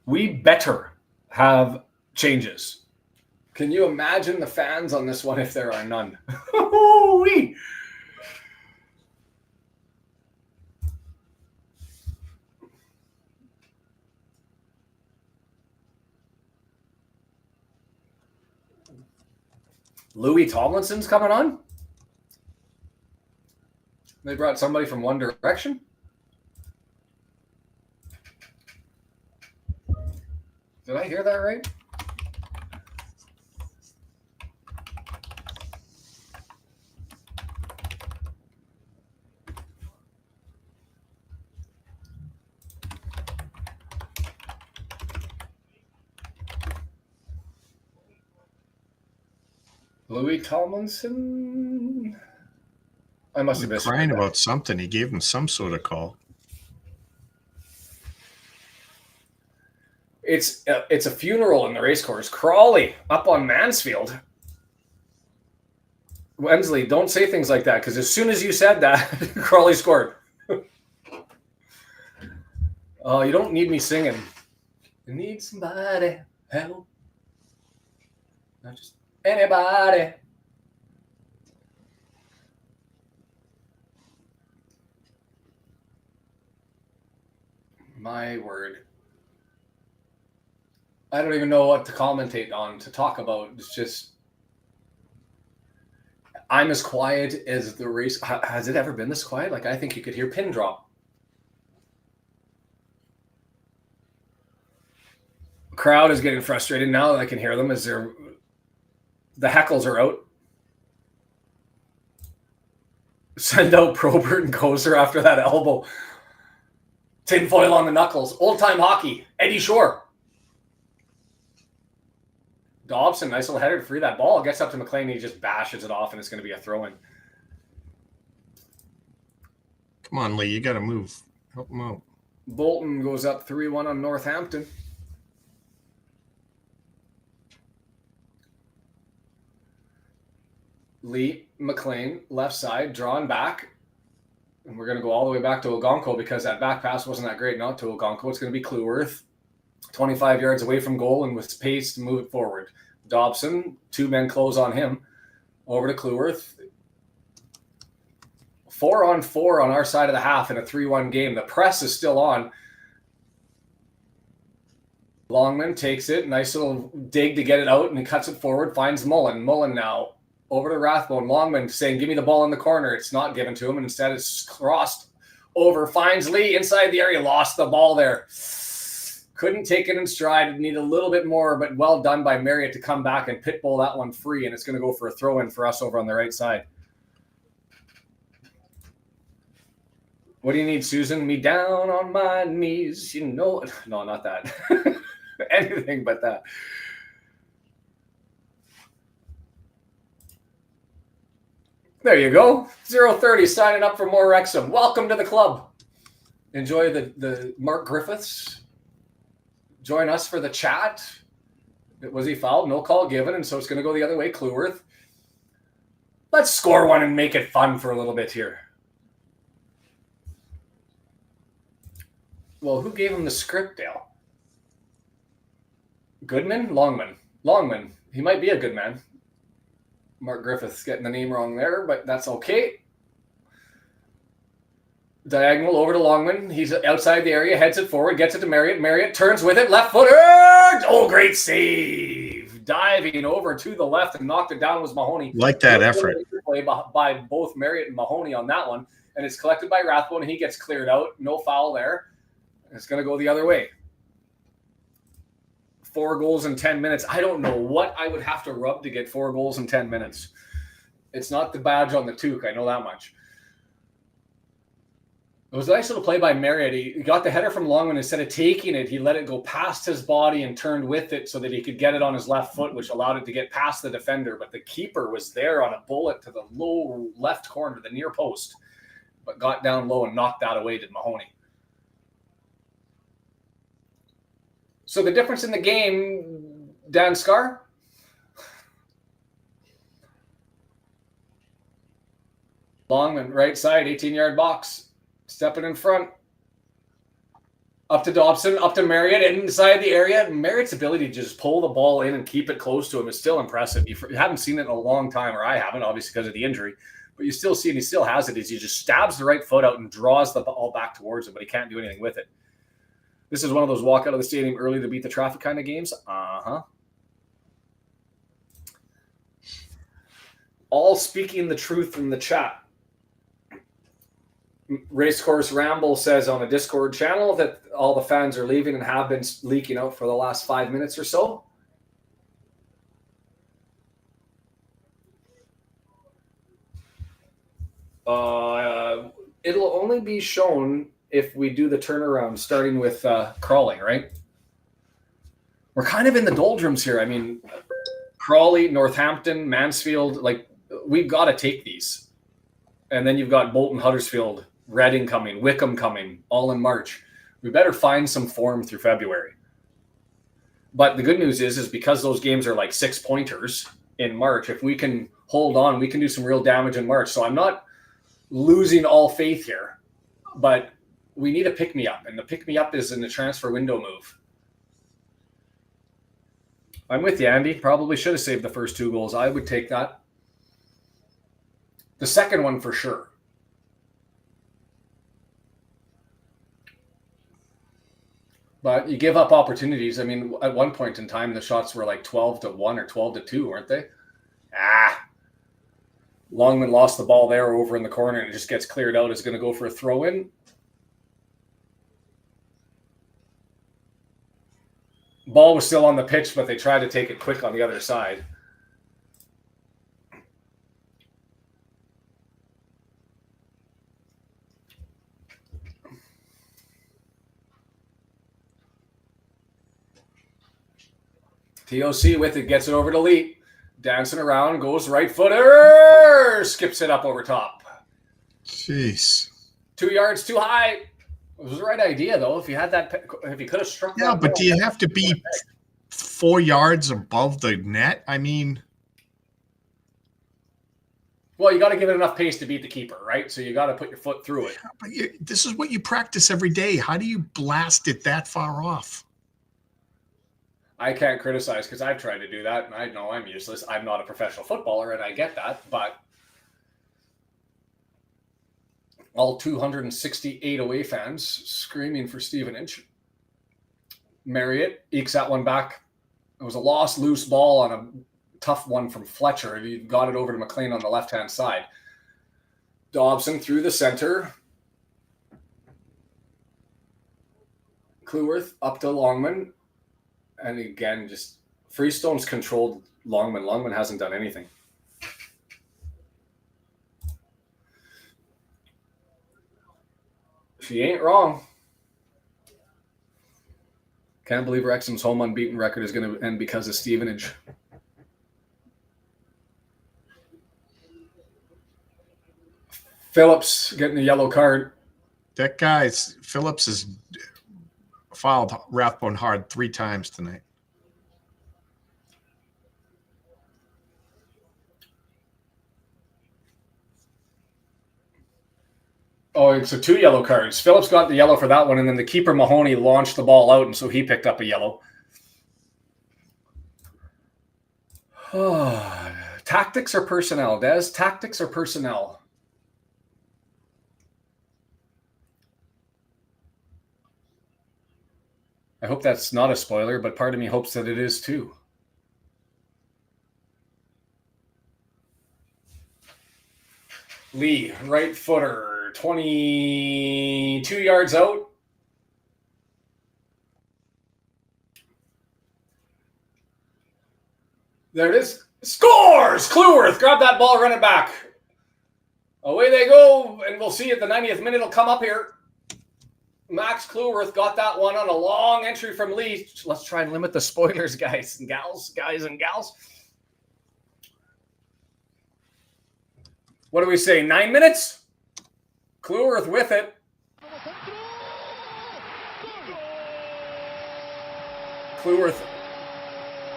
We better have changes. Can you imagine the fans on this one if there are none? Louis Tomlinson's coming on? They brought somebody from One Direction? Did I hear that right? Louis Tomlinson? I must have missed crying about something. He gave him some sort of call. It's a funeral in the racecourse. Crawley up on Mansfield. Wensley, don't say things like that, because as soon as you said that, Crawley scored. Oh, you don't need me singing. You need somebody help. Not just anybody. My word. I don't even know what to commentate on, to talk about. It's just, I'm as quiet as the race. Has it ever been this quiet? Like, I think you could hear pin drop. Crowd is getting frustrated now that I can hear them as the heckles are out. Send out Probert and Koser after that elbow. Tinfoil on the knuckles. Old-time hockey. Eddie Shore. Dobson, nice little header to free that ball. Gets up to McLean. He just bashes it off, and it's going to be a throw-in. Come on, Lee. You got to move. Help him out. Bolton goes up 3-1 on Northampton. Lee, McLean, left side, drawn back. And we're going to go all the way back to Ogonko because that back pass wasn't that great. Not to Ogonko. It's going to be Cleworth. 25 yards away from goal and with pace to move it forward. Dobson, 2 men close on him. Over to Cleworth. 4-on-4 on our side of the half in a 3-1 game. The press is still on. Longman takes it. Nice little dig to get it out, and he cuts it forward. Finds Mullin. Mullin now over to Rathbone. Longman saying, give me the ball in the corner. It's not given to him, and instead it's crossed over. Finds Lee inside the area. Lost the ball there. Couldn't take it in stride. Need a little bit more, but well done by Marriott to come back and pitbull that one free, and it's going to go for a throw-in for us over on the right side. What do you need, Susan? Me down on my knees. You know. No, not that. Anything but that. There you go. 0:30 signing up for more Wrexham. Welcome to the club. Enjoy the Mark Griffiths. Join us for the chat. Was he fouled? No call given, and so it's going to go the other way. Cleworth. Let's score one and make it fun for a little bit here. Well, who gave him the script, Dale? Goodman? Longman. Longman. He might be a good man. Mark Griffith's getting the name wrong there, but that's okay. Diagonal over to Longman. He's outside the area, heads it forward, gets it to Marriott. Marriott turns with it, left footer. Oh, great save. Diving over to the left and knocked it down was Mahoney. Like that effort. Play by both Marriott and Mahoney on that one. And it's collected by Rathbone, and he gets cleared out. No foul there. It's going to go the other way. 4 goals in 10 minutes. I don't know what I would have to rub to get 4 goals in 10 minutes. It's not the badge on the toque. I know that much. It was a nice little play by Marriott. He got the header from Longman. Instead of taking it, he let it go past his body and turned with it so that he could get it on his left foot, which allowed it to get past the defender. But the keeper was there on a bullet to the low left corner, the near post, but got down low and knocked that away, did Mahoney. So the difference in the game, Dan Scar? Longman, right side, 18-yard box. Stepping in front. Up to Dobson, up to Marriott, inside the area. Marriott's ability to just pull the ball in and keep it close to him is still impressive. You haven't seen it in a long time, or I haven't, obviously because of the injury. But you still see it, he still has it, is he just stabs the right foot out and draws the ball back towards him, but he can't do anything with it. This is one of those walk out of the stadium early to beat the traffic kind of games. All speaking the truth in the chat. Racecourse Ramble says on a Discord channel that all the fans are leaving and have been leaking out for the last 5 minutes or so. It'll only be shown if we do the turnaround, starting with Crawley, right? We're kind of in the doldrums here. I mean, Crawley, Northampton, Mansfield, like, we've got to take these. And then you've got Bolton, Huddersfield, Reading coming, Wickham coming, all in March. We better find some form through February. But the good news is because those games are like 6-pointers in March, if we can hold on, we can do some real damage in March. So I'm not losing all faith here, but we need a pick-me-up, and the pick-me-up is in the transfer window move. I'm with you, Andy. Probably should have saved the first 2 goals. I would take that. The second one for sure. But you give up opportunities. I mean, at one point in time, the shots were like 12-1 or 12-2, weren't they? Longman lost the ball there over in the corner, and it just gets cleared out. It's going to go for a throw-in. Ball was still on the pitch, but they tried to take it quick on the other side. TOC with it, gets it over to Lee. Dancing around, goes right footer, skips it up over top. Jeez. 2 yards too high. It was the right idea, though. If you had that, if you could have struck. Yeah, but do you have to be 4 yards above the net? I mean, well, you got to give it enough pace to beat the keeper, right? So you got to put your foot through it. but this is what you practice every day. How do you blast it that far off? I can't criticize because I've tried to do that, and I know I'm useless. I'm not a professional footballer, and I get that, but all 268 away fans screaming for Stevenage. Marriott ekes that one back. It was a lost loose ball on a tough one from Fletcher. He got it over to McLean on the left-hand side. Dobson through the center. Cleworth up to Longman. And again, just Freestone's controlled Longman. Longman hasn't done anything. She ain't wrong. Can't believe Wrexham's home unbeaten record is going to end because of Stevenage. Phillips getting a yellow card. That guy's Phillips has fouled Rathbone hard 3 times tonight. Oh, so 2 yellow cards. Phillips got the yellow for that one, and then the keeper Mahoney launched the ball out, and so he picked up a yellow. Tactics or personnel, Des? Tactics or personnel? I hope that's not a spoiler, but part of me hopes that it is too. Lee, right footer, 22 yards out. There it is. Scores! Cleworth, grab that ball, run it back. Away they go, and we'll see at the 90th minute it'll come up here. Max Cleworth got that one on a long entry from Lee. Let's try and limit the spoilers, guys and gals. What do we say, 9 minutes? Cleworth with it. Cleworth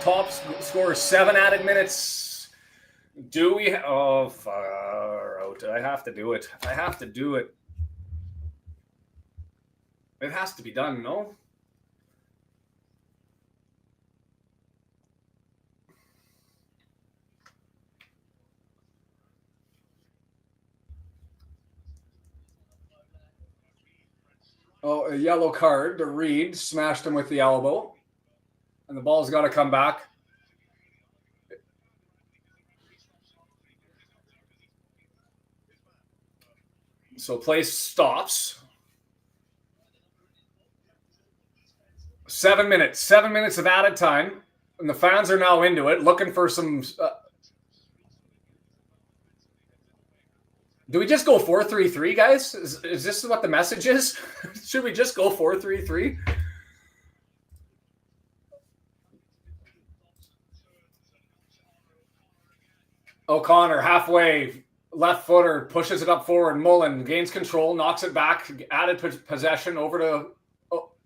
top score 7 added minutes. Do we? Oh, far out. I have to do it. It has to be done, no? Oh, a yellow card to Reed. Smashed him with the elbow. And the ball's got to come back. So play stops. 7 minutes. 7 minutes of added time. And the fans are now into it, looking for some... Do we just go 4-3-3, guys? Is this what the message is? Should we just go 4-3-3? O'Connor halfway, left footer, pushes it up forward. Mullin gains control, knocks it back, added possession over to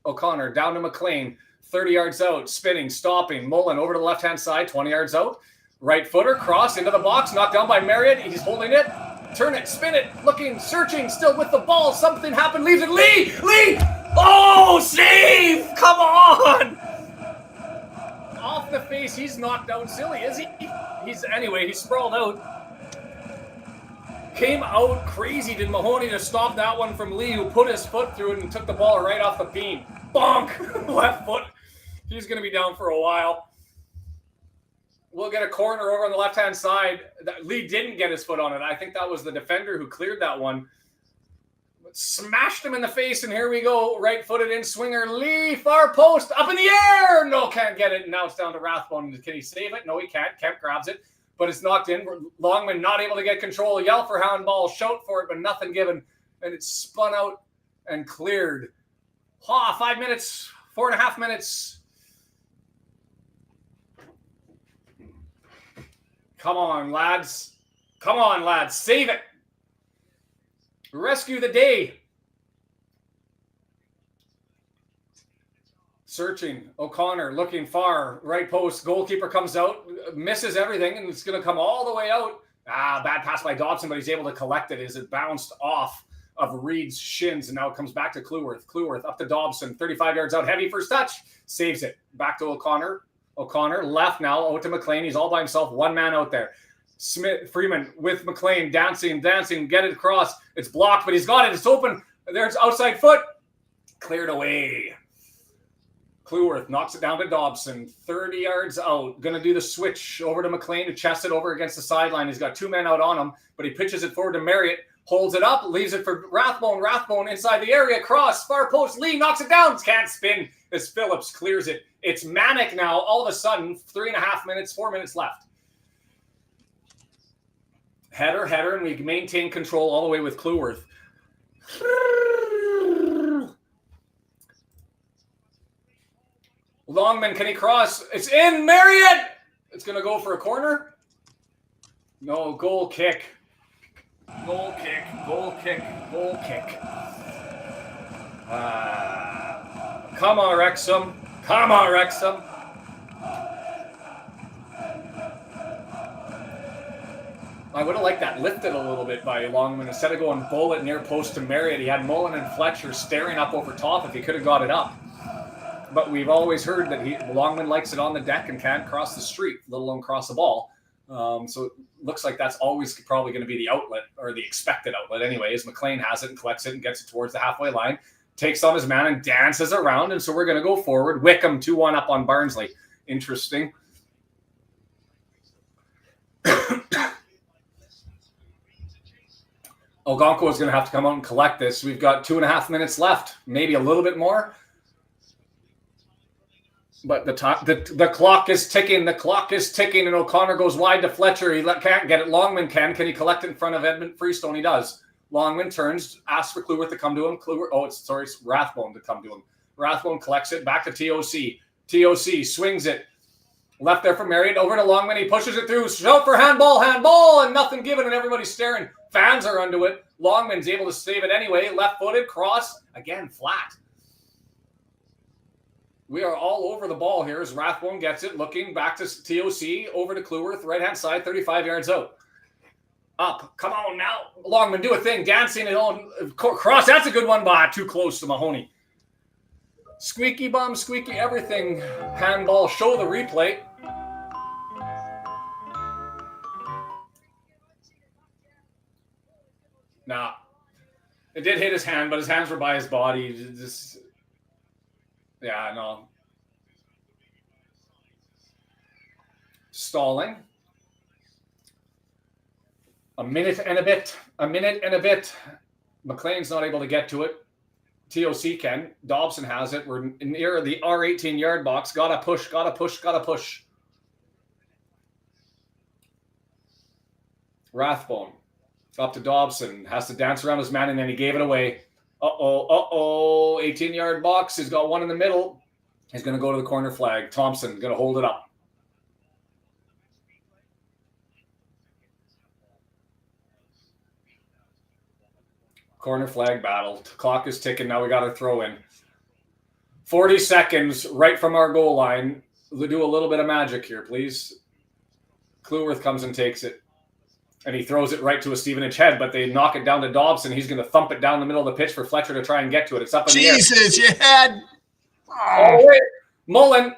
O'Connor, down to McLean, 30 yards out, spinning, stopping. Mullin over to the left-hand side, 20 yards out. Right footer, cross into the box, knocked down by Marriott. He's holding it. Turn it, spin it, looking, searching, still with the ball. Something happened, leaves it. Lee! Oh, save! Come on! Off the face, he's knocked down silly, is he? He's sprawled out. Came out crazy, did Mahoney, to stop that one from Lee, who put his foot through it and took the ball right off the beam. Bonk! Left foot. He's going to be down for a while. We'll get a corner over on the left-hand side. Lee didn't get his foot on it. I think that was the defender who cleared that one. Smashed him in the face, and here we go. Right-footed in swinger. Lee, far post, up in the air. No, can't get it. And now it's down to Rathbone. Can he save it? No, he can't. Kemp grabs it, but it's knocked in. Longman not able to get control. Yell for handball. Shout for it, but nothing given. And it's spun out and cleared. 5 minutes, 4.5 minutes. Come on, lads. Come on, lads. Save it. Rescue the day. Searching. O'Connor looking far. Right post. Goalkeeper comes out. Misses everything, and it's going to come all the way out. Bad pass by Dobson, but he's able to collect it as it bounced off of Reed's shins, and now it comes back to Cleworth. Cleworth up to Dobson. 35 yards out. Heavy first touch. Saves it. Back to O'Connor. O'Connor left now. Out to McLean. He's all by himself. One man out there. Freeman with McLean dancing, get it across. It's blocked, but he's got it. It's open. There's outside foot. Cleared away. Cleworth knocks it down to Dobson. 30 yards out. Going to do the switch over to McLean to chest it over against the sideline. He's got 2 men out on him, but he pitches it forward to Marriott. Holds it up, leaves it for Rathbone. Rathbone inside the area. Cross, far post. Lee knocks it down. Can't spin as Phillips clears it. It's manic now. All of a sudden, 3.5 minutes, 4 minutes left. Header, and we maintain control all the way with Cleworth. Longman, can he cross? It's in, Marriott! It's going to go for a corner. No, goal kick. Goal kick. Come on, Wrexham. I would have liked that lifted a little bit by Longman. Instead of going bullet near post to Marriott, he had Mullin and Fletcher staring up over top if he could have got it up. But we've always heard that Longman likes it on the deck and can't cross the street, let alone cross the ball. So it looks like that's always probably going to be the outlet, or the expected outlet anyways. McLean has it and collects it and gets it towards the halfway line. Takes on his man and dances around, and so we're going to go forward. Wickham 2-1 up on Barnsley. Interesting. Ogonko is going to have to come out and collect this. We've got 2.5 minutes left, maybe a little bit more. But the clock is ticking. The clock is ticking, and O'Connor goes wide to Fletcher. He can't get it. Longman can. Can he collect it in front of Edmund Freestone? He does. Longman turns, asks for Cleworth to come to him. It's Rathbone to come to him. Rathbone collects it back to TOC. TOC swings it. Left there for Marriott. Over to Longman. He pushes it through. Shout for handball, and nothing given, and everybody's staring. Fans are onto it. Longman's able to save it anyway. Left-footed, cross. Again, flat. We are all over the ball here as Rathbone gets it. Looking back to TOC. Over to Cleworth. Right-hand side, 35 yards out. Up. Come on now. Longman, do a thing. Dancing it on. Cross. That's a good one, but too close to Mahoney. Squeaky bum, squeaky everything. Handball. Show the replay. Nah. It did hit his hand, but his hands were by his body. Yeah, no. Stalling. A minute and a bit. McLean's not able to get to it. TOC can. Dobson has it. We're near the R18 yard box. Gotta push. Rathbone. Up to Dobson. Has to dance around his man, and then he gave it away. 18 yard box. He's got one in the middle. He's going to go to the corner flag. Thompson going to hold it up. Corner flag battle. Clock is ticking. Now we got to throw in. 40 seconds right from our goal line. We'll do a little bit of magic here, please. Cleworth comes and takes it. And he throws it right to a Stevenage head, but they knock it down to Dobson. He's going to thump it down the middle of the pitch for Fletcher to try and get to it. It's up in the air. Jesus, you had... Oh, wait. Mullin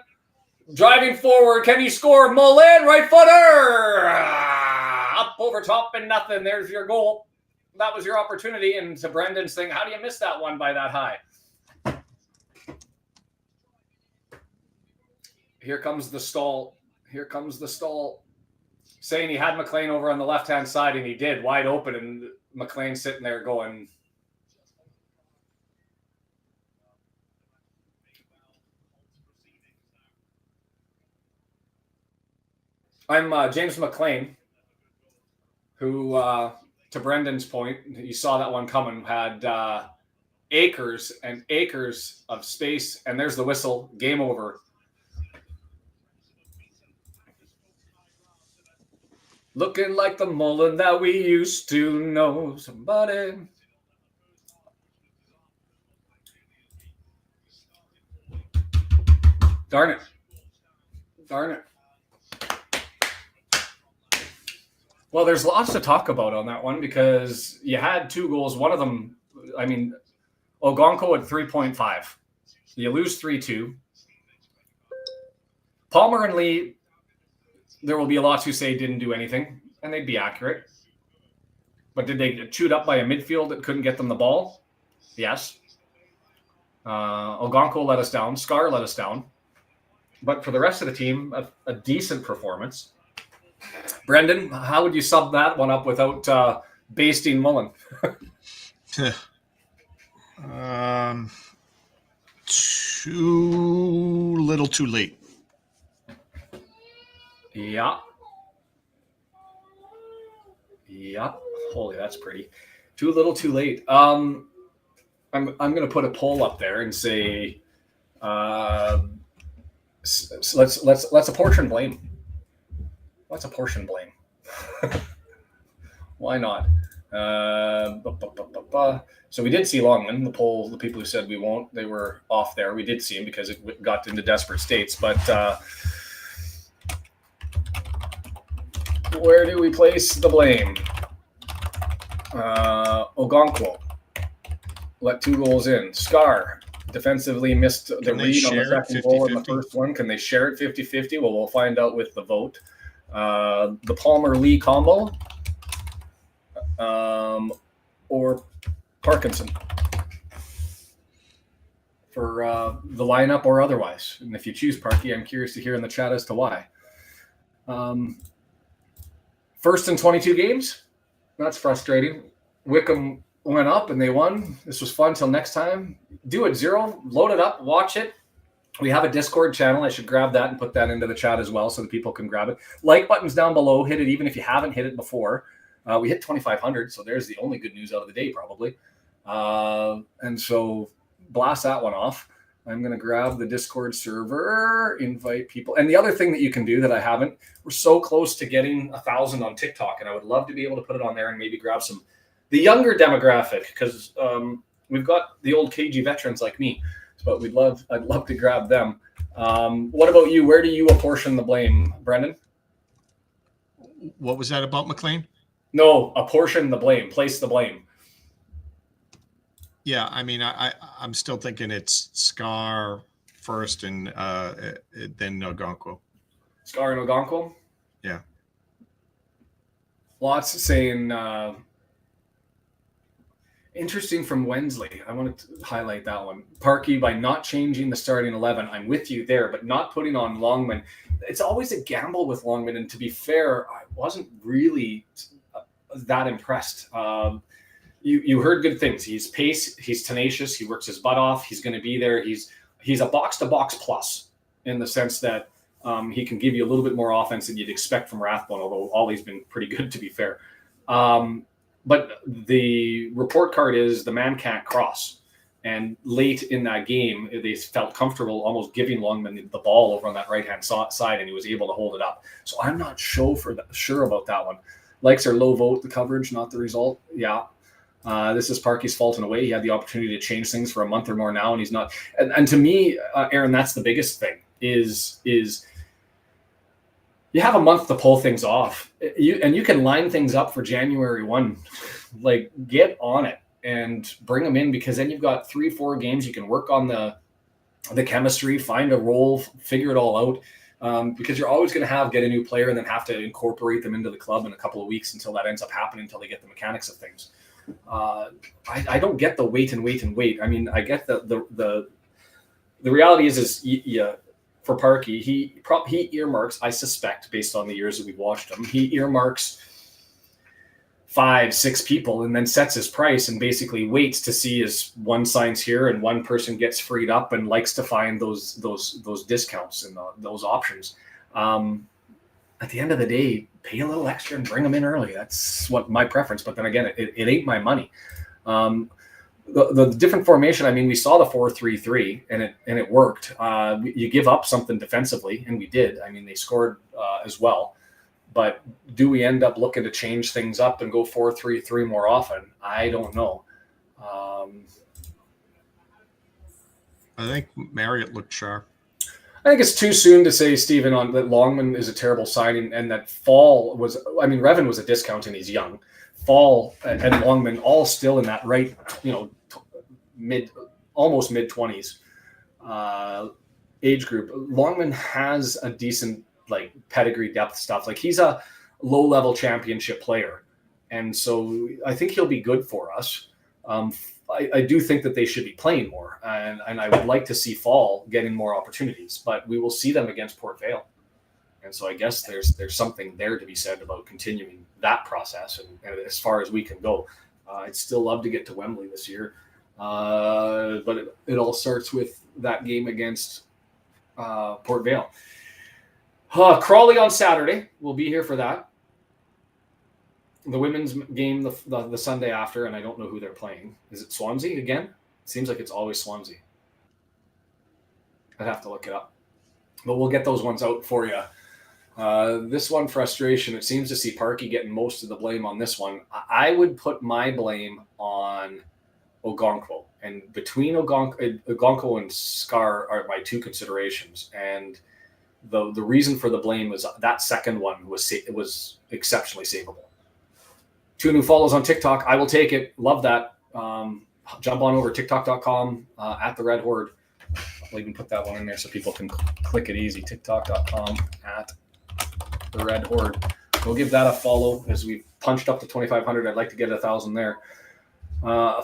driving forward. Can he score? Mullin, right footer. Up over top and nothing. There's your goal. That was your opportunity. And to Brendan's thing, how do you miss that one by that high? Here comes the stall. Saying he had McLean over on the left-hand side, and he did, wide open, and McLean sitting there going, I'm James McLean, who, to Brendan's point, you saw that one coming, had acres and acres of space, and there's the whistle. Game over. Looking like the Mullin that we used to know. Somebody. Darn it. Darn it. Well, there's lots to talk about on that one because you had 2 goals. One of them, I mean, Ogonko at 3.5. You lose 3-2. Palmer and Lee, there will be lots who say didn't do anything, and they'd be accurate. But did they get chewed up by a midfield that couldn't get them the ball? Yes. Ogonko let us down. Scar let us down. But for the rest of the team, a decent performance. Brendan, how would you sum that one up without basting Mullin? Too little, too late. Yeah. Holy, that's pretty. Too little, too late. I'm going to put a poll up there and say, let's apportion blame. Let's apportion blame. Why not? So we did see Longman. The poll, the people who said we won't, they were off there. We did see him because it got into desperate states. But where do we place the blame? Ogonko let 2 goals in. Scar defensively missed the read on the second goal in the first one. Can they share it 50-50? Well, we'll find out with the vote. The Palmer-Lee combo or Parkinson for the lineup or otherwise. And if you choose Parky, I'm curious to hear in the chat as to why. First in 22 games. That's frustrating. Wickham went up and they won. This was fun. Till next time. Do it 0. Load it up. Watch it. We have a Discord channel. I should grab that and put that into the chat as well so that people can grab it. Like buttons down below. Hit it even if you haven't hit it before. We hit 2,500, so there's the only good news out of the day probably. And so blast that one off. I'm going to grab the Discord server, invite people. And the other thing that you can do that I haven't, we're so close to getting 1,000 on TikTok, and I would love to be able to put it on there and maybe grab the younger demographic because we've got the old KG veterans like me. But I'd love to grab them. What about you? Where do you apportion the blame, Brendan? What was that about, McLean? No, apportion the blame. Place the blame. Yeah, I mean, I'm still thinking it's Scar first and then Ogonko. Scar and Ogonko? Yeah. Lots saying interesting from Wensley. I want to highlight that one. Parky, by not changing the starting 11, I'm with you there, but not putting on Longman. It's always a gamble with Longman, and to be fair, I wasn't really that impressed. You heard good things. He's pace. He's tenacious. He works his butt off. He's going to be there. He's a box-to-box plus in the sense that he can give you a little bit more offense than you'd expect from Rathbone, although Ollie's been pretty good, to be fair. But the report card is the man can't cross. And late in that game, they felt comfortable almost giving Longman the ball over on that right-hand side, and he was able to hold it up. So I'm not sure about that one. Likes or low vote, the coverage, not the result. Yeah. This is Parky's fault in a way. He had the opportunity to change things for a month or more now, and he's not. And to me, Aaron, that's the biggest thing is you have a month to pull things off. You can line things up for January 1. Like, get on it and bring them in, because then you've got 3-4 games. You can work on the chemistry, find a role, figure it all out. Because you're always going to get a new player and then have to incorporate them into the club in a couple of weeks until that ends up happening, until they get the mechanics of things. I don't get the wait. I mean, I get the reality is for Parky, he earmarks, I suspect, based on the years that we've watched him, he earmarks 5-6 people and then sets his price and basically waits to see as one signs here and one person gets freed up and likes to find those discounts and those options. at the end of the day, pay a little extra and bring them in early. That's what my preference. But then again, it ain't my money. The different formation, I mean, we saw the 4-3-3 and it worked. You give up something defensively, and we did. I mean, they scored as well. But do we end up looking to change things up and go 4-3-3 more often? I don't know. I think Marriott looked sharp. I think it's too soon to say, Stephen, on that Longman is a terrible signing and that Fall was, I mean, Revan was a discount and he's young. Fall and Longman all still in that right, almost mid-20s age group. Longman has a decent pedigree depth stuff. Like, he's a low-level championship player. And so I think he'll be good for us. I do think that they should be playing more, and I would like to see Fall getting more opportunities, but we will see them against Port Vale. And so I guess there's something there to be said about continuing that process, and as far as we can go. I'd still love to get to Wembley this year, but it all starts with that game against Port Vale. Crawley on Saturday. We'll be here for that. The women's game the Sunday after, and I don't know who they're playing. Is it Swansea again? It seems like it's always Swansea. I'd have to look it up. But we'll get those ones out for you. This one, frustration. It seems to see Parky getting most of the blame on this one. I would put my blame on Ogonkwo. And between Ogonkwo and Scar are my two considerations. And the reason for the blame was that second one was exceptionally savable. 2 new follows on TikTok. I will take it. Love that. Jump on over TikTok.com at the Red Horde. I'll even put that one in there so people can click it easy. TikTok.com at the Red Horde. We'll give that a follow as we've punched up to 2,500. I'd like to get 1,000 there.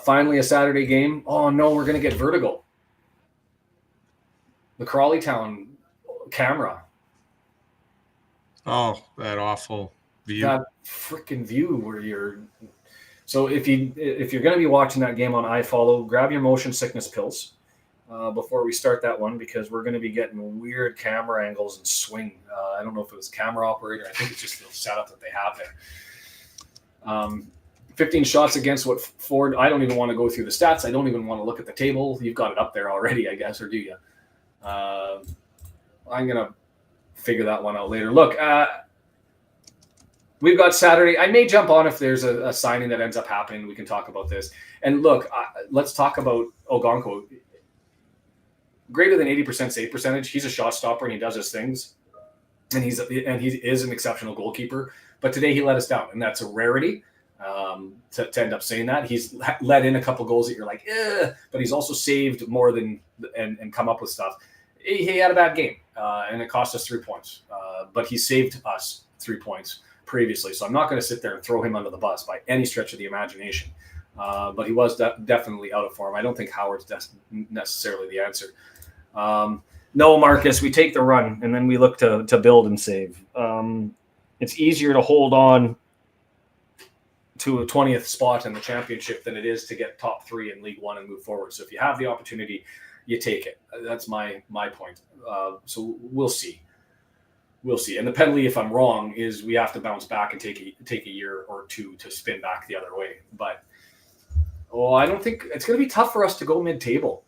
Finally, a Saturday game. Oh, no, we're going to get vertigo. The Crawley Town camera. Oh, that awful view. That freaking view where you're. So if you're going to be watching that game on iFollow, grab your motion sickness pills before we start that one, because we're going to be getting weird camera angles and swing. I don't know if it was camera operator. I think it's just the setup that they have there. 15 shots against what Ford. I don't even want to go through the stats. I don't even want to look at the table. You've got it up there already, I guess, or do you? I'm going to figure that one out later. Look, we've got Saturday. I may jump on if there's a signing that ends up happening. We can talk about this. And look, let's talk about Ogonkwo. Greater than 80% save percentage. He's a shot stopper and he does his things. And he is an exceptional goalkeeper. But today he let us down, and that's a rarity. To end up saying that, he's let in a couple goals that you're like, but he's also saved more than and come up with stuff. He had a bad game, and it cost us 3 points. But he saved us 3 points previously, so I'm not going to sit there and throw him under the bus by any stretch of the imagination. But he was definitely out of form. I don't think Howard's necessarily the answer. No, Marcus, we take the run and then we look to build and save. It's easier to hold on to a 20th spot in the championship than it is to get top 3 in League One and move forward. So if you have the opportunity, you take it. That's my point. So we'll see. We'll see. And the penalty, if I'm wrong, is we have to bounce back and take a year or two to spin back the other way. But I don't think it's going to be tough for us to go mid-table.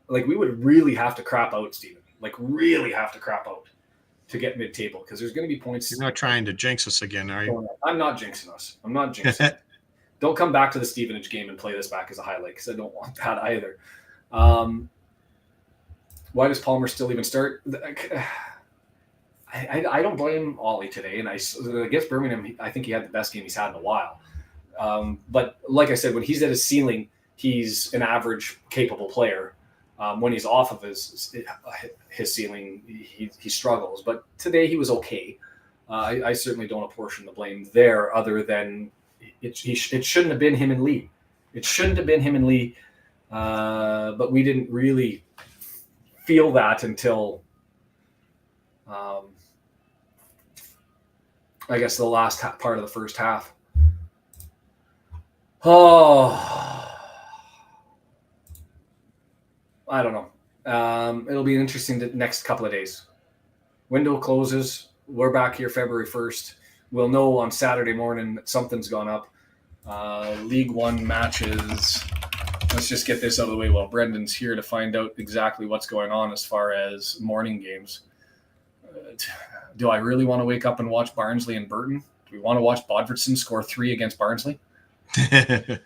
Like, we would really have to crap out, Stephen. Like, really have to crap out to get mid-table, because there's going to be points. You're not trying to jinx us again, are you? I'm not jinxing us. I'm not jinxing it. Don't come back to the Stevenage game and play this back as a highlight, because I don't want that either. Why does Palmer still even start? I don't blame Ollie today, and against Birmingham, I think he had the best game he's had in a while. But like I said, when he's at his ceiling, he's an average, capable player. When he's off of his ceiling, he struggles. But today he was okay. I certainly don't apportion the blame there, other than it shouldn't have been him and Lee. It shouldn't have been him and Lee, but we didn't really feel that until I guess the last part of the first half. I don't know. It'll be interesting the next couple of days. Window closes we're back here February 1st. We'll know on Saturday morning that something's gone up. League One matches. Let's just get this out of the way while Brendan's here to find out exactly what's going on as far as morning games. Do I really want to wake up and watch Barnsley and Burton? Do we want to watch Bodvardsson score 3 against Barnsley? I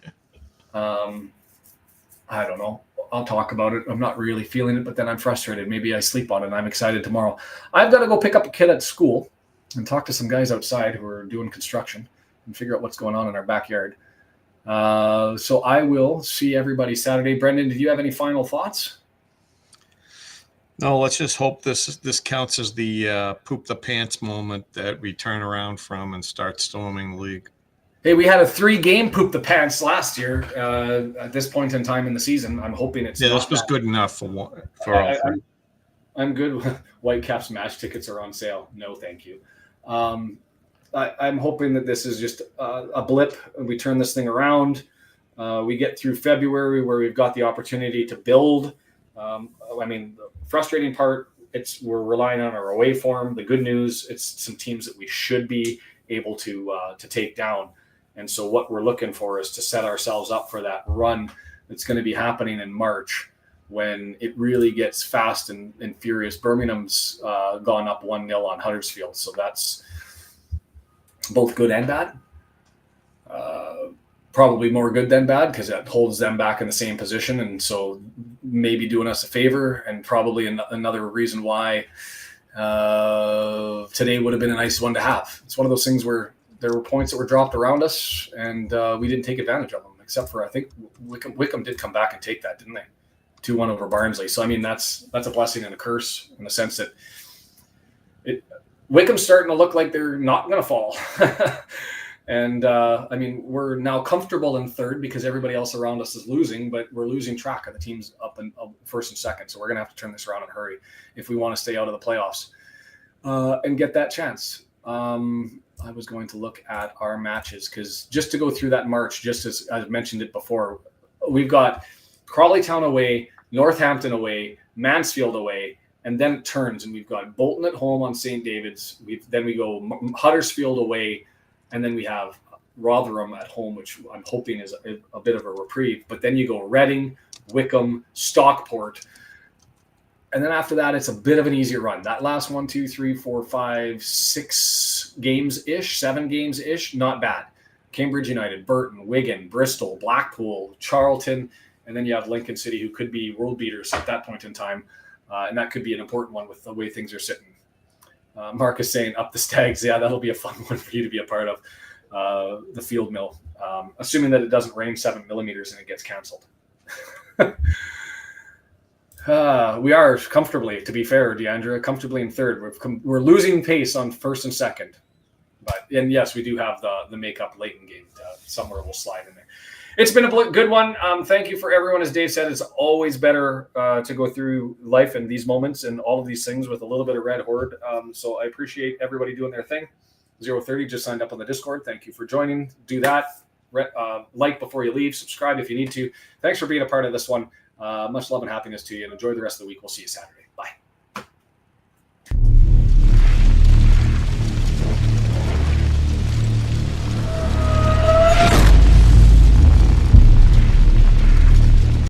don't know. I'll talk about it. I'm not really feeling it, but then I'm frustrated. Maybe I sleep on it and I'm excited tomorrow. I've got to go pick up a kid at school and talk to some guys outside who are doing construction and figure out what's going on in our backyard. So I will see everybody Saturday. Brendan, did you have any final thoughts? No, let's just hope this counts as the poop the pants moment that we turn around from and start storming the league. Hey, we had a 3-game poop the pants last year at this point in time in the season. I'm hoping it's this was good enough for all 3. I'm good. Whitecaps match tickets are on sale. No, thank you. I'm hoping that this is just a blip and we turn this thing around. We get through February where we've got the opportunity to build. The frustrating part, we're relying on our away form. The good news, it's some teams that we should be able to take down. And so what we're looking for is to set ourselves up for that run that's going to be happening in March when it really gets fast and furious. Birmingham's gone up 1-0 on Huddersfield. So that's both good and bad. Probably more good than bad because that holds them back in the same position. And so maybe doing us a favor, and probably another reason why today would have been a nice one to have. It's one of those things where there were points that were dropped around us and we didn't take advantage of them, except for I think Wickham did come back and take that, didn't they? 2-1 over Barnsley. So, that's a blessing and a curse in the sense that Wickham's starting to look like they're not going to fall. And, we're now comfortable in third because everybody else around us is losing, but we're losing track of the teams up in first and second. So we're going to have to turn this around in a hurry if we want to stay out of the playoffs and get that chance. I was going to look at our matches because just to go through that March, just as I mentioned it before, we've got Crawley Town away, Northampton away, Mansfield away, and then it turns and we've got Bolton at home on St. David's. Then we go Huddersfield away, and then we have Rotherham at home, which I'm hoping is a bit of a reprieve. But then you go Reading, Wickham, Stockport. And then after that, it's a bit of an easier run. That last 7 games-ish, not bad. Cambridge United, Burton, Wigan, Bristol, Blackpool, Charlton, and then you have Lincoln City, who could be world beaters at that point in time. And that could be an important one with the way things are sitting. Mark is saying up the Stags. Yeah, that'll be a fun one for you to be a part of. The field mill, assuming that it doesn't rain 7 millimeters and it gets canceled. We are comfortably, to be fair, Deandra, comfortably in third. We're losing pace on first and second. And yes, we do have the makeup Leighton game. Somewhere we'll slide in there. It's been a good one. Thank you for everyone. As Dave said, it's always better to go through life and these moments and all of these things with a little bit of Red Horde. So I appreciate everybody doing their thing. 030 just signed up on the Discord. Thank you for joining. Do that. Like before you leave. Subscribe if you need to. Thanks for being a part of this one. Much love and happiness to you, and enjoy the rest of the week. We'll see you Saturday.